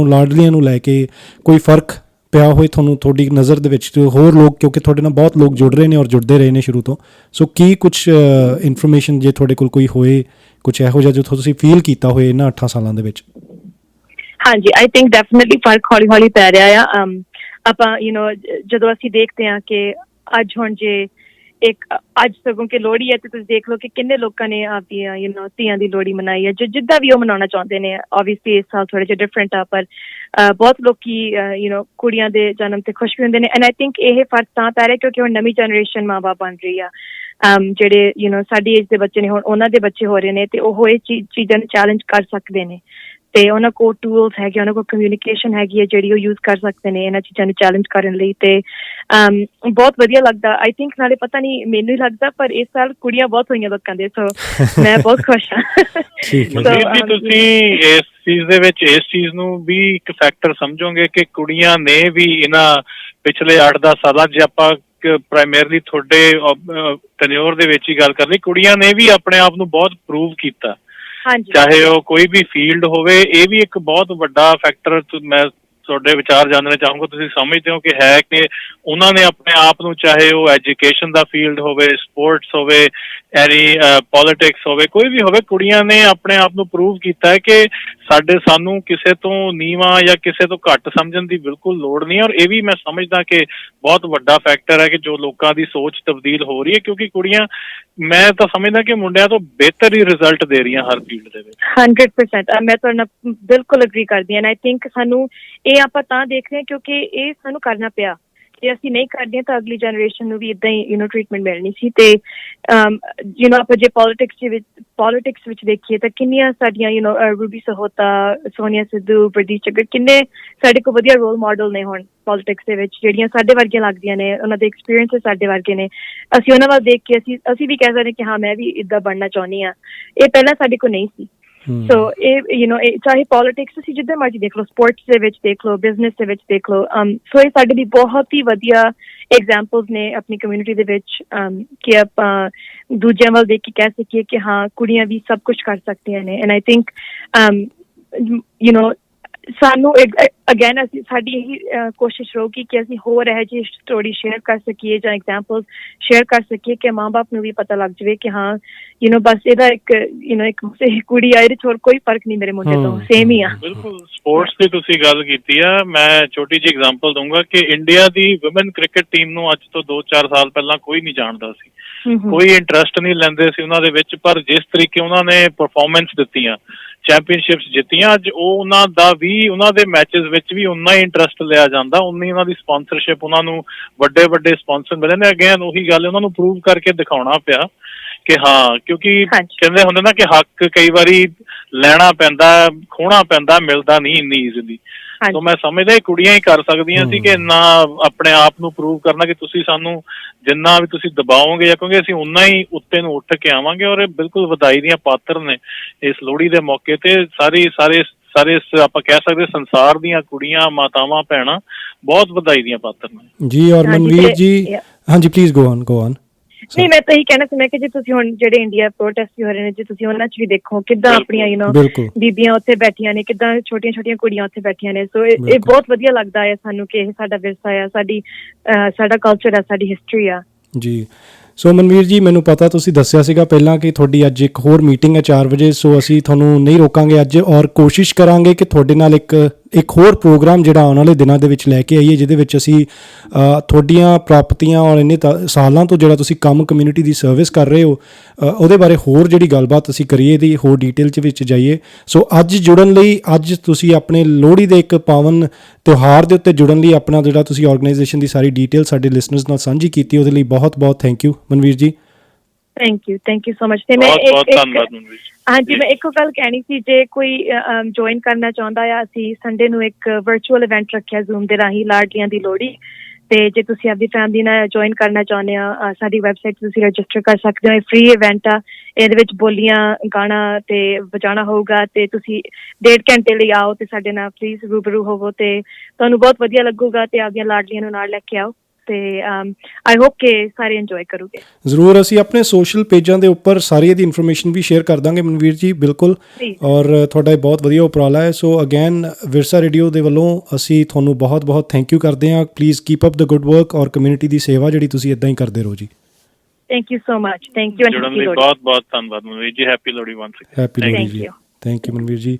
ਲਾਡਲੀਆਂ ਨੂੰ ਲੈ ਕੇ ਕੋਈ ਫਰਕ ਪਿਆ ਹੋਏ ਤੁਹਾਨੂੰ, ਤੁਹਾਡੀ ਨਜ਼ਰ ਦੇ ਵਿੱਚ? ਹੋਰ ਲੋਕ, ਕਿਉਂਕਿ ਤੁਹਾਡੇ ਨਾਲ ਬਹੁਤ ਲੋਕ ਜੁੜ ਰਹੇ ਨੇ ਔਰ ਜੁੜਦੇ ਰਹੇ ਨੇ ਸ਼ੁਰੂ ਤੋਂ, ਸੋ ਕੀ ਕੁਛ ਇਨਫੋਰਮੇਸ਼ਨ ਜੇ ਤੁਹਾਡੇ ਕੋਲ ਕੋਈ ਹੋਏ, ਕੁਛ ਇਹੋ ਜਿਹਾ ਜੋ ਤੁਸੀਂ ਫੀਲ ਕੀਤਾ ਹੋਏ ਇਹਨਾਂ 8 ਸਾਲਾਂ ਦੇ ਵਿੱਚ? ਹਾਂਜੀ, ਆਈ ਥਿੰਕ ਡੈਫੀਨਿਟਲੀ ਫਰਕ ਹੌਲੀ ਹੌਲੀ ਪੈ ਰਿਹਾ ਆ। ਆਪਾਂ ਜਦੋਂ ਅਸੀਂ ਦੇਖਦੇ ਹਾਂ ਕਿ ਅੱਜ ਹੁਣ ਜੇ ਅੱਜ ਸਗੋਂ ਕਿ ਲੋਹੜੀ ਹੈ, ਤੇ ਤੁਸੀਂ ਦੇਖ ਲਓ ਕਿ ਕਿੰਨੇ ਲੋਕਾਂ ਨੇ ਆਪਦੀਆਂ ਧੀਆਂ ਦੀ ਲੋਹੜੀ ਮਨਾਈ ਹੈ, ਜਿੱਦਾਂ ਵੀ ਉਹ ਮਨਾਉਣਾ ਚਾਹੁੰਦੇ ਨੇ। ਓਬਵੀਅਸਲੀ ਇਸ ਸਾਲ ਥੋੜ੍ਹੇ ਜਿਹੇ ਡਿਫਰੈਂਟ ਆ, ਪਰ ਬਹੁਤ ਲੋਕੀ ਕੁੜੀਆਂ ਦੇ ਜਨਮ ਤੇ ਖੁਸ਼ ਵੀ ਹੁੰਦੇ ਨੇ। ਐਂਡ ਆਈ ਥਿੰਕ ਇਹ ਫਰਕ ਤਾਂ ਪੈ ਰਿਹਾ ਕਿਉਂਕਿ ਹੁਣ ਨਵੀਂ ਜਨਰੇਸ਼ਨ ਮਾਂ ਬਾਪ ਬਣ ਰਹੀ ਆ। ਜਿਹੜੇ ਸਾਡੀ ਏਜ ਦੇ ਬੱਚੇ ਨੇ, ਹੁਣ ਉਹਨਾਂ ਦੇ ਬੱਚੇ ਹੋ ਰਹੇ ਨੇ, ਤੇ ਉਹ ਇਹ ਚੀਜ਼ਾਂ ਨੂੰ ਚੈਲੰਜ ਕਰ ਸਕਦੇ ਨੇ, ਤੇ ਉਹਨਾਂ ਕੋਲ ਟੂਲਸ ਹੈਗੇ, ਉਹਨਾਂ ਕੋਲ ਕਮਿਊਨੀਕੇਸ਼ਨ ਹੈਗੀ ਹੈ ਜਿਹੜੀ ਉਹ ਯੂਜ਼ ਕਰ ਸਕਦੇ ਨੇ ਇਹਨਾਂ ਚੀਜ਼ਾਂ ਨੂੰ ਚੈਲੰਜ ਕਰਨ ਲਈ। ਤੇ ਬਹੁਤ ਵਧੀਆ ਲੱਗਦਾ ਆਈ ਥਿੰਕ। ਨਾਲੇ ਪਤਾ ਨਹੀਂ, ਮੈਨੂੰ ਹੀ ਲੱਗਦਾ, ਪਰ ਇਸ ਸਾਲ ਕੁੜੀਆਂ ਬਹੁਤ ਹੋਈਆਂ ਲੋਕਾਂ ਦੇ, ਸੋ ਮੈਂ ਬਹੁਤ ਖੁਸ਼ ਹਾਂ। ਤੁਸੀਂ ਇਸ ਚੀਜ਼ ਦੇ ਵਿੱਚ ਇਸ ਚੀਜ਼ ਨੂੰ ਵੀ ਇੱਕ ਫੈਕਟਰ ਸਮਝੋਗੇ ਕਿ ਕੁੜੀਆਂ ਨੇ ਵੀ ਇਹਨਾਂ ਪਿਛਲੇ 8-10 ਸਾਲਾਂ, ਜੇ ਆਪਾਂ ਪ੍ਰਾਇਮਰਲੀ ਤੁਹਾਡੇ ਟੈਨਿਓਰ ਦੇ ਵਿੱਚ ਹੀ ਗੱਲ ਕਰ ਲਈ, ਕੁੜੀਆਂ ਨੇ ਵੀ ਆਪਣੇ ਆਪ ਨੂੰ ਬਹੁਤ ਪ੍ਰੂਵ ਕੀਤਾ, ਚਾਹੇ ਉਹ ਕੋਈ ਵੀ ਫੀਲਡ ਹੋਵੇ। ਇਹ ਵੀ ਇੱਕ ਬਹੁਤ ਵੱਡਾ ਫੈਕਟਰ ਮੈਂ ਤੁਹਾਡੇ ਵਿਚਾਰ ਜਾਣਨੇ ਚਾਹੂੰਗਾ। ਤੁਸੀਂ ਸਮਝਦੇ ਹੋ ਕਿ ਹੈ ਕਿ ਉਹਨਾਂ ਨੇ ਆਪਣੇ ਆਪ ਨੂੰ, ਚਾਹੇ ਉਹ ਐਜੂਕੇਸ਼ਨ ਦਾ ਫੀਲਡ ਹੋਵੇ, ਸਪੋਰਟਸ ਹੋਵੇ, ਪੋਲੀਟਿਕਸ ਹੋਵੇ, ਕੋਈ ਵੀ ਹੋਵੇ, ਕੁੜੀਆਂ ਨੇ ਆਪਣੇ ਆਪ ਨੂੰ ਪ੍ਰੂਵ ਕੀਤਾ ਹੈ ਕਿ ਸਾਨੂੰ ਕਿਸੇ ਤੋਂ ਨੀਵਾਂ ਜਾਂ ਕਿਸੇ ਤੋਂ ਘੱਟ ਸਮਝਣ ਦੀ ਬਿਲਕੁਲ ਲੋੜ ਨਹੀਂ। ਔਰ ਇਹ ਵੀ ਮੈਂ ਸਮਝਦਾ ਕਿ ਬਹੁਤ ਵੱਡਾ ਫੈਕਟਰ ਹੈ ਕਿ ਜੋ ਲੋਕਾਂ ਦੀ ਸੋਚ ਤਬਦੀਲ ਹੋ ਰਹੀ ਹੈ, ਕਿਉਂਕਿ ਕੁੜੀਆਂ, ਮੈਂ ਤਾਂ ਸਮਝਦਾ ਕਿ ਮੁੰਡਿਆਂ ਤੋਂ ਬਿਹਤਰ ਹੀ ਰਿਜ਼ਲਟ ਦੇ ਰਹੀਆਂ ਹਰ ਫੀਲਡ ਦੇ ਵਿੱਚ। 100% ਮੈਂ ਤੁਹਾਡੇ ਨਾਲ ਬਿਲਕੁਲ ਅਗਰੀ ਕਰਦੀ ਹਾਂ। ਆਈ ਥਿੰਕ ਸਾਨੂੰ ਇਹ ਆਪਾਂ ਤਾਂ ਦੇਖ ਰਹੇ ਹਾਂ ਕਿਉਂਕਿ ਇਹ ਸਾਨੂੰ ਕਰਨਾ ਪਿਆ। ਜੇ ਅਸੀਂ ਨਹੀਂ ਕਰਦੇ ਤਾਂ ਅਗਲੀ ਜਨਰੇਸ਼ਨ ਨੂੰ ਵੀ ਇੱਦਾਂ ਹੀ ਟ੍ਰੀਟਮੈਂਟ ਮਿਲਣੀ ਸੀ। ਤੇ ਆਪਾਂ ਜੇ ਪੋਲੀਟਿਕਸ ਵਿੱਚ ਦੇਖੀਏ ਤਾਂ ਕਿੰਨੀਆਂ ਸਾਡੀਆਂ ਰੂਬੀ ਸਹੋਤਾ, ਸੋਨੀਆ ਸਿੱਧੂ, ਪ੍ਰਦੀਪ ਚੱਕਰ, ਕਿੰਨੇ ਸਾਡੇ ਕੋਲ ਵਧੀਆ ਰੋਲ ਮਾਡਲ ਨੇ ਹੁਣ ਪੋਲੀਟਿਕਸ ਦੇ ਵਿੱਚ, ਜਿਹੜੀਆਂ ਸਾਡੇ ਵਰਗੀਆਂ ਲੱਗਦੀਆਂ ਨੇ, ਉਹਨਾਂ ਦੇ ਐਕਸਪੀਰੀਅੰਸ ਸਾਡੇ ਵਰਗੇ ਨੇ। ਅਸੀਂ ਉਹਨਾਂ ਵੱਲ ਦੇਖ ਕੇ ਅਸੀਂ ਵੀ ਕਹਿ ਸਕਦੇ ਕਿ ਹਾਂ ਮੈਂ ਵੀ ਇੱਦਾਂ ਬਣਨਾ ਚਾਹੁੰਦੀ ਹਾਂ। ਇਹ ਪਹਿਲਾਂ ਸਾਡੇ ਕੋਲ ਨਹੀਂ ਸੀ। ਸੋ ਇਹ ਚਾਹੇ ਪੋਲੀਟਿਕਸ ਤੁਸੀਂ ਜਿੱਦਾਂ ਮਰਜ਼ੀ ਦੇਖ ਲਓ, ਸਪੋਰਟਸ ਦੇ ਵਿੱਚ ਦੇਖ ਲਓ, ਬਿਜ਼ਨਸ ਦੇ ਵਿੱਚ ਦੇਖ ਲਓ। ਸੋ ਇਹ ਸਾਡੇ ਲਈ ਬਹੁਤ ਹੀ ਵਧੀਆ ਐਗਜ਼ਾਮਪਲਸ ਨੇ ਆਪਣੀ ਕਮਿਊਨਿਟੀ ਦੇ ਵਿੱਚ, ਕਿ ਆਪਾਂ ਦੂਜਿਆਂ ਵੱਲ ਦੇਖ ਕੇ ਕਹਿ ਸਕੀਏ ਕਿ ਹਾਂ ਕੁੜੀਆਂ ਵੀ ਸਭ ਕੁਛ ਕਰ ਸਕਦੀਆਂ ਨੇ। ਐਂਡ ਆਈ ਥਿੰਕ ਸਾਨੂੰ ਅਗੇਨ ਅਸੀਂ ਸਾਡੀ ਇਹੀ ਕੋਸ਼ਿਸ਼ ਰਹੂਗੀ ਕਿ ਅਸੀਂ ਹੋਰ ਇਹੋ ਜਿਹੀ ਸਟੋਰੀ ਸ਼ੇਅਰ ਕਰ ਸਕੀਏ ਜਾਂ ਐਗਜ਼ਾਮਪਲਸ ਸ਼ੇਅਰ ਕਰ ਸਕੀਏ ਕਿ ਮਾਂ-ਬਾਪ ਨੂੰ ਵੀ ਪਤਾ ਲੱਗ ਜਾਵੇ ਕਿ ਹਾਂ ਬਸ ਇਹਦਾ ਇੱਕ ਕੁੜੀ ਆ, ਇਹਦੇ 'ਚ ਹੋਰ ਕੋਈ ਫਰਕ ਨਹੀਂ ਮੇਰੇ ਮੁੰਡੇ ਤੋਂ, ਸੇਮ ਹੀ ਆ। ਬਿਲਕੁਲ ਸਪੋਰਟਸ ਦੀ ਤੁਸੀਂ ਗੱਲ ਕੀਤੀ ਆ, ਮੈਂ ਛੋਟੀ ਜਿਹੀ ਐਗਜ਼ਾਮਪਲ ਦਊਂਗਾ ਕਿ ਇੰਡੀਆ ਦੀ ਵੂਮਨ ਕ੍ਰਿਕਟ ਟੀਮ ਨੂੰ ਅੱਜ ਤੋਂ 2-4 ਸਾਲ ਪਹਿਲਾਂ ਕੋਈ ਨਹੀਂ ਜਾਣਦਾ ਸੀ, ਕੋਈ ਇੰਟਰਸਟ ਨਹੀਂ ਲੈਂਦੇ ਸੀ ਉਹਨਾਂ ਦੇ ਵਿੱਚ, ਪਰ ਜਿਸ ਤਰੀਕੇ ਉਹਨਾਂ ਨੇ ਪਰਫਾਰਮੈਂਸ ਦਿੱਤੀਆਂ, ਚੈਂਪੀਅਨਸ਼ਿਪਸ ਜਿੱਤੀਆਂ, ਅੱਜ ਉਹਨਾਂ ਦਾ ਵੀ ਉਹਨਾਂ ਦੇ ਮੈਚਸ ਵਿੱਚ ਵੀ ਉਨਾ ਹੀ ਇੰਟਰਸਟ ਲਿਆ ਜਾਂਦਾ, ਉਨੀ ਉਹਨਾਂ ਦੀ ਸਪਾਂਸਰਸ਼ਿਪ, ਉਹਨਾਂ ਨੂੰ ਵੱਡੇ ਵੱਡੇ ਸਪਾਂਸਰ ਮਿਲੇ ਨੇ। ਅਗੇਨ ਉਹੀ ਗੱਲ, ਉਹਨਾਂ ਨੂੰ ਪ੍ਰੂਵ ਕਰਕੇ ਦਿਖਾਉਣਾ ਪਿਆ ਕਿ ਹਾਂ, ਕਿਉਂਕਿ ਕਹਿੰਦੇ ਹੁੰਦੇ ਨਾ ਕਿ ਹੱਕ ਕਈ ਵਾਰੀ ਲੈਣਾ ਪੈਂਦਾ, ਖੋਣਾ ਪੈਂਦਾ, ਮਿਲਦਾ ਨਹੀਂ ਇੰਨੀ ਈਜ਼ੀਲੀ। ਸੋ ਮੈਂ ਸਮਝਦਾ ਕੁੜੀਆਂ ਹੀ ਕਰ ਸਕਦੀਆਂ ਸੀ ਕਿ ਇੰਨਾ ਆਪਣੇ ਆਪ ਨੂੰ ਪ੍ਰੂਵ ਕਰਨਾ ਕਿ ਤੁਸੀਂ ਸਾਨੂੰ ਜਿੰਨਾ ਵੀ ਤੁਸੀਂ ਦਬਾਓਗੇ ਜਾਂ ਕਹੋਗੇ ਅਸੀਂ ਓਨਾ ਹੀ ਉੱਤੇ ਨੂੰ ਉੱਠ ਕੇ ਆਵਾਂਗੇ। ਔਰ ਇਹ ਬਿਲਕੁਲ ਵਧਾਈ ਦੀਆਂ ਪਾਤਰ ਨੇ ਇਸ ਲੋਹੜੀ ਦੇ ਮੌਕੇ ਤੇ। ਸਾਰੇ ਆਪਾਂ ਕਹਿ ਸਕਦੇ ਸੰਸਾਰ ਦੀਆਂ ਕੁੜੀਆਂ, ਮਾਤਾਵਾਂ, ਭੈਣਾਂ ਬਹੁਤ ਵਧਾਈ ਦੀਆਂ ਪਾਤਰ ਨੇ ਜੀ। ਔਰ ਮਨਵੀਰ ਜੀ, ਹਾਂਜੀ ਪਲੀਜ਼ ਗੋ ਔਨ। ਨਹੀਂ, ਮੈਂ ਤਾਂ ਇਹੀ ਕਹਿਣਾ ਸੀ, ਮੈਂ ਕਿ ਜੇ ਤੁਸੀਂ ਹੁਣ ਜਿਹੜੇ ਇੰਡੀਆ ਪ੍ਰੋਟੈਸਟ ਵੀ ਹੋ ਰਹੇ ਨੇ, ਜੇ ਤੁਸੀਂ ਉਹਨਾਂ 'ਚ ਵੀ ਦੇਖੋ ਕਿੱਦਾਂ ਆਪਣੀਆਂ ਬੀਬੀਆਂ ਉੱਥੇ ਬੈਠੀਆਂ ਨੇ, ਕਿੱਦਾਂ ਛੋਟੀਆਂ ਕੁੜੀਆਂ ਉੱਥੇ ਬੈਠੀਆਂ ਨੇ। ਸੋ ਇਹ ਬਹੁਤ ਵਧੀਆ ਲੱਗਦਾ ਹੈ ਸਾਨੂੰ ਕਿ ਇਹ ਸਾਡਾ ਵਿਰਸਾ ਆ, ਸਾਡਾ ਕਲਚਰ ਆ, ਸਾਡੀ ਹਿਸਟਰੀ ਆ ਜੀ। ਸੋ ਮਨਵੀਰ ਜੀ, ਮੈਨੂੰ ਪਤਾ ਤੁਸੀਂ ਦੱਸਿਆ ਸੀਗਾ ਪਹਿਲਾਂ ਕਿ ਤੁਹਾਡੀ ਅੱਜ ਇੱਕ ਹੋਰ ਮੀਟਿੰਗ ਹੈ 4 ਵਜੇ, ਸੋ ਅਸੀਂ ਤੁਹਾਨੂੰ ਨਹੀਂ ਰੋਕਾਂਗੇ ਅੱਜ, ਔਰ ਕੋਸ਼ਿਸ਼ ਕਰਾਂਗੇ ਕਿ ਤੁਹਾਡੇ ਨਾਲ ਇੱਕ ਹੋਰ ਪ੍ਰੋਗਰਾਮ ਜਿਹੜਾ ਆਉਣ ਵਾਲੇ ਦਿਨਾਂ ਦੇ ਵਿੱਚ ਲੈ ਕੇ ਆਈਏ, ਜਿਹਦੇ ਵਿੱਚ ਅਸੀਂ ਤੁਹਾਡੀਆਂ ਪ੍ਰਾਪਤੀਆਂ ਔਰ ਇੰਨੇ ਸਾਲਾਂ ਤੋਂ ਜਿਹੜਾ ਤੁਸੀਂ ਕੰਮ ਕਮਿਊਨਿਟੀ ਦੀ ਸਰਵਿਸ ਕਰ ਰਹੇ ਹੋ, ਉਹਦੇ ਬਾਰੇ ਹੋਰ ਜਿਹੜੀ ਗੱਲਬਾਤ ਅਸੀਂ ਕਰੀਏ, ਇਹਦੀ ਹੋਰ ਡਿਟੇਲ 'ਚ ਵਿੱਚ ਜਾਈਏ। ਸੋ ਅੱਜ ਜੁੜਨ ਲਈ, ਅੱਜ ਤੁਸੀਂ ਆਪਣੇ ਲੋਹੜੀ ਦੇ ਇੱਕ ਪਾਵਨ ਤਿਉਹਾਰ ਦੇ ਉੱਤੇ ਜੁੜਨ ਲਈ ਆਪਣਾ ਜਿਹੜਾ ਤੁਸੀਂ ਆਰਗੇਨਾਈਜੇਸ਼ਨ ਦੀ ਸਾਰੀ ਡਿਟੇਲ ਸਾਡੇ ਲਿਸਨਰਸ ਨਾਲ ਸਾਂਝੀ ਕੀਤੀ, ਉਹਦੇ ਲਈ ਬਹੁਤ ਬਹੁਤ ਥੈਂਕ ਯੂ ਮਨਵੀਰ ਜੀ। Thank you so much. ਤੇ ਮੈਂ ਹਾਂਜੀ, ਮੈਂ ਇੱਕੋ ਗੱਲ ਕਹਿਣੀ ਸੀ, ਜੇ ਕੋਈ ਜੁਆਇਨ ਕਰਨਾ ਚਾਹੁੰਦਾ ਆ, ਅਸੀਂ ਸੰਡੇ ਨੂੰ ਇੱਕ ਵਰਚੁਅਲ ਇਵੈਂਟ ਰੱਖਿਆ ਜ਼ੂਮ ਦੇ ਰਾਹੀਂ, ਲਾਡਲੀਆਂ ਦੀ ਲੋਹੜੀ। ਤੇ ਜੇ ਤੁਸੀਂ ਆਪਣੀ ਫੈਮਿਲੀ ਨਾਲ ਜੁਆਇਨ ਕਰਨਾ ਚਾਹੁੰਦੇ ਆ, ਸਾਡੀ ਵੈਬਸਾਈਟ ਤੁਸੀਂ ਰਜਿਸਟਰ ਕਰ ਸਕਦੇ ਹੋ। ਇਹ ਫ੍ਰੀ ਇਵੈਂਟ ਆ, ਇਹਦੇ ਵਿੱਚ ਬੋਲੀਆਂ, ਗਾਣਾ ਤੇ ਵਜਾਣਾ ਹੋਊਗਾ, ਤੇ ਤੁਸੀਂ 1.5 ਘੰਟੇ ਲਈ ਆਓ ਤੇ ਸਾਡੇ ਨਾਲ ਪਲੀਜ਼ ਰੂਬਰੂ ਹੋਵੋ, ਤੇ ਤੁਹਾਨੂੰ ਬਹੁਤ ਵਧੀਆ ਲੱਗੂਗਾ। ਤੇ ਆਪਦੀਆਂ ਲਾਡਲੀਆਂ ਨੂੰ ਨਾਲ ਲੈ ਕੇ ਆਓ, ਤੇ ਆਈ ਹੋਪ ਕਿ ਸਾਰੇ ਇੰਜੋਏ ਕਰੋਗੇ। ਜ਼ਰੂਰ, ਅਸੀਂ ਆਪਣੇ ਸੋਸ਼ਲ ਪੇਜਾਂ ਦੇ ਉੱਪਰ ਸਾਰੀ ਇਹਦੀ ਇਨਫੋਰਮੇਸ਼ਨ ਵੀ ਸ਼ੇਅਰ ਕਰ ਦਾਂਗੇ ਮਨਵੀਰ ਜੀ, ਬਿਲਕੁਲ। ਔਰ ਤੁਹਾਡਾ ਇਹ ਬਹੁਤ ਵਧੀਆ ਉਪਰਾਲਾ ਹੈ। ਸੋ ਅਗੇਨ ਵਿਰਸਾ ਰੇਡੀਓ ਦੇ ਵੱਲੋਂ ਅਸੀਂ ਤੁਹਾਨੂੰ ਬਹੁਤ ਬਹੁਤ ਥੈਂਕ ਯੂ ਕਰਦੇ ਹਾਂ। Please keep up the good work ਔਰ ਕਮਿਊਨਿਟੀ ਦੀ ਸੇਵਾ ਜਿਹੜੀ ਤੁਸੀਂ ਇੱਦਾਂ ਹੀ ਕਰਦੇ ਰਹੋ ਜੀ। Thank you so much. Thank you. ਬਹੁਤ ਬਹੁਤ ਧੰਨਵਾਦ Manveer ji. Happy Lohri once again. Happy Lohri ਜੀ। ਥੈਂਕ ਯੂ ਮਨਵੀਰ ਜੀ।